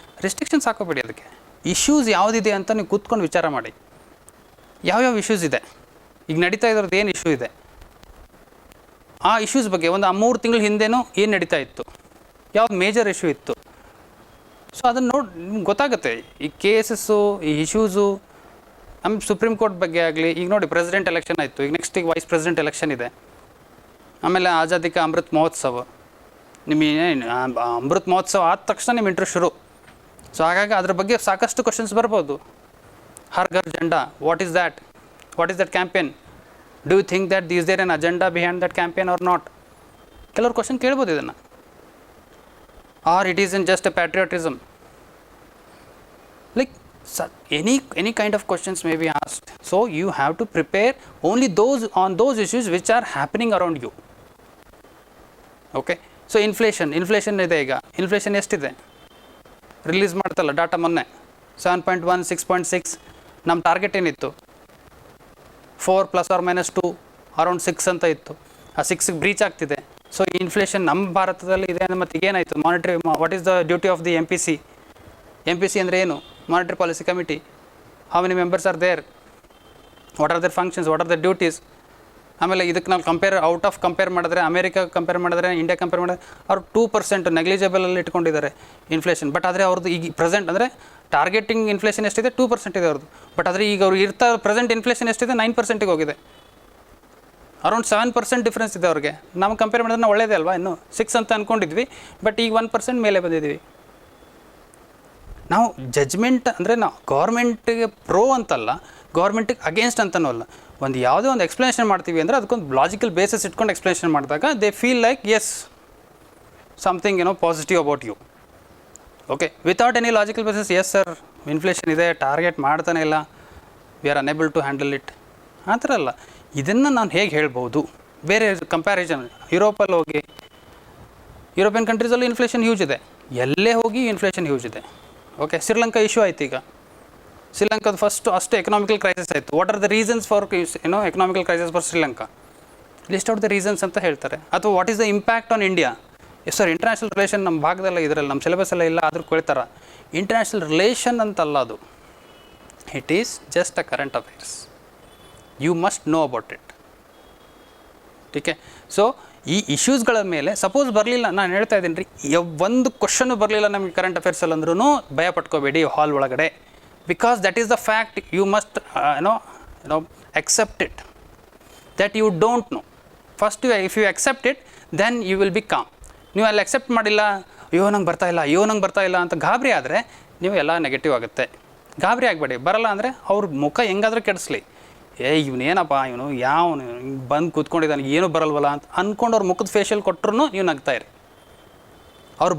ರೆಸ್ಟ್ರಿಕ್ಷನ್ಸ್ ಹಾಕೋಬೇಡಿ. ಅದಕ್ಕೆ ಇಶ್ಯೂಸ್ ಯಾವುದಿದೆ ಅಂತ ನೀವು ಕೂತ್ಕೊಂಡು ವಿಚಾರ ಮಾಡಿ. ಯಾವ್ಯಾವ ಇಶ್ಯೂಸ್ ಇದೆ, ಈಗ ನಡೀತಾ ಇರೋದು ಏನು ಇಶ್ಯೂ ಇದೆ, ಆ ಇಶ್ಯೂಸ್ ಬಗ್ಗೆ ಒಂದು 3 ತಿಂಗಳ ಹಿಂದೆನೂ ಏನು ನಡೀತಾ ಇತ್ತು, ಯಾವ್ದು ಮೇಜರ್ ಇಶ್ಯೂ ಇತ್ತು. ಸೊ ಅದನ್ನು ನೋಡಿ ನಿಮ್ಗೆ ಗೊತ್ತಾಗುತ್ತೆ. ಈ ಕೇಸಸ್ಸು, ಈ ಇಶ್ಯೂಸು, ನಮ್ಮ ಸುಪ್ರೀಂ ಕೋರ್ಟ್ ಬಗ್ಗೆ ಆಗಲಿ. ಈಗ ನೋಡಿ ಪ್ರೆಸಿಡೆಂಟ್ ಎಲೆಕ್ಷನ್ ಆಯಿತು, ಈಗ ನೆಕ್ಸ್ಟ್ ಈಗ ವೈಸ್ ಪ್ರೆಸಿಡೆಂಟ್ ಎಲೆಕ್ಷನ್ ಇದೆ. ಆಮೇಲೆ ಆಜಾದಿ ಕಾ ಅಮೃತ್ ಮಹೋತ್ಸವ, ನಿಮಗೆ ಅಮೃತ್ ಮಹೋತ್ಸವ ಆದ ತಕ್ಷಣ ನಿಮ್ಮ ಇಂಟ್ರೆಸ್ಟ್ ಶುರು. ಸೊ ಹಾಗಾಗಿ ಅದ್ರ ಬಗ್ಗೆ ಸಾಕಷ್ಟು ಕ್ವಶನ್ಸ್ ಬರ್ಬೋದು. Har Ghar Jhanda, what is that campaign, do you think that is there an agenda behind that campaign or not? ಕೆಲವರು ಕ್ವಶನ್ ಕೇಳ್ಬೋದು ಇದನ್ನು. Or it is in just a patriotism, like any kind of questions may be asked. So you have to prepare only those issues which are happening around you. Okay, so inflation ಇದೆ. ಈಗ inflation ಎಷ್ಟಿದೆ release ಮಾಡ್ತಲ್ಲ data ಮೊನ್ನೆ, 7.1, 6.6. ನಮ್ಮ target ಏನಿತ್ತು 4 ± 2 around 6 ಅಂತ ಇತ್ತು. ಆ 6ಗೆ ಬ್ರೀಚ್ ಆಗ್ತಿದೆ. ಸೊ ಈ ಇನ್ಫ್ಲೇಷನ್ ನಮ್ಮ ಭಾರತದಲ್ಲಿ ಇದೆ. ಮತ್ತು ಈಗೇನಾಯಿತು, monetary, what is the duty of the M P C ಅಂದರೆ ಏನು? Monetary policy committee. How many members are there, what are their functions, what are their duties. ಆಮೇಲೆ ಇದಕ್ಕೆ ನಾವು ಕಂಪೇರ್ ಮಾಡಿದ್ರೆ, ಅಮೇರಿಕಾ ಕಂಪೇರ್ ಮಾಡಿದ್ರೆ, ಇಂಡಿಯಾ ಕಂಪೇರ್ ಮಾಡಿದ್ರೆ ಅವ್ರು 2% ನೆಗ್ಲಿಜಿಬಲಲ್ಲಿ ಇಟ್ಕೊಂಡಿದ್ದಾರೆ ಇನ್ಫ್ಲೇಷನ್. ಬಟ್ ಆದರೆ ಅವ್ರದ್ದು ಈಗ ಪ್ರೆಸೆಂಟ್ ಅಂದರೆ ಟಾರ್ಗೆಟಿಂಗ್ ಇನ್ಫ್ಲೇಷನ್ ಎಷ್ಟಿದೆ, 2% ಇದೆ ಅವ್ರದ್ದು. ಬಟ್ ಆದರೆ ಈಗ ಅವ್ರು ಪ್ರೆಸೆಂಟ್ ಇನ್ಫ್ಲೇಷನ್ ಎಷ್ಟಿದೆ, 9%ಗೆ ಹೋಗಿದೆ. ಅರೌಂಡ್ 7% ಡಿಫ್ರೆನ್ಸ್ ಇದೆ ಅವ್ರಿಗೆ. ನಾವು ಕಂಪೇರ್ ಮಾಡಿದ್ರೆ ನಾವು ಒಳ್ಳೇದೇ ಅಲ್ವಾ, ಇನ್ನು 6 ಅಂತ ಅಂದ್ಕೊಂಡಿದ್ವಿ, ಬಟ್ ಈಗ 1% ಮೇಲೆ ಬಂದಿದ್ದೀವಿ. ನಾವು ಜಜ್ಮೆಂಟ್ ಅಂದರೆ ನಾವು ಗೌರ್ಮೆಂಟಿಗೆ ಪ್ರೋ ಅಂತಲ್ಲ, ಗೌರ್ಮೆಂಟಿಗೆ ಅಗೇನ್ಸ್ಟ್ ಅಂತನೂ ಅಲ್ಲ. ಒಂದು ಯಾವುದೇ ಒಂದು ಎಕ್ಸ್ಪ್ಲನೇಷನ್ ಮಾಡ್ತೀವಿ ಅಂದರೆ ಅದಕ್ಕೊಂದು ಲಾಜಿಕಲ್ ಬೇಸಿಸ್ ಇಟ್ಕೊಂಡು ಎಕ್ಸ್ಪ್ಲನೇಷನ್ ಮಾಡಿದಾಗ they feel like yes something positive about you. Okay, without any logical basis, yes sir inflation ಇದೆ, ಟಾರ್ಗೆಟ್ ಮಾಡ್ತಾನೆ ಇಲ್ಲ, we are unable to handle it, ಆ ಥರ ಅಲ್ಲ. ಇದನ್ನು ನಾನು ಹೇಗೆ ಹೇಳ್ಬೋದು? ಬೇರೆ ಕಂಪ್ಯಾರಿಸನ್, ಯುರೋಪಲ್ಲಿ ಹೋಗಿ, ಯುರೋಪಿಯನ್ ಕಂಟ್ರೀಸಲ್ಲೂ ಇನ್ಫ್ಲೇಷನ್ ಹ್ಯೂಜ್ ಇದೆ, ಎಲ್ಲೇ ಹೋಗಿ ಇನ್ಫ್ಲೇಷನ್ ಹ್ಯೂಜ್ ಇದೆ. ಓಕೆ, ಶ್ರೀಲಂಕಾ ಇಶ್ಯೂ ಆಯ್ತು. ಈಗ ಶ್ರೀಲಂಕಾದ ಅಷ್ಟು ಎಕನಾಮಿಕಲ್ ಕ್ರೈಸಿಸ್ ಆಯಿತು. What are the reasons for economical crisis for Sri Lanka? List out the reasons ಅಂತ ಹೇಳ್ತಾರೆ. ಅಥವಾ what is the impact on India? Yes sir, international relation ನಮ್ಮ ಭಾಗದಲ್ಲ, ಇದರಲ್ಲಿ ನಮ್ಮ ಸಿಲೆಬಸ್ ಎಲ್ಲ ಇಲ್ಲ, ಆದರೂ ಕೇಳ್ತಾರೆ. ಇಂಟರ್ನ್ಯಾಷನಲ್ ರಿಲೇಷನ್ ಅಂತಲ್ಲ ಅದು, it is just a current affairs. You must know about it. ಟೀಕೆ? ಸೊ ಈ ಇಶ್ಯೂಸ್ಗಳ ಮೇಲೆ ಸಪೋಸ್ ಬರಲಿಲ್ಲ, ನಾನು ಹೇಳ್ತಾ ಇದ್ದೀನಿ ರೀ, ಒಂದು ಕ್ವಶನು ಬರಲಿಲ್ಲ ನಮಗೆ ಕರೆಂಟ್ ಅಫೇರ್ಸಲ್ಲಿ ಅಂದ್ರೂ ಭಯ ಪಟ್ಕೋಬೇಡಿ ಹಾಲ್ ಒಳಗಡೆ. Because that is the fact. You must accept it that you don't know. First, if you accept it, then you will be calm. ನೀವು ಅಲ್ಲಿ ಅಕ್ಸೆಪ್ಟ್ ಮಾಡಿಲ್ಲ, ಅಯ್ಯೋ ನಂಗೆ ಬರ್ತಾ ಇಲ್ಲ ಅಂತ ಗಾಬರಿ ಆದರೆ ನೀವು ಎಲ್ಲ ನೆಗೆಟಿವ್ ಆಗುತ್ತೆ. ಗಾಬರಿ ಆಗಬೇಡಿ. ಬರಲ್ಲ ಅಂದರೆ ಅವ್ರ ಮುಖ ಹೆಂಗಾದರೂ ಕೆಡಿಸ್ಲಿ, ಇವನೇನಪ್ಪ ಇವನು ಯಾವನು ಬಂದು ಕೂತ್ಕೊಂಡಿದ್ದಾನೆ, ಏನೂ ಬರಲ್ವಲ್ಲ ಅಂತ ಅಂದ್ಕೊಂಡು ಅವ್ರ ಮುಖದ ಫೇಶಿಯಲ್ ಕೊಟ್ಟರು ನೀವು ನಗ್ತಾಯಿರಿ. ಅವ್ರು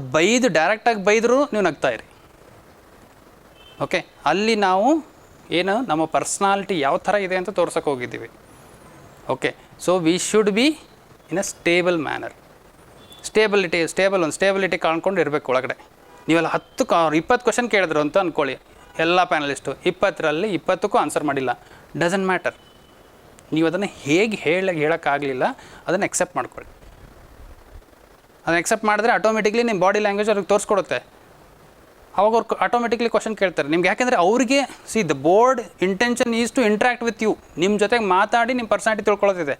ಡೈರೆಕ್ಟಾಗಿ ಬೈದರೂ ನೀವು ನಗ್ತಾಯಿರಿ. ಓಕೆ, ಅಲ್ಲಿ ನಾವು ಏನು ನಮ್ಮ ಪರ್ಸ್ನಾಲಿಟಿ ಯಾವ ಥರ ಇದೆ ಅಂತ ತೋರ್ಸೋಕೆ ಹೋಗಿದ್ದೀವಿ. Okay, so we should be in a stable manner. Stability ಕಾಣ್ಕೊಂಡು ಇರಬೇಕು ಒಳಗಡೆ. ನೀವೆಲ್ಲ 20 ಕ್ವಶನ್ ಕೇಳಿದ್ರು ಅಂತ ಅಂದ್ಕೊಳ್ಳಿ, ಎಲ್ಲ ಪ್ಯಾನಲಿಸ್ಟು 20ರಲ್ಲಿ 20ಕ್ಕೂ ಆನ್ಸರ್ ಮಾಡಿಲ್ಲ, ಡಸಂಟ್ ಮ್ಯಾಟರ್. ನೀವು ಅದನ್ನು ಹೇಗೆ ಹೇಳೋಕ್ಕಾಗಲಿಲ್ಲ ಅದನ್ನು ಎಕ್ಸೆಪ್ಟ್ ಮಾಡ್ಕೊಳ್ಳಿ. ಅದನ್ನು ಎಕ್ಸೆಪ್ಟ್ ಮಾಡಿದ್ರೆ ಆಟೋಮೆಟಿಕ್ಲಿ ನಿಮ್ಮ ಬಾಡಿ ಲ್ಯಾಂಗ್ವೇಜ್ ಅವ್ರಿಗೆ ತೋರಿಸ್ಕೊಡುತ್ತೆ. ಅವಾಗ ಅವ್ರು ಆಟೋಮೆಟಿಕ್ಲಿ ಕ್ವಶನ್ ಕೇಳ್ತಾರೆ ನಿಮ್ಗೆ. ಯಾಕೆಂದರೆ ಅವ್ರಿಗೆ the board intention is to interact with you. ನಿಮ್ಮ ಜೊತೆಗೆ ಮಾತಾಡಿ ನಿಮ್ಮ ಪರ್ಸನಾಲಿಟಿ ತಿಳ್ಕೊಳ್ಳೋದಿದೆ.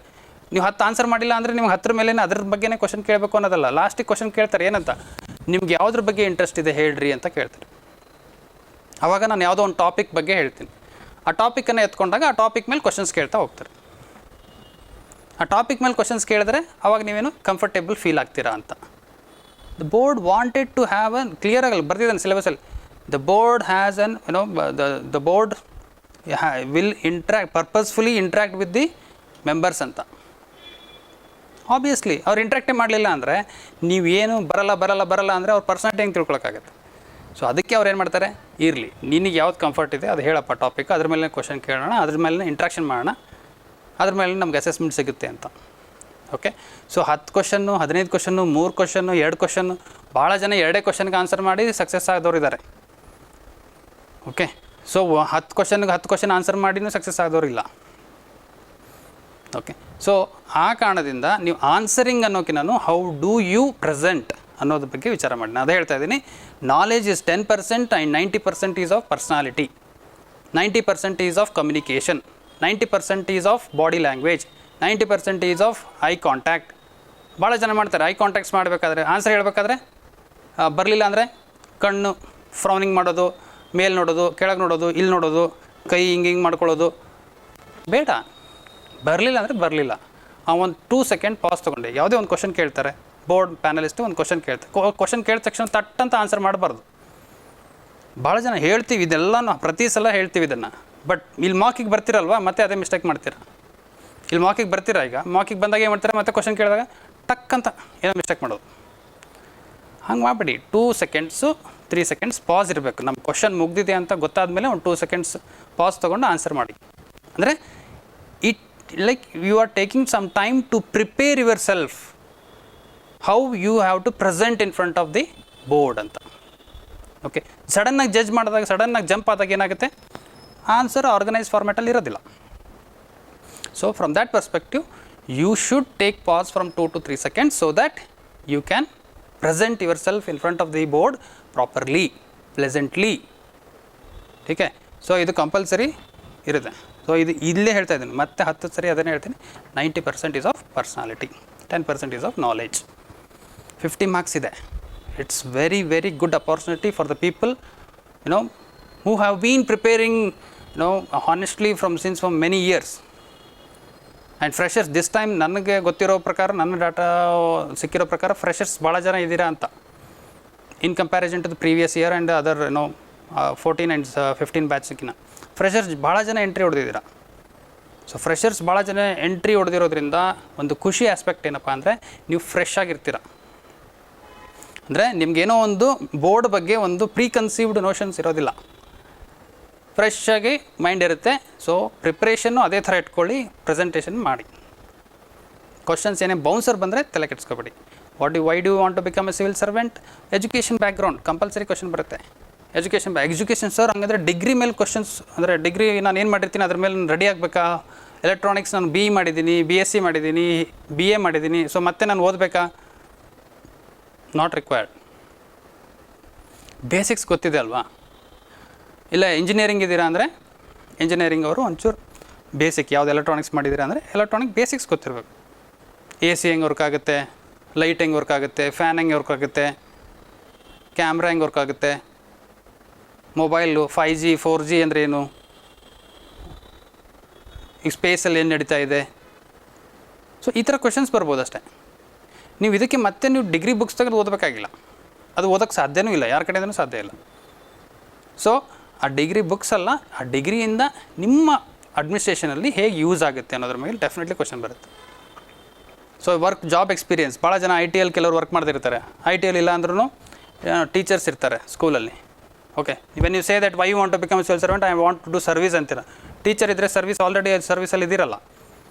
ನೀವು 10 ಆನ್ಸರ್ ಮಾಡಿಲ್ಲ ಅಂದರೆ ನಿಮ್ಗೆ 10 ಮೇಲೆ ಅದ್ರ ಬಗ್ಗೆನೇ ಕ್ವಶನ್ ಕೇಳಬೇಕು ಅನ್ನೋದಲ್ಲ. ಲಾಸ್ಟಿಗೆ ಕ್ವಶನ್ ಕೇಳ್ತಾರೆ, ಏನಂತ, ನಿಮ್ಗೆ ಯಾವುದ್ರ ಬಗ್ಗೆ ಇಂಟ್ರೆಸ್ಟ್ ಇದೆ ಹೇಳ್ರಿ ಅಂತ ಕೇಳ್ತಾರೆ. ಆವಾಗ ನಾನು ಯಾವುದೋ ಒಂದು ಟಾಪಿಕ್ ಬಗ್ಗೆ ಹೇಳ್ತೀನಿ. ಆ ಟಾಪಿಕನ್ನು ಎತ್ಕೊಂಡಾಗ ಆ ಟಾಪಿಕ್ ಮೇಲೆ ಕ್ವಶನ್ಸ್ ಕೇಳ್ತಾ ಹೋಗ್ತಾರೆ. ಆ ಟಾಪಿಕ್ ಮೇಲೆ ಕ್ವಶನ್ಸ್ ಕೇಳಿದ್ರೆ ಅವಾಗ ನೀವೇನು ಕಂಫರ್ಟೇಬಲ್ ಫೀಲ್ ಆಗ್ತೀರಾ ಅಂತ. The board wanted to have an ಕ್ಲಿಯರಾಗಿ ಬರ್ದಿದ್ದಾನೆ ಸಿಲೆಬಸಲ್ಲಿ. The board has an the board will purposefully interact with the members ಅಂತ. ಆಬ್ವಿಯಸ್ಲಿ ಅವ್ರು ಇಂಟ್ರ್ಯಾಕ್ಟೇ ಮಾಡಲಿಲ್ಲ ಅಂದರೆ ನೀವೇನು ಬರಲ್ಲ ಅಂದರೆ ಅವ್ರ ಪರ್ಸನಾಲಿಟಿ ಹೆಂಗೆ ತಿಳ್ಕೊಳಕ್ಕಾಗತ್ತೆ. ಸೊ ಅದಕ್ಕೆ ಅವ್ರು ಏನು ಮಾಡ್ತಾರೆ, ಇರಲಿ ನಿನಗೆ ಯಾವ್ದು ಕಂಫರ್ಟ್ ಇದೆ ಅದು ಹೇಳಪ್ಪ ಟಾಪಿಕ್, ಅದ್ರ ಮೇಲೆ ಕ್ವಶನ್ ಕೇಳೋಣ, ಅದ್ರ ಮೇಲೆ ಇಂಟ್ರಾಕ್ಷನ್ ಮಾಡೋಣ, ಅದ್ರ ಮೇಲೆ ನಮ್ಗೆ ಅಸೆಸ್ಮೆಂಟ್ ಸಿಗುತ್ತೆ ಅಂತ. Okay, so 10 question 15 question 3 question 2 question, ಭಾಳ ಜನ 2 ಕ್ವಶನ್ಗೆ ಆನ್ಸರ್ ಮಾಡಿ ಸಕ್ಸಸ್ ಆದವ್ರು ಇದ್ದಾರೆ. ಓಕೆ, ಸೊ 10 ಕ್ವಶನ್ಗೆ 10 ಕ್ವಶನ್ ಆನ್ಸರ್ ಮಾಡಿನೂ ಸಕ್ಸಸ್ ಆದವ್ರಿಲ್ಲ. ಓಕೆ, ಸೊ ಆ ಕಾರಣದಿಂದ ನೀವು ಆನ್ಸರಿಂಗ್ ಅನ್ನೋಕ್ಕಿಂತ ಹೌ ಡೂ ಯು ಪ್ರೆಸೆಂಟ್ ಅನ್ನೋದ್ರ ಬಗ್ಗೆ ವಿಚಾರ ಮಾಡಿ. ನಾನು ಅದೇ ಹೇಳ್ತಾ ಇದ್ದೀನಿ, knowledge is 10% and 90% is of personality, 90% is of communication, 90% is of body language, 90% is of eye contact. ಭಾಳ ಜನ ಮಾಡ್ತಾರೆ ಐ ಕಾಂಟ್ಯಾಕ್ಟ್ಸ್ ಮಾಡಬೇಕಾದ್ರೆ, ಆನ್ಸರ್ ಹೇಳಬೇಕಾದ್ರೆ ಬರಲಿಲ್ಲ ಅಂದರೆ ಕಣ್ಣು ಫ್ರೌನಿಂಗ್ ಮಾಡೋದು, ಮೇಲೆ ನೋಡೋದು, ಕೆಳಗೆ ನೋಡೋದು, ಇಲ್ಲಿ ನೋಡೋದು, ಕೈ ಹಿಂಗೆ ಮಾಡ್ಕೊಳ್ಳೋದು. ಬೇಡ, ಬರಲಿಲ್ಲ ಅಂದರೆ ಬರಲಿಲ್ಲ. ಒಂದು 2 ಸೆಕೆಂಡ್ ಪಾಸ್ ತೊಗೊಂಡೆ. ಯಾವುದೇ ಒಂದು ಕ್ವಶನ್ ಕೇಳ್ತಾರೆ, ಬೋರ್ಡ್ ಪ್ಯಾನಲಿಸ್ಟು ಒಂದು ಕ್ವಶನ್ ಕೇಳ್ತಾರೆ, ಕ್ವಶನ್ ಕೇಳಿದ ತಕ್ಷಣ ತಟ್ಟಂತ ಆನ್ಸರ್ ಮಾಡಬಾರ್ದು. ಭಾಳ ಜನ ಹೇಳ್ತೀವಿ ಇದೆಲ್ಲ, ಪ್ರತಿ ಸಲ ಹೇಳ್ತೀವಿ ಇದನ್ನು, ಬಟ್ ಇಲ್ಲಿ ಮಾಕಿಗೆ ಬರ್ತಿರಲ್ವ, ಮತ್ತೆ ಅದೇ ಮಿಸ್ಟೇಕ್ ಮಾಡ್ತೀರ. ಇಲ್ಲಿ ಮಾಕಿಗೆ ಬರ್ತೀರಾ, ಈಗ ಮಾಕಿಗೆ ಬಂದಾಗ ಏನು ಮಾಡ್ತಾರೆ, ಮತ್ತೆ ಕ್ವಶನ್ ಕೇಳಿದಾಗ ಟಕ್ ಅಂತ ಏನೋ ಮಿಸ್ಟೇಕ್ ಮಾಡೋದು. ಹಂಗೆ ಮಾಡಬೇಡಿ. 2 ಸೆಕೆಂಡ್ಸು 3 ಸೆಕೆಂಡ್ಸ್ ಪಾಸ್ ಇರಬೇಕು. ನಮ್ಮ ಕ್ವಶನ್ ಮುಗ್ದಿದೆ ಅಂತ ಗೊತ್ತಾದ ಮೇಲೆ ಒಂದು 2 ಸೆಕೆಂಡ್ಸ್ ಪಾಸ್ ತೊಗೊಂಡು ಆನ್ಸರ್ ಮಾಡಿ. ಅಂದರೆ it like you are taking some time to prepare yourself how you have to present in front of the board ಅಂತ. ಓಕೆ, ಸಡನ್ನಾಗಿ ಜಡ್ಜ್ ಮಾಡಿದಾಗ, ಸಡನ್ನಾಗಿ ಜಂಪ್ ಆದಾಗ ಏನಾಗುತ್ತೆ, ಆನ್ಸರ್ ಆರ್ಗನೈಸ್ ಫಾರ್ಮ್ಯಾಟಲ್ಲಿ ಇರೋದಿಲ್ಲ. So from that perspective you should take pause from 2 to 3 seconds so that you can present yourself in front of the board properly, pleasantly. ठीक है, ಸೊ ಇದು ಕಂಪಲ್ಸರಿ ಇರುತ್ತೆ. ಸೊ ಇದು ಇಲ್ಲೇ ಹೇಳ್ತಾ ಇದ್ದೀನಿ, ಮತ್ತೆ 10 ಸರಿ ಅದನ್ನೇ ಹೇಳ್ತೀನಿ. 90% is of personality, 10% is of knowledge. 50 marks ಇದೆ. It's very very good opportunity for the people who have been preparing honestly from many years. And freshers this time ನನಗೆ ಗೊತ್ತಿರೋ ಪ್ರಕಾರ, ನನ್ನ ಡಾಟಾ ಸಿಕ್ಕಿರೋ ಪ್ರಕಾರ ಫ್ರೆಷರ್ಸ್ ಭಾಳ ಜನ ಇದ್ದೀರಾ ಅಂತ, in comparison to the previous year and other 14 and 15 ಬ್ಯಾಚ್ಗಿನ ಫ್ರೆಷರ್ಸ್ ಭಾಳ ಜನ ಎಂಟ್ರಿ ಹೊಡೆದಿದ್ದೀರಾ. ಸೊ ಫ್ರೆಷರ್ಸ್ ಭಾಳ ಜನ ಎಂಟ್ರಿ ಹೊಡೆದಿರೋದ್ರಿಂದ ಒಂದು ಖುಷಿ ಆಸ್ಪೆಕ್ಟ್ ಏನಪ್ಪ ಅಂದರೆ, ನೀವು ಫ್ರೆಶ್ ಆಗಿರ್ತೀರ. ಅಂದರೆ ನಿಮಗೇನೋ ಒಂದು ಬೋರ್ಡ್ ಬಗ್ಗೆ ಒಂದು ಪ್ರೀಕನ್ಸೀವ್ಡ್ ನೋಷನ್ಸ್ ಇರೋದಿಲ್ಲ, ಫ್ರೆಶ್ ಆಗಿ ಮೈಂಡ್ ಇರುತ್ತೆ. ಸೊ ಪ್ರಿಪ್ರೇಷನ್ನು ಅದೇ ಥರ ಇಟ್ಕೊಳ್ಳಿ, ಪ್ರೆಸೆಂಟೇಷನ್ ಮಾಡಿ. ಕ್ವಶನ್ಸ್ ಏನೇ ಬೌನ್ಸರ್ ಬಂದರೆ ತಲೆ ಕೆಡಿಸ್ಕೊಬೇಡಿ. Why do you want to become a civil servant? Education background compulsory question ಬರುತ್ತೆ. ಎಜುಕೇಷನ್ ಸರ್ ಹಂಗಂದರೆ ಡಿಗ್ರಿ ಮೇಲೆ ಕ್ವಶನ್ಸ್, ಅಂದರೆ ಡಿಗ್ರಿ ನಾನು ಏನು ಮಾಡಿರ್ತೀನಿ ಅದ್ರ ಮೇಲೆ ರೆಡಿ ಆಗಬೇಕಾ? ಎಲೆಕ್ಟ್ರಾನಿಕ್ಸ್ ನಾನು BE ಮಾಡಿದ್ದೀನಿ, BSc ಮಾಡಿದ್ದೀನಿ, BA ಮಾಡಿದ್ದೀನಿ, ಸೊ ಮತ್ತೆ ನಾನು ಓದಬೇಕಾ? Not required. ಬೇಸಿಕ್ಸ್ ಗೊತ್ತಿದೆ ಅಲ್ವಾ? ಇಲ್ಲ ಇಂಜಿನಿಯರಿಂಗ್ ಇದ್ದೀರಾ ಅಂದರೆ ಇಂಜಿನಿಯರಿಂಗ್ ಅವರು ಒಂಚೂರು ಬೇಸಿಕ್, ಯಾವ್ದು ಎಲೆಕ್ಟ್ರಾನಿಕ್ಸ್ ಮಾಡಿದ್ದೀರಾ ಅಂದರೆ ಎಲೆಕ್ಟ್ರಾನಿಕ್ ಬೇಸಿಕ್ಸ್ ಗೊತ್ತಿರಬೇಕು. AC ಹೆಂಗೆ ವರ್ಕ್ ಆಗುತ್ತೆ, ಲೈಟ್ ಹೆಂಗೆ ವರ್ಕ್ ಆಗುತ್ತೆ, ಫ್ಯಾನ್ ಹೆಂಗೆ ವರ್ಕ್ ಆಗುತ್ತೆ, ಕ್ಯಾಮ್ರಾ ಹೆಂಗೆ ವರ್ಕ್ ಆಗುತ್ತೆ, ಮೊಬೈಲು 5G 4G ಅಂದರೆ ಏನು, ಈಗ ಸ್ಪೇಸಲ್ಲಿ ಏನು ನಡೀತಾ ಇದೆ. ಸೊ ಈ ಥರ ಕ್ವೆಶನ್ಸ್ ಬರ್ಬೋದು ಅಷ್ಟೇ. ನೀವು ಇದಕ್ಕೆ ಮತ್ತೆ ನೀವು ಡಿಗ್ರಿ ಬುಕ್ಸ್ ತೆಗೆದು ಓದಬೇಕಾಗಿಲ್ಲ, ಅದು ಓದೋಕ್ಕೆ ಸಾಧ್ಯವೂ ಇಲ್ಲ, ಯಾರ ಕಡೆಯಿಂದನೂ ಸಾಧ್ಯ ಇಲ್ಲ. ಸೊ ಆ ಡಿಗ್ರಿ ಬುಕ್ಸ್ ಅಲ್ಲ, ಆ ಡಿಗ್ರಿಯಿಂದ ನಿಮ್ಮ ಅಡ್ಮಿನಿಸ್ಟ್ರೇಷನಲ್ಲಿ ಹೇಗೆ ಯೂಸ್ ಆಗುತ್ತೆ ಅನ್ನೋದ್ರ ಮೇಲೆ ಡೆಫಿನೆಟ್ಲಿ ಕ್ವಶನ್ ಬರುತ್ತೆ. ಸೊ ಜಾಬ್ ಎಕ್ಸ್ಪೀರಿಯನ್ಸ್, ಭಾಳ ಜನ ITL ಕೆಲವರು ವರ್ಕ್ ಮಾಡ್ತಿರ್ತಾರೆ. ITL ಇಲ್ಲ ಅಂದ್ರೂ ಟೀಚರ್ಸ್ ಇರ್ತಾರೆ ಸ್ಕೂಲಲ್ಲಿ. Okay, when you say that why you want to become civil servant, I want to do service ಅಂತೀರ. ಟೀಚರ್ ಇದ್ದರೆ ಸರ್ವಿಸ್ ಆಲ್ರೆಡಿ ಸರ್ವಿಸಲ್ಲಿ ಇದ್ದೀರಲ್ಲ.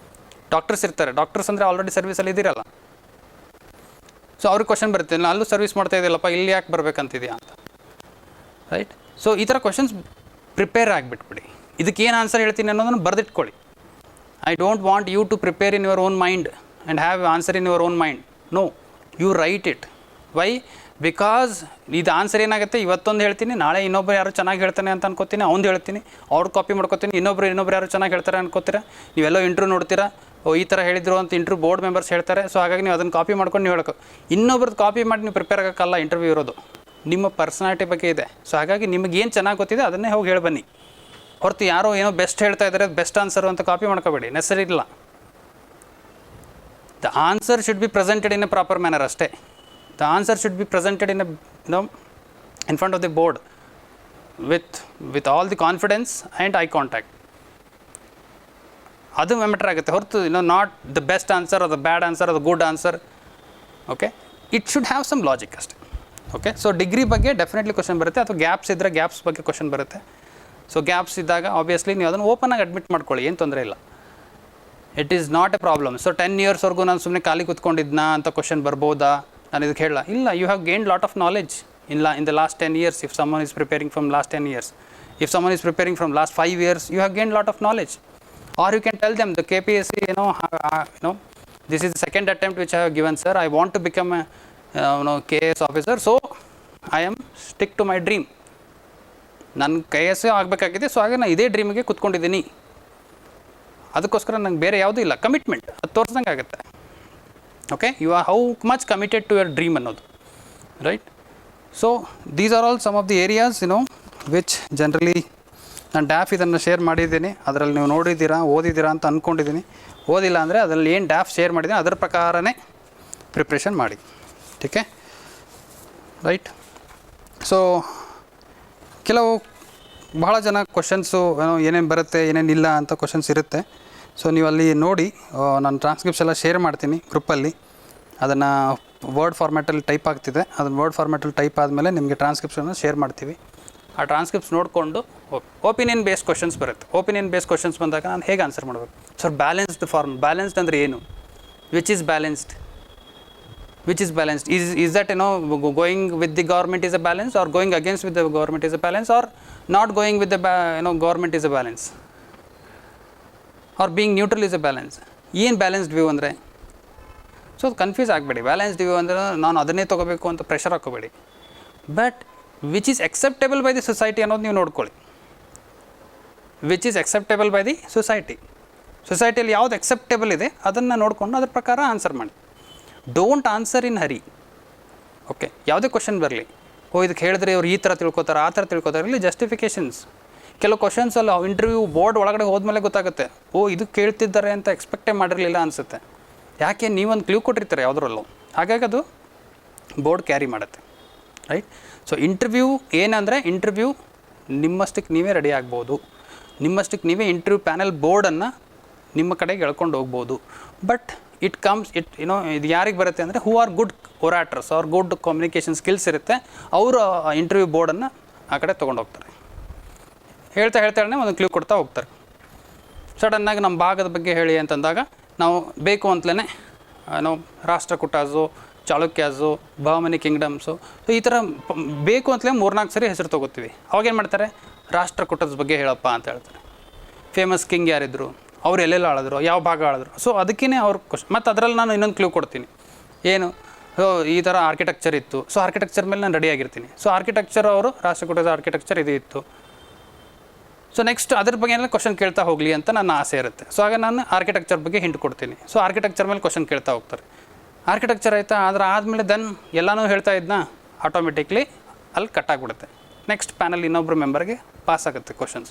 ಡಾಕ್ಟರ್ಸ್ ಇರ್ತಾರೆ, ಡಾಕ್ಟರ್ಸ್ ಅಂದರೆ ಆಲ್ರೆಡಿ ಸರ್ವಿಸಲ್ಲಿ ಇದ್ದೀರಲ್ಲ. ಸೊ ಅವ್ರಿಗೆ ಕ್ವಶನ್ ಬರುತ್ತೆ, ನಾನು ಅಲ್ಲೂ ಸರ್ವಿಸ್ ಮಾಡ್ತಾ ಇದ್ದೀಯಲ್ಲಪ್ಪ, ಇಲ್ಲಿ ಯಾಕೆ ಬರಬೇಕಂತಿದೆಯಾ ಅಂತ. ರೈಟ್? ಸೊ ಈ ಥರ ಕ್ವಶನ್ಸ್ ಪ್ರಿಪೇರ್ ಆಗಿಬಿಟ್ಬಿಡಿ. ಇದಕ್ಕೇನು ಆನ್ಸರ್ ಹೇಳ್ತೀನಿ ಅನ್ನೋದನ್ನು ಬರೆದಿಟ್ಕೊಳ್ಳಿ. I don't want you to prepare in your own mind and have answer in your own mind. No, you write it. Why? Because ಇದು ಆನ್ಸರ್ ಏನಾಗುತ್ತೆ, ಇವತ್ತೊಂದು ಹೇಳ್ತೀನಿ, ನಾಳೆ ಇನ್ನೊಬ್ಬರು ಯಾರು ಚೆನ್ನಾಗಿ ಹೇಳ್ತಾನೆ ಅಂತ ಅನ್ಕೋತೀನಿ, ಅವ್ನು ಹೇಳ್ತೀನಿ, ಅವ್ರು ಕಾಪಿ ಮಾಡ್ಕೋತೀನಿ, ಇನ್ನೊಬ್ರು ಯಾರು ಚೆನ್ನಾಗಿ ಹೇಳ್ತಾರೆ ಅನ್ಕೋತೀರಾ. ನೀವೆಲ್ಲೋ ಇಂಟ್ರ್ಯೂ ನೋಡ್ತೀರಾ, ಈ ಥರ ಹೇಳಿದ್ರು ಅಂತ ಇಂಟ್ರ್ಯೂ ಬೋರ್ಡ್ ಮೆಂಬರ್ಸ್ ಹೇಳ್ತಾರೆ. ಸೊ ಹಾಗಾಗಿ ನೀವು ಅದನ್ನು ಕಾಪಿ ಮಾಡ್ಕೊಂಡು ನೀವು ಹೇಳೋಕೆ, ಇನ್ನೊಬ್ರದ್ದು ಕಾಪಿ ಮಾಡಿ ನೀವು ಪ್ರಿಪೇರ್ ಆಗೋಕ್ಕಲ್ಲ ಇಂಟರ್ವ್ಯೂ ಇರೋದು. ನಿಮ್ಮ ಪರ್ಸನಾಲಿಟಿ ಬಗ್ಗೆ ಇದೆ. ಸೊ ಹಾಗಾಗಿ ನಿಮಗೇನು ಚೆನ್ನಾಗಿ ಗೊತ್ತಿದೆ ಅದನ್ನೇ ಹೋಗಿ ಹೇಳಿ ಬನ್ನಿ. ಹೊರತು ಯಾರೋ ಏನೋ ಬೆಸ್ಟ್ ಹೇಳ್ತಾ ಇದ್ದಾರೆ ಬೆಸ್ಟ್ ಆನ್ಸರು ಅಂತ ಕಾಪಿ ಮಾಡ್ಕೋಬೇಡಿ, ನೆಸರಿ ಇಲ್ಲ. The answer should be presented in a proper manner ಅಷ್ಟೇ. The answer should be presented in in front of the board with all the confidence and eye contact. ಅದು matter ಆಗುತ್ತೆ, ಹೊರತು not the best answer or the bad answer or the good answer. Okay, it should have some logic ಅಷ್ಟೇ. Okay, so degree ಬಗ್ಗೆ definitely question ಬರುತ್ತೆ, ಅಥವಾ gaps ಇದ್ದರೆ gaps ಬಗ್ಗೆ question ಬರುತ್ತೆ. ಸೊ ಗ್ಯಾಪ್ಸ್ ಇದ್ದಾಗ ಆಬ್ವಿಯಸ್ಲಿ ನೀವು ಅದನ್ನು ಓಪನಾಗಿ ಅಡ್ಮಿಟ್ ಮಾಡ್ಕೊಳ್ಳಿ, ಏನು ತೊಂದರೆ ಇಲ್ಲ. It is not A problem. So 10 ಇಯರ್ಸ್ವರೆಗೂ ನಾನು ಸುಮ್ಮನೆ ಖಾಲಿ ಕೂತ್ಕೊಂಡಿದ್ನಾ ಅಂತ ಕ್ವಶನ್ ಬರ್ಬೋದಾ, ನಾನು ಇದಕ್ಕೆ ಹೇಳ ಇಲ್ಲ. You have gained lot of knowledge in the last 10 years. If someone is preparing from last 10 years, if someone is preparing from last 5 years, you have gained lot of knowledge. Or you can tell them the KPSC, this is the second attempt which I have given, sir. I want to become a KS officer, so I am stick to my dream. ನಾನು KS ಆಗಬೇಕಾಗಿದೆ, so ಹಾಗೆ ನಾನು ಇದೇ ಡ್ರೀಮಿಗೆ ಕೂತ್ಕೊಂಡಿದ್ದೀನಿ. ಅದಕ್ಕೋಸ್ಕರ ನಂಗೆ ಬೇರೆ ಯಾವುದೂ ಇಲ್ಲ. ಕಮಿಟ್ಮೆಂಟ್ ಅದು ತೋರಿಸ್ದಂಗೆ ಆಗುತ್ತೆ. Okay, you are how much committed to your dream ಅನ್ನೋದು, right? So these are all some of the areas which generally ನಾನು ಡ್ಯಾಫ್ ಇದನ್ನು ಶೇರ್ ಮಾಡಿದ್ದೀನಿ. ಅದರಲ್ಲಿ ನೀವು ನೋಡಿದ್ದೀರಾ, ಓದಿದ್ದೀರಾ ಅಂತ ಅಂದ್ಕೊಂಡಿದ್ದೀನಿ. ಓದಿಲ್ಲ ಅಂದರೆ ಅದರಲ್ಲಿ ಏನು ಡ್ಯಾಫ್ ಶೇರ್ ಮಾಡಿದ್ದೀನಿ ಅದರ ಪ್ರಕಾರನೇ ಪ್ರಿಪ್ರೇಷನ್ ಮಾಡಿ. ಟೀಕೆ, ರೈಟ್? ಸೊ ಕೆಲವು ಭಾಳ ಜನ ಕ್ವಶನ್ಸು ಏನೇನು ಬರುತ್ತೆ ಏನೇನಿಲ್ಲ ಅಂತ ಕ್ವಶನ್ಸ್ ಇರುತ್ತೆ. ಸೊ ನೀವು ಅಲ್ಲಿ ನೋಡಿ, ನಾನು ಟ್ರಾನ್ಸ್ಕ್ರಿಪ್ಟ್ಸ್ ಎಲ್ಲ ಶೇರ್ ಮಾಡ್ತೀನಿ ಗ್ರೂಪಲ್ಲಿ. ಅದನ್ನು ವರ್ಡ್ ಫಾರ್ಮ್ಯಾಟಲ್ಲಿ ಟೈಪ್ ಆಗ್ತಿದೆ. ಅದನ್ನು ವರ್ಡ್ ಫಾರ್ಮ್ಯಾಟಲ್ಲಿ ಟೈಪ್ ಆದಮೇಲೆ ನಿಮಗೆ ಟ್ರಾನ್ಸ್ಕ್ರಿಪ್ಷನ್ನ ಶೇರ್ ಮಾಡ್ತೀವಿ. ಆ ಟ್ರಾನ್ಸ್ಕ್ರಿಪ್ಟ್ಸ್ ನೋಡಿಕೊಂಡು ಒಪಿನಿಯನ್ ಬೇಸ್ಡ್ ಕ್ವಶನ್ಸ್ ಬರುತ್ತೆ. ಒಪಿನಿಯನ್ ಬೇಸ್ಡ್ ಕ್ವಶನ್ಸ್ ಬಂದಾಗ ನಾನು ಹೇಗೆ ಆನ್ಸರ್ ಮಾಡಬೇಕು? ಸರ್ ಬ್ಯಾಲೆನ್ಸ್ಡ್ ಫಾರ್ಮ್, ಬ್ಯಾಲೆನ್ಸ್ಡ್ ಅಂದರೆ ಏನು? Which is balanced? Is that going with the government is a balance, or going against with the government is a balance, or not going with the government is a balance, or being neutral is a balance? ಏನು balanced view ಅಂದರೆ? So confuse ಆಗಬೇಡಿ. Balanced view ಅಂದರೆ ನಾನು ಅದನ್ನೇ ತೊಗೋಬೇಕು ಅಂತ pressure ಹಾಕೋಬೇಡಿ. But which is acceptable by the society ಅನ್ನೋದು ನೀವು ನೋಡ್ಕೊಳ್ಳಿ. Which is acceptable by the ಸೊಸೈಟಿಯಲ್ಲಿ ಯಾವುದು ಎಕ್ಸೆಪ್ಟೇಬಲ್ ಇದೆ ಅದನ್ನು ನೋಡಿಕೊಂಡು ಅದ್ರ ಪ್ರಕಾರ ಆನ್ಸರ್ ಮಾಡಿ. Don't answer in hurry. Okay, ಯಾವುದೇ ಕ್ವಶನ್ ಬರಲಿ, ಇದಕ್ಕೆ ಹೇಳಿದ್ರೆ ಇವ್ರು ಈ ಥರ ತಿಳ್ಕೊತಾರೆ, ಆ ಥರ ತಿಳ್ಕೊತಾರೆ, ಇಲ್ಲಿ ಜಸ್ಟಿಫಿಕೇಷನ್ಸ್. ಕೆಲವು ಕ್ವಶನ್ಸಲ್ಲಿ ಇಂಟರ್ವ್ಯೂ ಬೋರ್ಡ್ ಒಳಗಡೆ ಹೋದ್ಮೇಲೆ ಗೊತ್ತಾಗುತ್ತೆ, ಇದು ಕೇಳ್ತಿದ್ದಾರೆ ಅಂತ ಎಕ್ಸ್ಪೆಕ್ಟೇ ಮಾಡಿರಲಿಲ್ಲ ಅನಿಸುತ್ತೆ. ಯಾಕೆ? ನೀವೊಂದು ಕ್ಲೂ ಕೊಟ್ಟಿರ್ತಾರೆ ಯಾವುದ್ರಲ್ಲೂ, ಹಾಗಾಗಿ ಅದು ಬೋರ್ಡ್ ಕ್ಯಾರಿ ಮಾಡುತ್ತೆ, ರೈಟ್? ಸೊ ಇಂಟರ್ವ್ಯೂ ಏನಂದರೆ, ಇಂಟರ್ವ್ಯೂ ನಿಮ್ಮಷ್ಟಕ್ಕೆ ನೀವೇ ರೆಡಿ ಆಗ್ಬೋದು, ನಿಮ್ಮಷ್ಟಕ್ಕೆ ನೀವೇ ಇಂಟರ್ವ್ಯೂ ಪ್ಯಾನೆಲ್ ಬೋರ್ಡನ್ನು ನಿಮ್ಮ ಕಡೆಗೆ ಎಳ್ಕೊಂಡು ಹೋಗ್ಬೋದು. ಬಟ್ ಇದು ಯಾರಿಗೆ ಬರುತ್ತೆ ಅಂದರೆ, who are good orators or good communication skills ಇರುತ್ತೆ, ಅವರು ಇಂಟರ್ವ್ಯೂ ಬೋರ್ಡನ್ನು ಆ ಕಡೆ ತೊಗೊಂಡು ಹೋಗ್ತಾರೆ. ಹೇಳ್ತಾನೆ ಒಂದು ಕ್ಲೂ ಕೊಡ್ತಾ ಹೋಗ್ತಾರೆ. ಸಡನ್ನಾಗಿ ನಮ್ಮ ಭಾಗದ ಬಗ್ಗೆ ಹೇಳಿ ಅಂತಂದಾಗ ನಾವು ಬೇಕು ಅಂತಲೇ ರಾಷ್ಟ್ರಕೂಟಾಸು, ಚಾಳುಕ್ಯಾಸು, ಬಹಮನಿ ಕಿಂಗ್ಡಮ್ಸು, ಸೊ ಈ ಥರ ಬೇಕು ಅಂತಲೇ 3-4 ಸರಿ ಹೆಸರು ತೊಗೋತೀವಿ. ಅವಾಗೇನು ಮಾಡ್ತಾರೆ? ರಾಷ್ಟ್ರಕೂಟದ ಬಗ್ಗೆ ಹೇಳಪ್ಪ ಅಂತ ಹೇಳ್ತಾರೆ. ಫೇಮಸ್ ಕಿಂಗ್ ಯಾರಿದ್ರು, ಅವ್ರು ಎಲ್ಲೆಲ್ಲ ಆಳಿದ್ರು, ಯಾವ ಭಾಗ ಆಳಿದ್ರು, ಸೊ ಅದಕ್ಕೇ ಅವ್ರು ಕ್ವಶನ್. ಮತ್ತು ಅದರಲ್ಲಿ ನಾನು ಇನ್ನೊಂದು ಕ್ಲೂ ಕೊಡ್ತೀನಿ, ಏನು ಈ ಥರ ಆರ್ಕಿಟೆಕ್ಚರ್ ಇತ್ತು, ಸೊ ಆರ್ಕಿಟೆಕ್ಚರ್ ಮೇಲೆ ನಾನು ರೆಡಿಯಾಗಿರ್ತೀನಿ. ಸೊ ಆರ್ಕಿಟೆಕ್ಚರ್ ಅವರು ರಾಷ್ಟ್ರಕೂಟದ ಆರ್ಕಿಟೆಕ್ಚರ್ ಇದು ಇತ್ತು, ಸೊ ನೆಕ್ಸ್ಟ್ ಅದ್ರ ಬಗ್ಗೆ ಎಲ್ಲ ಕ್ವಶನ್ ಕೇಳ್ತಾ ಹೋಗಲಿ ಅಂತ ನನ್ನ ಆಸೆ ಇರುತ್ತೆ. ಸೊ ಆಗ ನಾನು ಆರ್ಕಿಟೆಕ್ಚರ್ ಬಗ್ಗೆ ಹಿಂಟ್ ಕೊಡ್ತೀನಿ. ಸೊ ಆರ್ಕಿಟೆಕ್ಚರ್ ಮೇಲೆ ಕ್ವಶನ್ ಕೇಳ್ತಾ ಹೋಗ್ತಾರೆ. ಆರ್ಕಿಟೆಕ್ಚರ್ ಆಯಿತಾ, ಅದರ ಆದಮೇಲೆ ದೆನ್ ಎಲ್ಲನೂ ಹೇಳ್ತಾ ಇದ್ನಾ, ಆಟೋಮೆಟಿಕ್ಲಿ ಅಲ್ಲಿ ಕಟ್ಟಾಗ್ಬಿಡುತ್ತೆ. ನೆಕ್ಸ್ಟ್ ಪ್ಯಾನಲ್ ಇನ್ನೊಬ್ಬರು ಮೆಂಬರ್ಗೆ ಪಾಸ್ ಆಗುತ್ತೆ ಕ್ವಶನ್ಸ್.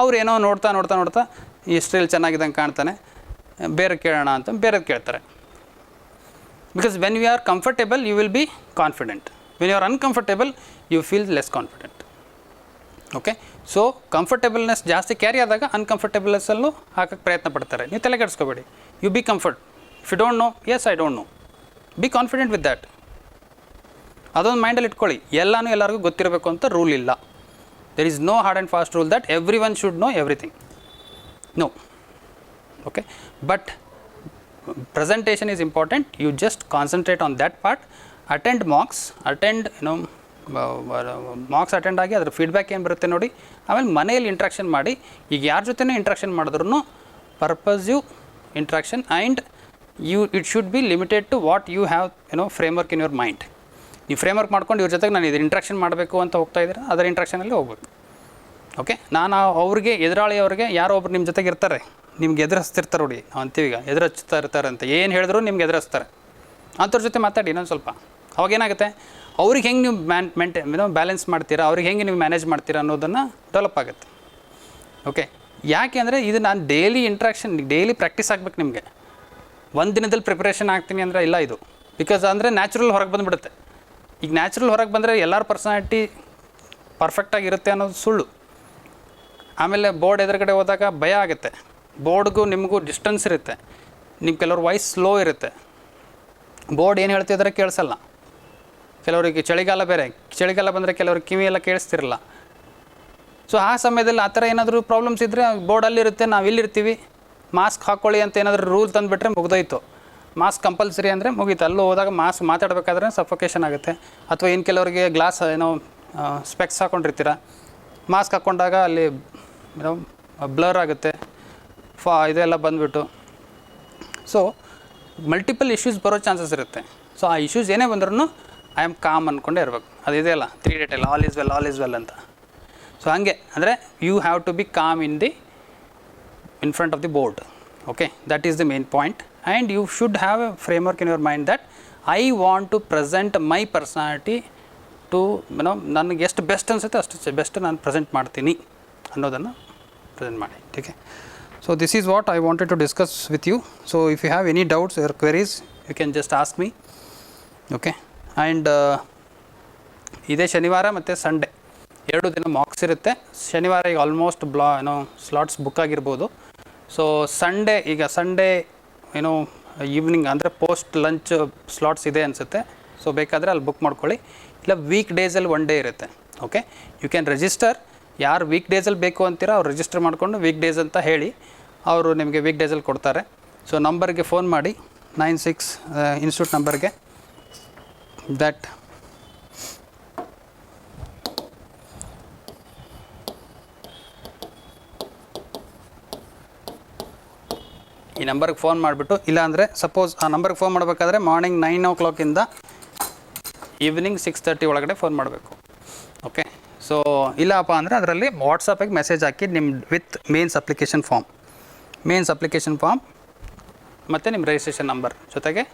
ಅವ್ರು ಏನೋ ನೋಡ್ತಾ ಹಿಸ್ಟ್ರಿಯಲ್ಲಿ ಚೆನ್ನಾಗಿದ್ದಂಗೆ ಕಾಣ್ತಾನೆ, ಬೇರೆ ಕೇಳೋಣ ಅಂತ ಬೇರೆದು ಕೇಳ್ತಾರೆ. Because when you are comfortable you will be confident, when you are uncomfortable you feel less confident. Okay, so comfortableness ಜಾಸ್ತಿ ಕ್ಯಾರಿ ಆದಾಗ ಅನ್ಕಂಫರ್ಟೇಬಲ್ನೆಸ್ಸಲ್ಲೂ ಹಾಕೋಕ್ಕೆ ಪ್ರಯತ್ನ ಪಡ್ತಾರೆ. ನೀವು ತಲೆ ಕೆಡಿಸ್ಕೋಬೇಡಿ. You be comfort. If you don't know, yes I don't know, be confident with that. ಅದೊಂದು ಮೈಂಡಲ್ಲಿ ಇಟ್ಕೊಳ್ಳಿ. ಎಲ್ಲರಿಗೂ ಗೊತ್ತಿರಬೇಕು ಅಂತ ರೂಲ್ ಇಲ್ಲ. There is no hard and fast rule that every one should know everything. No. Okay, but presentation is important. You just concentrate on that part. Attend mocks, marks attend ಆಗಿ ಅದರ feedback ಏನು ಬರುತ್ತೆ ನೋಡಿ. ಆಮೇಲೆ ಮನೆಯಲ್ಲಿ interaction ಮಾಡಿ. ಈಗ ಯಾರ ಜೊತೆನೇ ಇಂಟ್ರಾಕ್ಷನ್ ಮಾಡಿದ್ರೂ purposive interaction, and it should be limited to what you have framework in your mind. ನೀವು ಫ್ರೇಮ್ವರ್ಕ್ ಮಾಡ್ಕೊಂಡು ಇವ್ರ ಜೊತೆಗೆ ನಾನು ಇದು ಇಂಟ್ರಾಕ್ಷನ್ ಮಾಡಬೇಕು ಅಂತ ಹೋಗ್ತಾ ಇದ್ದೀರಾ, ಅದರ ಇಂಟ್ರಾಕ್ಷನಲ್ಲಿ ಹೋಗ್ಬೇಕು. ಓಕೆ, ನಾನು ಅವ್ರಿಗೆ ಎದುರಾಳಿಯವ್ರಿಗೆ ಯಾರೋ ಒಬ್ರು ನಿಮ್ಮ ಜೊತೆಗೆ ಇರ್ತಾರೆ, ನಿಮ್ಗೆ ಎದುರಿಸ್ತಿರ್ತಾರೆ ನೋಡಿ, ನಾವು ಅಂತೀವಿ ಈಗ ಎದುರಿಸ್ತಾ ಇರ್ತಾರೆ ಅಂತ. ಏನು ಹೇಳಿದ್ರು ನಿಮ್ಗೆ ಎದುರಿಸ್ತಾರೆ. ಅಂಥವ್ರ ಜೊತೆ ಮಾತಾಡಿ ಇನ್ನೊಂದು ಸ್ವಲ್ಪ. ಅವಾಗೇನಾಗುತ್ತೆ, ಅವ್ರಿಗೆ ಹೆಂಗೆ ನೀವು ಬ್ಯಾಲೆನ್ಸ್ ಮಾಡ್ತೀರಾ, ಅವ್ರಿಗೆ ಹೆಂಗೆ ನೀವು ಮ್ಯಾನೇಜ್ ಮಾಡ್ತೀರಾ ಅನ್ನೋದನ್ನು ಡೆವಲಪ್ ಆಗುತ್ತೆ. ಓಕೆ, ಯಾಕೆ ಅಂದರೆ ಇದು ನಾನು ಡೈಲಿ ಇಂಟ್ರಾಕ್ಷನ್, ಡೈಲಿ ಪ್ರಾಕ್ಟೀಸ್ ಆಗಬೇಕು ನಿಮಗೆ. ಒಂದು ದಿನದಲ್ಲಿ ಪ್ರಿಪ್ರೇಷನ್ ಆಗ್ತೀನಿ ಅಂದರೆ ಇಲ್ಲ ಇದು, ಬಿಕಾಸ್ ಅಂದರೆ ನ್ಯಾಚುರಲ್ ಹೊರಗೆ ಬಂದುಬಿಡುತ್ತೆ. ಈಗ ನ್ಯಾಚುರಲ್ ಹೊರಗೆ ಬಂದರೆ ಎಲ್ಲರ ಪರ್ಸನಾಲಿಟಿ ಪರ್ಫೆಕ್ಟಾಗಿರುತ್ತೆ ಅನ್ನೋದು ಸುಳ್ಳು. ಆಮೇಲೆ ಬೋರ್ಡ್ ಎದುರುಗಡೆ ಹೋದಾಗ ಭಯ ಆಗುತ್ತೆ, ಬೋರ್ಡ್ಗೂ ನಿಮಗೂ ಡಿಸ್ಟೆನ್ಸ್ ಇರುತ್ತೆ, ನಿಮ್ಮ ಕೆಲವ್ರ ವಾಯ್ಸ್ ಸ್ಲೋ ಇರುತ್ತೆ, ಬೋರ್ಡ್ ಏನು ಹೇಳ್ತಿದ್ರೆ ಕೇಳಿಸಲ್ಲ. ಕೆಲವರಿಗೆ ಚಳಿಗಾಲ ಬೇರೆ, ಚಳಿಗಾಲ ಬಂದರೆ ಕೆಲವ್ರಿಗೆ ಕಿವಿ ಎಲ್ಲ ಕೇಳಿಸ್ತಿರಲ್ಲ. ಸೊ ಆ ಸಮಯದಲ್ಲಿ ಆ ಥರ ಏನಾದರೂ ಪ್ರಾಬ್ಲಮ್ಸ್ ಇದ್ದರೆ ಬೋರ್ಡಲ್ಲಿರುತ್ತೆ, ನಾವು ಇಲ್ಲಿರ್ತೀವಿ, ಮಾಸ್ಕ್ ಹಾಕ್ಕೊಳ್ಳಿ ಅಂತ ಏನಾದರೂ ರೂಲ್ ತಂದುಬಿಟ್ರೆ ಮುಗ್ದೋಯ್ತು. ಮಾಸ್ಕ್ ಕಂಪಲ್ಸರಿ ಅಂದರೆ ಮುಗೀತು. ಅಲ್ಲೂ ಹೋದಾಗ ಮಾಸ್ಕ್ ಮಾತಾಡಬೇಕಾದ್ರೆ ಸಫೋಕೇಷನ್ ಆಗುತ್ತೆ. ಅಥವಾ ಇನ್ನು ಕೆಲವರಿಗೆ ಗ್ಲಾಸ್ ಏನೋ ಸ್ಪೆಕ್ಸ್ ಹಾಕ್ಕೊಂಡಿರ್ತೀರ, ಮಾಸ್ಕ್ ಹಾಕ್ಕೊಂಡಾಗ ಅಲ್ಲಿ ಏನೋ ಬ್ಲರ್ ಆಗುತ್ತೆ, ಇದೆಲ್ಲ ಬಂದುಬಿಟ್ಟು. ಸೊ ಮಲ್ಟಿಪಲ್ ಇಶ್ಯೂಸ್ ಬರೋ ಚಾನ್ಸಸ್ ಇರುತ್ತೆ. ಸೊ ಆ ಇಶ್ಯೂಸ್ ಏನೇ ಬಂದ್ರೂ ಐ ಆಮ್ ಕಾಮ್ ಅಂದ್ಕೊಂಡೇ ಇರಬೇಕು. ಅದು ಇದೆಯಲ್ಲ 3 ಡೇಟಲ್ಲ, all is well, all is well ಅಂತ. ಸೊ ಹಾಗೆ ಅಂದರೆ you have to be calm in front of the board. Okay, that is the main point, and you should have a framework in your mind that I want to present my personality to ನನಗೆ ಎಷ್ಟು best ಅನಿಸುತ್ತೆ ಅಷ್ಟು best ನಾನು present ಮಾಡ್ತೀನಿ ಅನ್ನೋದನ್ನು present ಮಾಡಿ. Okay, so this is what I wanted to discuss with you. So if you have any doubts or queries you can just ask me. Okay, and ಇದೇ ಶನಿವಾರ ಮತ್ತು ಸಂಡೇ 2 ದಿನ ಮಾರ್ಕ್ಸ್ ಇರುತ್ತೆ. ಶನಿವಾರ ಈಗ ಆಲ್ಮೋಸ್ಟ್ ಸ್ಲಾಟ್ಸ್ ಬುಕ್ ಆಗಿರ್ಬೋದು. So Sunday evening ಅಂದರೆ post lunch slots ಇದೆ ಅನಿಸುತ್ತೆ. ಸೊ ಬೇಕಾದರೆ ಅಲ್ಲಿ ಬುಕ್ ಮಾಡ್ಕೊಳ್ಳಿ. ಇಲ್ಲ ವೀಕ್ ಡೇಸಲ್ಲಿ 1 ಡೇ ಇರುತ್ತೆ. Okay, you can register. ಯಾರು ವೀಕ್ ಡೇಸಲ್ಲಿ ಬೇಕು ಅಂತೀರೋ ಅವ್ರು ರಿಜಿಸ್ಟರ್ ಮಾಡಿಕೊಂಡು ವೀಕ್ ಡೇಸ್ ಅಂತ ಹೇಳಿ ಅವರು ನಿಮಗೆ ವೀಕ್ ಡೇಸಲ್ಲಿ ಕೊಡ್ತಾರೆ. ಸೊ ನಂಬರ್ಗೆ ಫೋನ್ ಮಾಡಿ, 96 ಇನ್ಸ್ಟಿಟ್ಯೂಟ್ ನಂಬರ್ಗೆ. ದಟ್ ಈ ನಂಬರ್ಗೆ ಫೋನ್ ಮಾಡಿಬಿಟ್ಟು, ಇಲ್ಲಾಂದರೆ ಸಪೋಸ್ ಆ ನಂಬರ್ಗೆ ಫೋನ್ ಮಾಡಬೇಕಾದ್ರೆ ಮಾರ್ನಿಂಗ್ 9 o'clock ಈವ್ನಿಂಗ್ 6:30 ಒಳಗಡೆ ಫೋನ್ ಮಾಡಬೇಕು. ಓಕೆ, ಸೊ ಇಲ್ಲಪ್ಪ ಅಂದರೆ ಅದರಲ್ಲಿ ವಾಟ್ಸಪ್ಪಿಗೆ ಮೆಸೇಜ್ ಹಾಕಿ ನಿಮ್ಮ ವಿತ್ ಮೇನ್ಸ್ ಅಪ್ಲಿಕೇಶನ್ ಫಾರ್ಮ್ ಮತ್ತು ನಿಮ್ಮ ರಿಜಿಸ್ಟ್ರೇಷನ್ ನಂಬರ್ ಜೊತೆಗೆ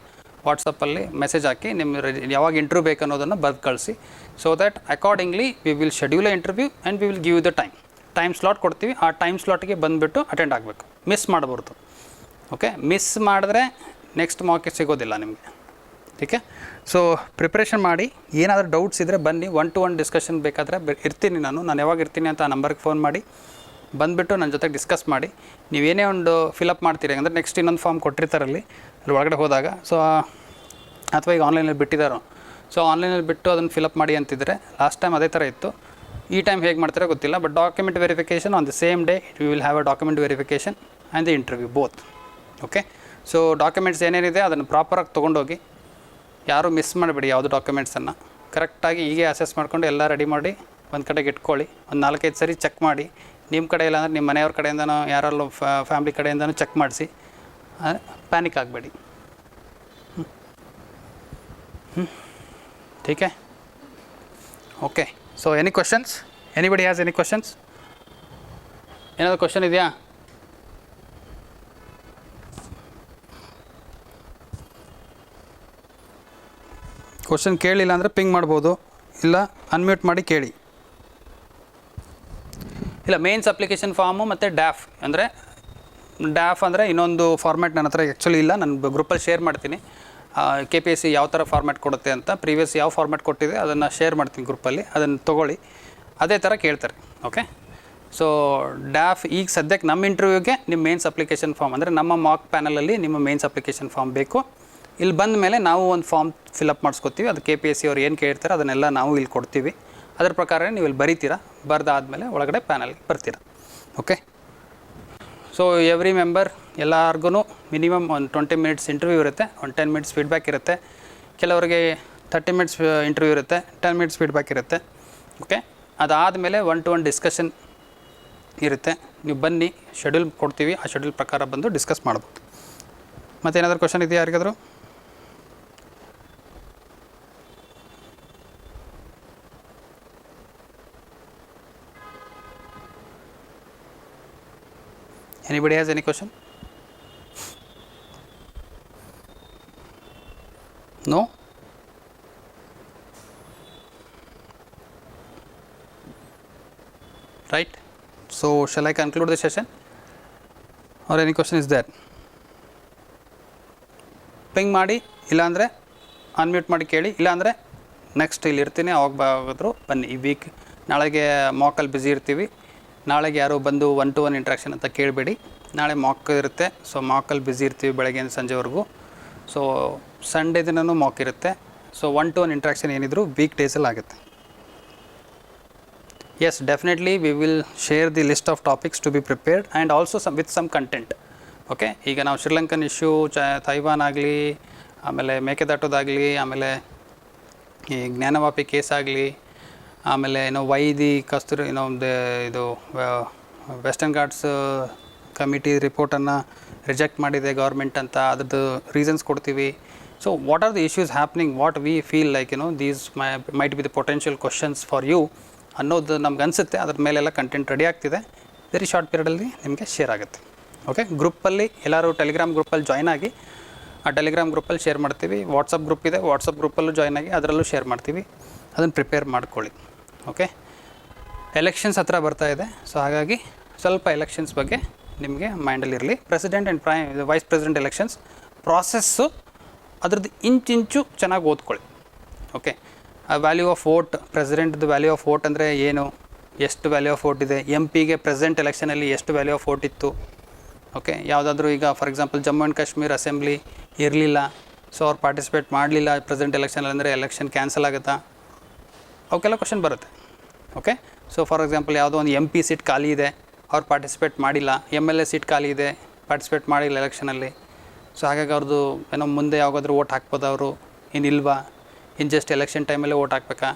ವಾಟ್ಸಪ್ಪಲ್ಲಿ ಮೆಸೇಜ್ ಹಾಕಿ ನಿಮ್ಮ ಯಾವಾಗ ಇಂಟರ್ವ್ಯೂ ಬೇಕು ಅನ್ನೋದನ್ನು ಬರೆದು ಕಳಿಸಿ. So that accordingly we will schedule A interview and we will give the time slot ಕೊಡ್ತೀವಿ. ಆ ಟೈಮ್ ಸ್ಲಾಟ್ಗೆ ಬಂದುಬಿಟ್ಟು ಅಟೆಂಡ್ ಆಗಬೇಕು, ಮಿಸ್ ಮಾಡಬಾರ್ದು. ಓಕೆ, ಮಿಸ್ ಮಾಡಿದ್ರೆ ನೆಕ್ಸ್ಟ್ ಮಾರ್ಕ್ಗೆ ಸಿಗೋದಿಲ್ಲ ನಿಮಗೆ. ಓಕೆ, ಸೊ ಪ್ರಿಪ್ರೇಷನ್ ಮಾಡಿ. ಏನಾದರೂ ಡೌಟ್ಸ್ ಇದ್ದರೆ ಬನ್ನಿ, 1-to-1 ಡಿಸ್ಕಷನ್ ಬೇಕಾದರೆ ಇರ್ತೀನಿ ನಾನು ಯಾವಾಗ ಇರ್ತೀನಿ ಅಂತ ಆ ನಂಬರ್ಗೆ ಫೋನ್ ಮಾಡಿ ಬಂದುಬಿಟ್ಟು ನನ್ನ ಜೊತೆ ಡಿಸ್ಕಸ್ ಮಾಡಿ. ನೀವೇನೇ ಒಂದು ಫಿಲಪ್ ಮಾಡ್ತೀರಿ ಅಂದರೆ ನೆಕ್ಸ್ಟ್ ಇನ್ನೊಂದು ಫಾರ್ಮ್ ಕೊಟ್ಟಿರ್ತಾರಲ್ಲಿ ಅಲ್ಲಿ ಒಳಗಡೆ ಹೋದಾಗ. ಸೊ ಅಥವಾ ಈಗ ಆನ್ಲೈನಲ್ಲಿ ಬಿಟ್ಟಿದ್ದಾರೋ, ಸೊ ಆನ್ಲೈನಲ್ಲಿ ಬಿಟ್ಟು ಅದನ್ನು ಫಿಲಪ್ ಮಾಡಿ ಅಂತಿದ್ರೆ ಲಾಸ್ಟ್ ಟೈಮ್ ಅದೇ ಥರ ಇತ್ತು. ಈ ಟೈಮ್ ಹೇಗೆ ಮಾಡ್ತಾರೋ ಗೊತ್ತಿಲ್ಲ. But document verification on the same day you will have a document verification and the interview both. Okay, so documents ಏನೇನಿದೆ ಅದನ್ನು ಪ್ರಾಪರಾಗಿ ತೊಗೊಂಡೋಗಿ, ಯಾರೂ ಮಿಸ್ ಮಾಡಬೇಡಿ. ಯಾವುದು ಡಾಕ್ಯುಮೆಂಟ್ಸನ್ನು ಕರೆಕ್ಟಾಗಿ ಹೀಗೆ ಅಸೆಸ್ ಮಾಡಿಕೊಂಡು ಎಲ್ಲ ರೆಡಿ ಮಾಡಿ ಒಂದು ಕಡೆಗೆ ಇಟ್ಕೊಳ್ಳಿ. ಒಂದು 4-5 ಸರಿ ಚೆಕ್ ಮಾಡಿ. ನಿಮ್ಮ ಕಡೆ ಇಲ್ಲ ಅಂದರೆ ನಿಮ್ಮ ಮನೆಯವ್ರ ಕಡೆಯಿಂದನೋ ಯಾರಲ್ಲೂ ಫ್ಯಾಮಿಲಿ ಕಡೆಯಿಂದನೂ ಚೆಕ್ ಮಾಡಿಸಿ. ಪ್ಯಾನಿಕ್ ಆಗಬೇಡಿ. ठीक है, okay. So any questions? Anybody has any questions? ಏನಾದರೂ ಕ್ವಶನ್ ಇದೆಯಾ? ಕ್ವಶನ್ ಕೇಳಿಲ್ಲ ಅಂದರೆ ಪಿಂಗ್ ಮಾಡ್ಬೋದು, ಇಲ್ಲ ಅನ್ಮ್ಯೂಟ್ ಮಾಡಿ ಕೇಳಿ. ಇಲ್ಲ, ಮೇನ್ಸ್ ಅಪ್ಲಿಕೇಶನ್ ಫಾರ್ಮು ಮತ್ತು ಡ್ಯಾಫ್ ಅಂದರೆ ಇನ್ನೊಂದು ಫಾರ್ಮ್ಯಾಟ್ ನನ್ನ ಹತ್ರ ಆ್ಯಕ್ಚುಲಿ ಇಲ್ಲ. ನಾನು ಗ್ರೂಪಲ್ಲಿ ಶೇರ್ ಮಾಡ್ತೀನಿ. KPSC ಯಾವ ಥರ ಫಾರ್ಮ್ಯಾಟ್ ಕೊಡುತ್ತೆ ಅಂತ, ಪ್ರೀವಿಯಸ್ ಯಾವ ಫಾರ್ಮ್ಯಾಟ್ ಕೊಟ್ಟಿದೆ ಅದನ್ನು ಶೇರ್ ಮಾಡ್ತೀನಿ ಗ್ರೂಪಲ್ಲಿ, ಅದನ್ನು ತೊಗೊಳ್ಳಿ. ಅದೇ ಥರ ಕೇಳ್ತಾರೆ. ಓಕೆ, ಸೊ ಡ್ಯಾಫ್ ಈಗ ಸದ್ಯಕ್ಕೆ ನಮ್ಮ ಇಂಟರ್ವ್ಯೂಗೆ ನಿಮ್ಮ ಮೇನ್ಸ್ ಅಪ್ಲಿಕೇಶನ್ ಫಾರ್ಮ್ ಅಂದರೆ ನಮ್ಮ ಮಾಕ್ ಪ್ಯಾನಲಲ್ಲಿ ನಿಮ್ಮ ಮೇನ್ಸ್ ಅಪ್ಲಿಕೇಶನ್ ಫಾರ್ಮ್ ಬೇಕು. ಇಲ್ಲಿ ಬಂದ ಮೇಲೆ ನಾವು ಒಂದು ಫಾರ್ಮ್ ಫಿಲಪ್ ಮಾಡಿಸ್ಕೊತೀವಿ. ಅದು KPSC ಅವ್ರು ಏನು ಕೇಳ್ತಾರೆ ಅದನ್ನೆಲ್ಲ ನಾವು ಇಲ್ಲಿ ಕೊಡ್ತೀವಿ. ಅದರ ಪ್ರಕಾರ ನೀವು ಇಲ್ಲಿ ಬರೀತೀರಾ. ಬರೆದಾದ್ಮೇಲೆ ಒಳಗಡೆ ಪ್ಯಾನಲ್ಗೆ ಬರ್ತೀರಾ. ಓಕೆ, ಸೊ ಎವ್ರಿ ಮೆಂಬರ್ ಎಲ್ಲರಿಗೂ ಮಿನಿಮಮ್ ಒಂದು 20 ಮಿನಿಟ್ಸ್ ಇಂಟರ್ವ್ಯೂ ಇರುತ್ತೆ, ಒಂದು 10 ಮಿನಿಟ್ಸ್ ಫೀಡ್ಬ್ಯಾಕ್ ಇರುತ್ತೆ. ಕೆಲವರಿಗೆ 30 ಮಿನಿಟ್ಸ್ ಇಂಟರ್ವ್ಯೂ ಇರುತ್ತೆ, 10 ಮಿನಿಟ್ಸ್ ಫೀಡ್ಬ್ಯಾಕ್ ಇರುತ್ತೆ. ಓಕೆ, ಅದಾದಮೇಲೆ 1-to-1 ಡಿಸ್ಕಷನ್ ಇರುತ್ತೆ. ನೀವು ಬನ್ನಿ, ಶೆಡ್ಯೂಲ್ ಕೊಡ್ತೀವಿ, ಆ ಶೆಡ್ಯೂಲ್ ಪ್ರಕಾರ ಬಂದು ಡಿಸ್ಕಸ್ ಮಾಡ್ಬೋದು. ಮತ್ತೇನಾದರೂ ಕ್ವಶನ್ ಇದೆಯಾ ಯಾರಿಗಾದರೂ? Anybody has any question? No? right? So shall I conclude the session or any question is there? Ping ಮಾಡಿ, ಇಲ್ಲಾಂದರೆ ಅನ್ಮ್ಯೂಟ್ ಮಾಡಿ ಕೇಳಿ, ಇಲ್ಲಾಂದರೆ ನೆಕ್ಸ್ಟ್ ಇಲ್ಲಿ ಇರ್ತೀನಿ, ಅವಾಗ ಬಾಗಾದರೂ ಬನ್ನಿ. ಈ ವೀಕ್ ನಾಳೆಗೆ ಮಾಕಲ್ಲಿ ಬ್ಯುಸಿ ಇರ್ತೀವಿ. ನಾಳೆಗೆ ಯಾರು ಬಂದು 1-to-1 ಇಂಟ್ರಾಕ್ಷನ್ ಅಂತ ಕೇಳಬೇಡಿ. ನಾಳೆ ಮಾಕ್ ಇರುತ್ತೆ. ಸೊ ಮಾಕಲ್ಲಿ ಬ್ಯುಸಿ ಇರ್ತೀವಿ ಬೆಳಗ್ಗೆಯಿಂದ ಸಂಜೆವರೆಗೂ. ಸೊ ಸಂಡೇ ದಿನವೂ ಮಾಕ್ ಇರುತ್ತೆ. ಸೊ 1-to-1 ಇಂಟ್ರಾಕ್ಷನ್ ಏನಿದ್ರು ವೀಕ್ ಡೇಸಲ್ಲಿ ಆಗುತ್ತೆ. Yes, definitely we will share the list of topics to be prepared and also with some content. Okay, ಈಗ ನಾವು ಶ್ರೀಲಂಕನ್ ಇಶ್ಯೂ, ತೈವಾನ್ ಆಗಲಿ, ಆಮೇಲೆ ಮೇಕೆದಾಟೋದಾಗಲಿ, ಆಮೇಲೆ ಈ ಜ್ಞಾನವಾಪಿ ಕೇಸ್ ಆಗಲಿ, ಆಮೇಲೆ ವೈದಿ ಕಸ್ತೂರಿ ಇದು ವೆಸ್ಟರ್ನ್ ಘಾಟ್ಸ್ ಕಮಿಟಿ ರಿಪೋರ್ಟನ್ನು ರಿಜೆಕ್ಟ್ ಮಾಡಿದೆ ಗೌರ್ಮೆಂಟ್ ಅಂತ, ಅದ್ರದ್ದು ರೀಸನ್ಸ್ ಕೊಡ್ತೀವಿ. So what are the issues happening, what we feel like these might be the potential questions for you ಅನ್ನೋದು ನಮ್ಗೆ ಅನಿಸುತ್ತೆ. ಅದ್ರ ಮೇಲೆಲ್ಲ ಕಂಟೆಂಟ್ ರೆಡಿ ಆಗ್ತಿದೆ. ವೆರಿ ಶಾರ್ಟ್ ಪೀರಿಯಡಲ್ಲಿ ನಿಮಗೆ ಶೇರ್ ಆಗುತ್ತೆ. ಓಕೆ, ಗ್ರೂಪಲ್ಲಿ ಎಲ್ಲರೂ ಟೆಲಿಗ್ರಾಮ್ ಗ್ರೂಪಲ್ಲಿ ಜಾಯ್ನ್ ಆಗಿ, ಆ ಟೆಲಿಗ್ರಾಮ್ ಗ್ರೂಪಲ್ಲಿ ಶೇರ್ ಮಾಡ್ತೀವಿ. ವಾಟ್ಸಪ್ ಗ್ರೂಪ್ ಇದೆ, ವಾಟ್ಸಪ್ ಗ್ರೂಪಲ್ಲೂ ಜಾಯ್ನ್ ಆಗಿ ಅದರಲ್ಲೂ ಶೇರ್ ಮಾಡ್ತೀವಿ. ಅದನ್ನು ಪ್ರಿಪೇರ್ ಮಾಡ್ಕೊಳ್ಳಿ. ಓಕೆ, ಎಲೆಕ್ಷನ್ಸ್ ಹತ್ರ ಬರ್ತಾ ಇದೆ. ಸೊ ಹಾಗಾಗಿ ಸ್ವಲ್ಪ ಎಲೆಕ್ಷನ್ಸ್ ಬಗ್ಗೆ ನಿಮಗೆ ಮೈಂಡಲ್ಲಿರಲಿ. President and vice president elections process ಅದ್ರದ್ದು ಇಂಚಿಂಚು ಚೆನ್ನಾಗಿ ಓದ್ಕೊಳ್ಳಿ. ಓಕೆ, ವ್ಯಾಲ್ಯೂ ಆಫ್ ವೋಟ್, ಪ್ರೆಸಿಡೆಂಟ್ದು ವ್ಯಾಲ್ಯೂ ಆಫ್ ವೋಟ್ ಅಂದರೆ ಏನು, ಎಷ್ಟು ವ್ಯಾಲ್ಯೂ ಆಫ್ ವೋಟ್ ಇದೆ, ಎಂ ಪಿಗೆ ಪ್ರೆಸೆಂಟ್ ಎಲೆಕ್ಷನಲ್ಲಿ ಎಷ್ಟು ವ್ಯಾಲ್ಯೂ ಆಫ್ ವೋಟ್ ಇತ್ತು. ಓಕೆ, ಯಾವುದಾದ್ರೂ ಈಗ for example Jammu and Kashmir assembly ಇರಲಿಲ್ಲ, ಸೊ ಅವ್ರು ಪಾರ್ಟಿಸಿಪೇಟ್ ಮಾಡಲಿಲ್ಲ ಪ್ರೆಸೆಂಟ್ ಎಲೆಕ್ಷನ್ ಅಂದರೆ ಎಲೆಕ್ಷನ್ ಕ್ಯಾನ್ಸಲ್ ಆಗುತ್ತಾ, ಅವಕ್ಕೆಲ್ಲ ಕ್ವಶನ್ ಬರುತ್ತೆ. ಓಕೆ, ಸೊ ಫಾರ್ ಎಕ್ಸಾಂಪಲ್ ಯಾವುದೋ ಒಂದು ಎಂ ಪಿ ಸೀಟ್ ಖಾಲಿ ಇದೆ, ಅವ್ರು ಪಾರ್ಟಿಸಿಪೇಟ್ ಮಾಡಿಲ್ಲ, ಎಮ್ ಎಲ್ ಎ ಸೀಟ್ ಖಾಲಿ ಇದೆ, ಪಾರ್ಟಿಸಿಪೇಟ್ ಮಾಡಿಲ್ಲ ಎಲೆಕ್ಷನಲ್ಲಿ. ಸೊ ಹಾಗಾಗಿ ಅವ್ರದ್ದು ಮುಂದೆ ಯಾವಾಗಾದ್ರೂ ವೋಟ್ ಹಾಕ್ಬೋದು ಅವರು, ಇನ್ನಿಲ್ವಾ, ಇನ್ನು ಜಸ್ಟ್ ಎಲೆಕ್ಷನ್ ಟೈಮಲ್ಲೇ ವೋಟ್ ಹಾಕ್ಬೇಕಾ.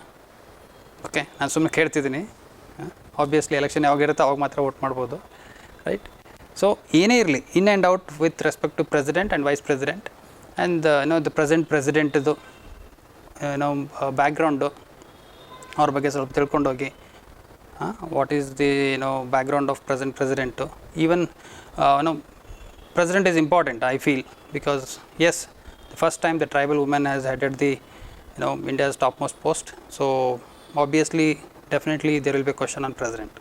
ಓಕೆ, ನಾನು ಸುಮ್ಮನೆ ಕೇಳ್ತಿದ್ದೀನಿ. ಆಬ್ವಿಯಸ್ಲಿ ಎಲೆಕ್ಷನ್ ಯಾವಾಗ ಇರುತ್ತೆ ಅವಾಗ ಮಾತ್ರ ವೋಟ್ ಮಾಡ್ಬೋದು, ರೈಟ್? ಸೊ ಏನೇ ಇರಲಿ, in and out with respect to president and vice president and the ಪ್ರೆಸಿಡೆಂಟ್ದು ಬ್ಯಾಕ್ಗ್ರೌಂಡು ಅವ್ರ ಬಗ್ಗೆ ಸ್ವಲ್ಪ ತಿಳ್ಕೊಂಡೋಗಿ. What is the background of president. Even president is important I feel, because is, the first time the tribal woman has headed the India's topmost post. So obviously definitely there will be a question on president.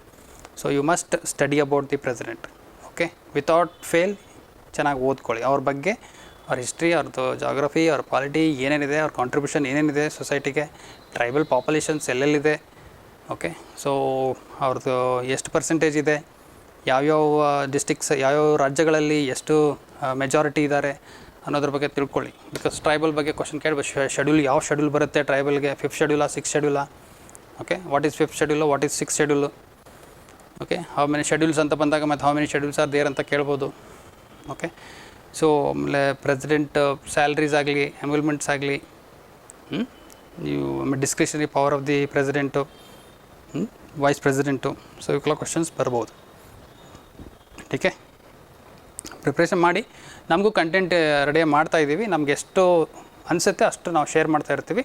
So you must study about the president. Okay, without fail ಚೆನ್ನಾಗಿ ಓದ್ಕೊಳ್ಳಿ ಅವ್ರ ಬಗ್ಗೆ, ಅವ್ರ history, ಅವ್ರದ್ದು geography, ಅವ್ರ polity ಏನೇನಿದೆ, ಅವ್ರ contribution ಏನೇನಿದೆ ಸೊಸೈಟಿಗೆ, ಟ್ರೈಬಲ್ ಪಾಪ್ಯುಲೇಷನ್ಸ್ ಎಲ್ಲೆಲ್ಲಿದೆ. ಓಕೆ, ಸೊ ಅವ್ರದ್ದು ಎಷ್ಟು ಪರ್ಸೆಂಟೇಜ್ ಇದೆ, ಯಾವ್ಯಾವ ಡಿಸ್ಟಿಕ್ಸ್, ಯಾವ್ಯಾವ ರಾಜ್ಯಗಳಲ್ಲಿ ಎಷ್ಟು ಮೆಜಾರಿಟಿ ಇದ್ದಾರೆ ಅನ್ನೋದ್ರ ಬಗ್ಗೆ ತಿಳ್ಕೊಳ್ಳಿ. ಬಿಕಾಸ್ ಟ್ರೈಬಲ್ ಬಗ್ಗೆ ಕ್ವಶನ್ ಕೇಳ್ಬೋದು. ಶೆಡ್ಯೂಲ್ ಯಾವ ಶೆಡ್ಯೂಲ್ ಬರುತ್ತೆ ಟ್ರೈಬಲ್ಗೆ, 5th ಶೆಡ್ಯೂಲಾ 6th ಶೆಡ್ಯೂಲಾ. Okay, what is 5th schedule, what is 6th schedule. Okay, how many schedules ಅಂತ ಬಂದಾಗ ಮತ್ತು how many schedules are there ಅಂತ ಕೇಳ್ಬೋದು. ಓಕೆ, ಸೊ ಆಮೇಲೆ ಪ್ರೆಸಿಡೆಂಟ್ ಸ್ಯಾಲ್ರೀಸ್ ಆಗಲಿ, ಎಮ್ಯುಲ್ಮೆಂಟ್ಸ್ ಆಗಲಿ, ನೀವು discretionary power of the president, vice president. So ಇವಕ್ಕೆಲ್ಲ ಕ್ವಶನ್ಸ್ ಬರ್ಬೋದು. ಟೀಕೆ, ಪ್ರಿಪ್ರೇಷನ್ ಮಾಡಿ. ನಮಗೂ ಕಂಟೆಂಟ್ ರೆಡಿ ಮಾಡ್ತಾಯಿದ್ದೀವಿ. ನಮ್ಗೆ ಎಷ್ಟು ಅನಿಸುತ್ತೆ ಅಷ್ಟು ನಾವು ಶೇರ್ ಮಾಡ್ತಾ ಇರ್ತೀವಿ.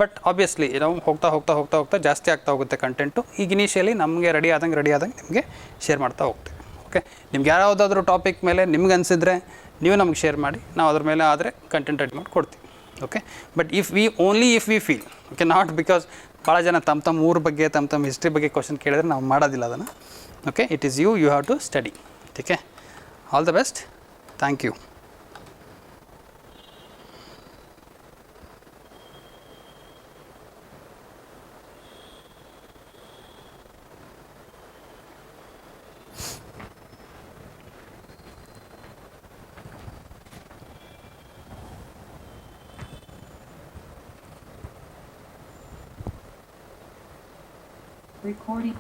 ಬಟ್ ಆಬ್ವಿಯಸ್ಲಿ ನಾವು ಹೋಗ್ತಾ ಹೋಗ್ತಾ ಹೋಗ್ತಾ ಹೋಗ್ತಾ ಜಾಸ್ತಿ ಆಗ್ತಾ ಹೋಗುತ್ತೆ ಕಂಟೆಂಟು. ಈಗ ಇನಿಷಿಯಲಿ ನಮಗೆ ರೆಡಿ ಆದಂಗೆ ನಿಮಗೆ ಶೇರ್ ಮಾಡ್ತಾ ಹೋಗ್ತೀವಿ. ಓಕೆ, ನಿಮ್ಗೆ ಯಾವುದಾದ್ರೂ ಟಾಪಿಕ್ ಮೇಲೆ ನಿಮ್ಗೆ ಅನಿಸಿದ್ರೆ ನೀವು ನಮ್ಗೆ ಶೇರ್ ಮಾಡಿ, ನಾವು ಅದ್ರ ಮೇಲೆ ಆದರೆ ಕಂಟೆಂಟ್ ರೆಡಿ ಮಾಡಿ ಕೊಡ್ತೀವಿ. Okay, but if we feel okay, not because ಭಾಳ ಜನ ತಮ್ಮ ಊರ ಬಗ್ಗೆ ತಮ್ಮ ಹಿಸ್ಟ್ರಿ ಬಗ್ಗೆ ಕ್ವಶನ್ ಕೇಳಿದ್ರೆ ನಾವು ಮಾಡೋದಿಲ್ಲ ಅದನ್ನು. Okay, it is you have to study. Okay, all the best. Thank you. Recording.